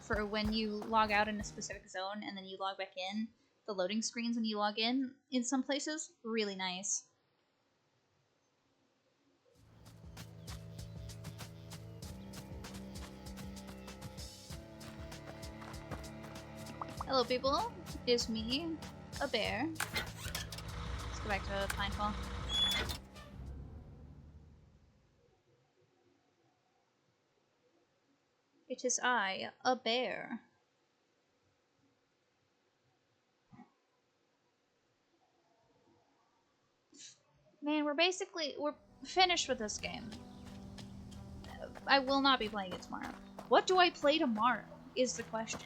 For when you log out in a specific zone and then you log back in, the loading screens when you log in some places, really nice. Hello people, it is me, a bear. Let's go back to Pinefall. It is I, a bear. Man, we're finished with this game. I will not be playing it tomorrow. What do I play tomorrow is the question.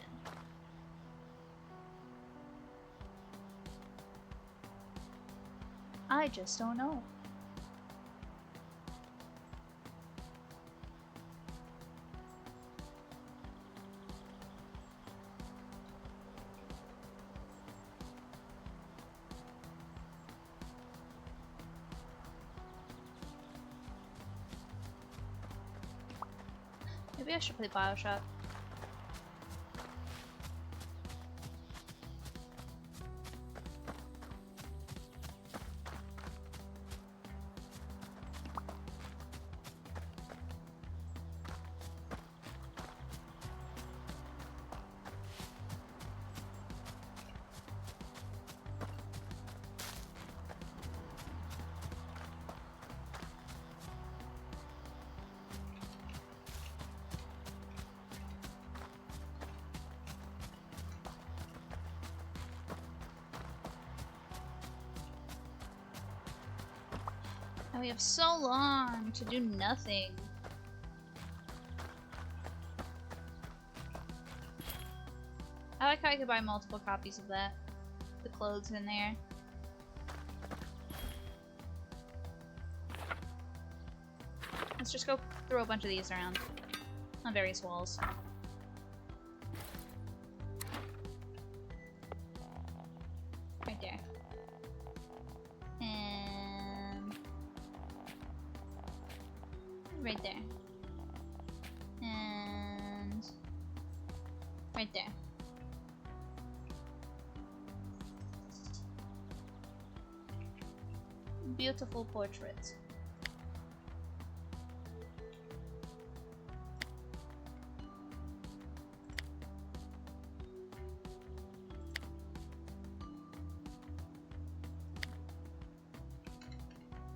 I just don't know. Maybe I should play BioShock. And we have so long to do nothing. I like how I could buy multiple copies of that. The clothes in there. Let's just go throw a bunch of these around on various walls. Right there. And right there. And right there. Beautiful portrait.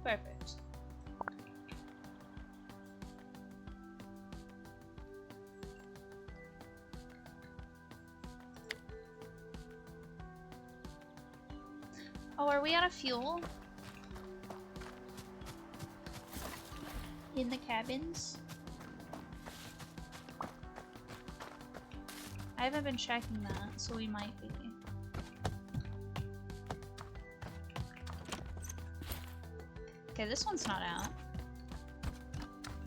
Perfect. Oh, are we out of fuel? In the cabins? I haven't been checking that, so we might be. Okay, this one's not out.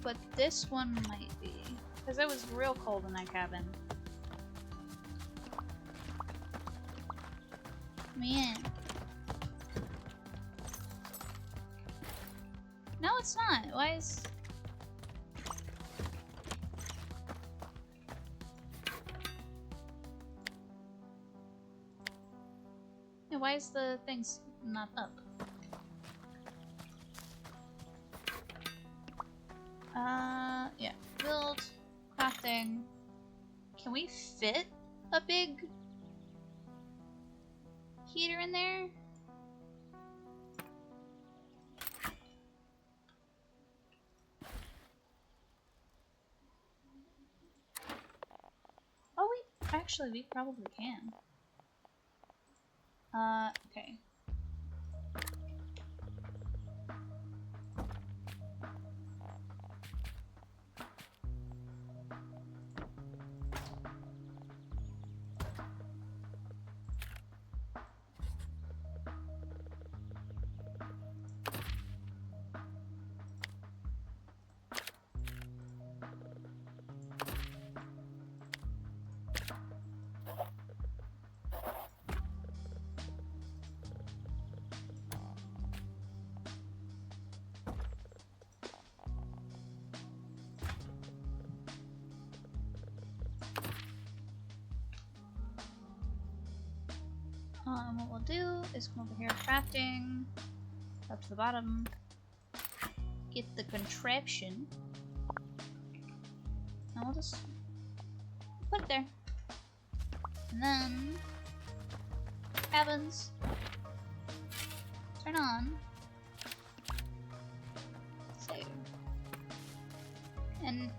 But this one might be. Because it was real cold in that cabin. Man. No, it's not. Why is... Yeah, why is the things not up? Yeah. Build, crafting. Can we fit a big heater in there? Oh, actually, we probably can. Okay. What we'll do is come over here, crafting, up to the bottom, get the contraption, and we'll just put it there. And then, cabins, turn on, save, and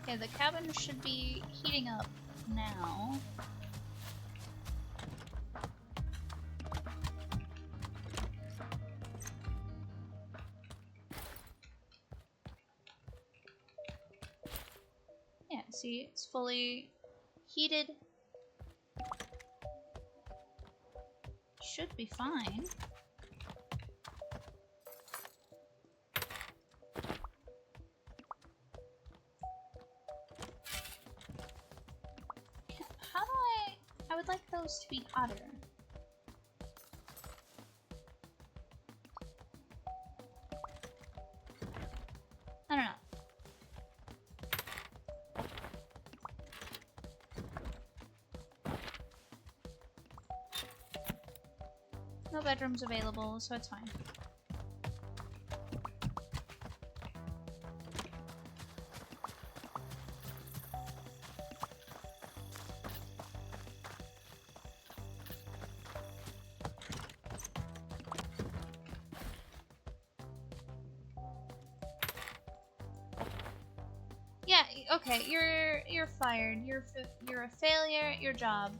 okay, the cabin should be heating up now. Yeah, see, it's fully heated. Should be fine. How do I would like those to be hotter. I don't know. No bedrooms available, so it's fine. Yeah, okay, you're fired. You're a failure at your job.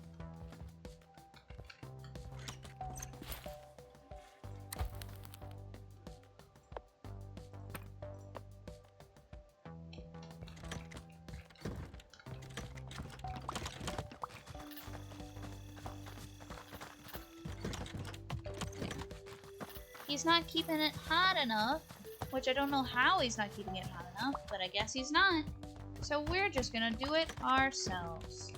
He's not keeping it hot enough, which I don't know how he's not keeping it hot enough, but I guess he's not. So we're just gonna do it ourselves.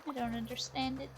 I don't understand it.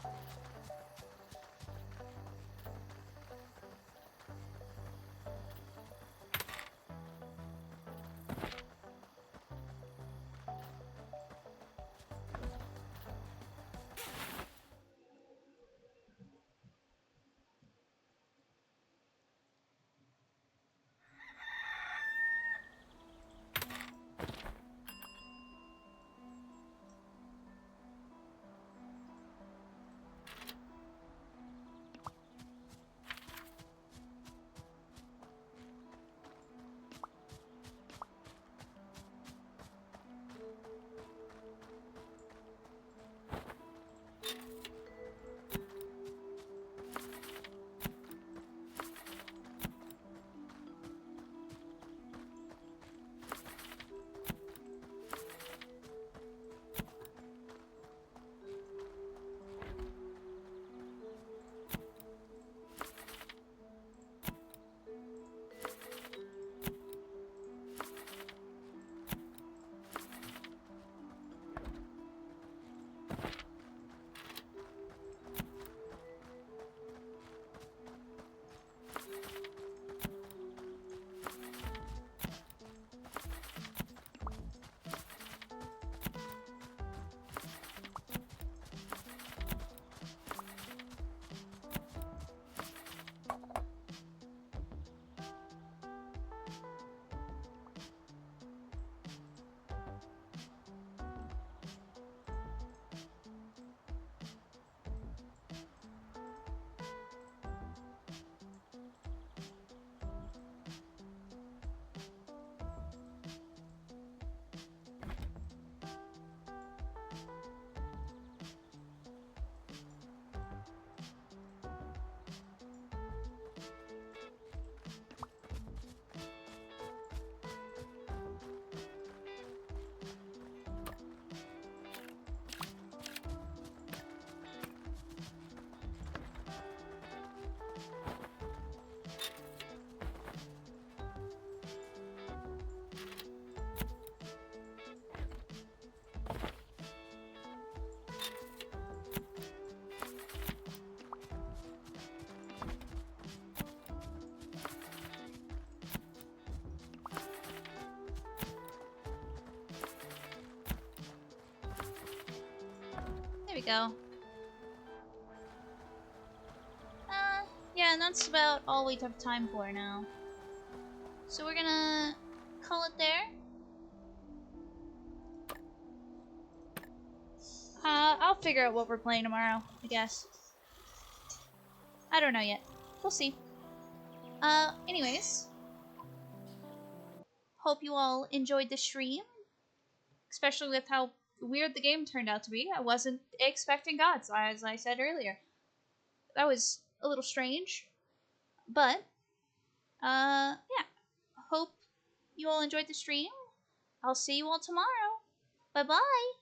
we go. Yeah, and that's about all we have time for now. So we're gonna call it there. I'll figure out what we're playing tomorrow, I guess. I don't know yet. We'll see. Anyways. Hope you all enjoyed the stream. Especially with how weird the game turned out to be. I wasn't expecting gods, as I said earlier. That was a little strange. But, yeah. Hope you all enjoyed the stream. I'll see you all tomorrow. Bye-bye.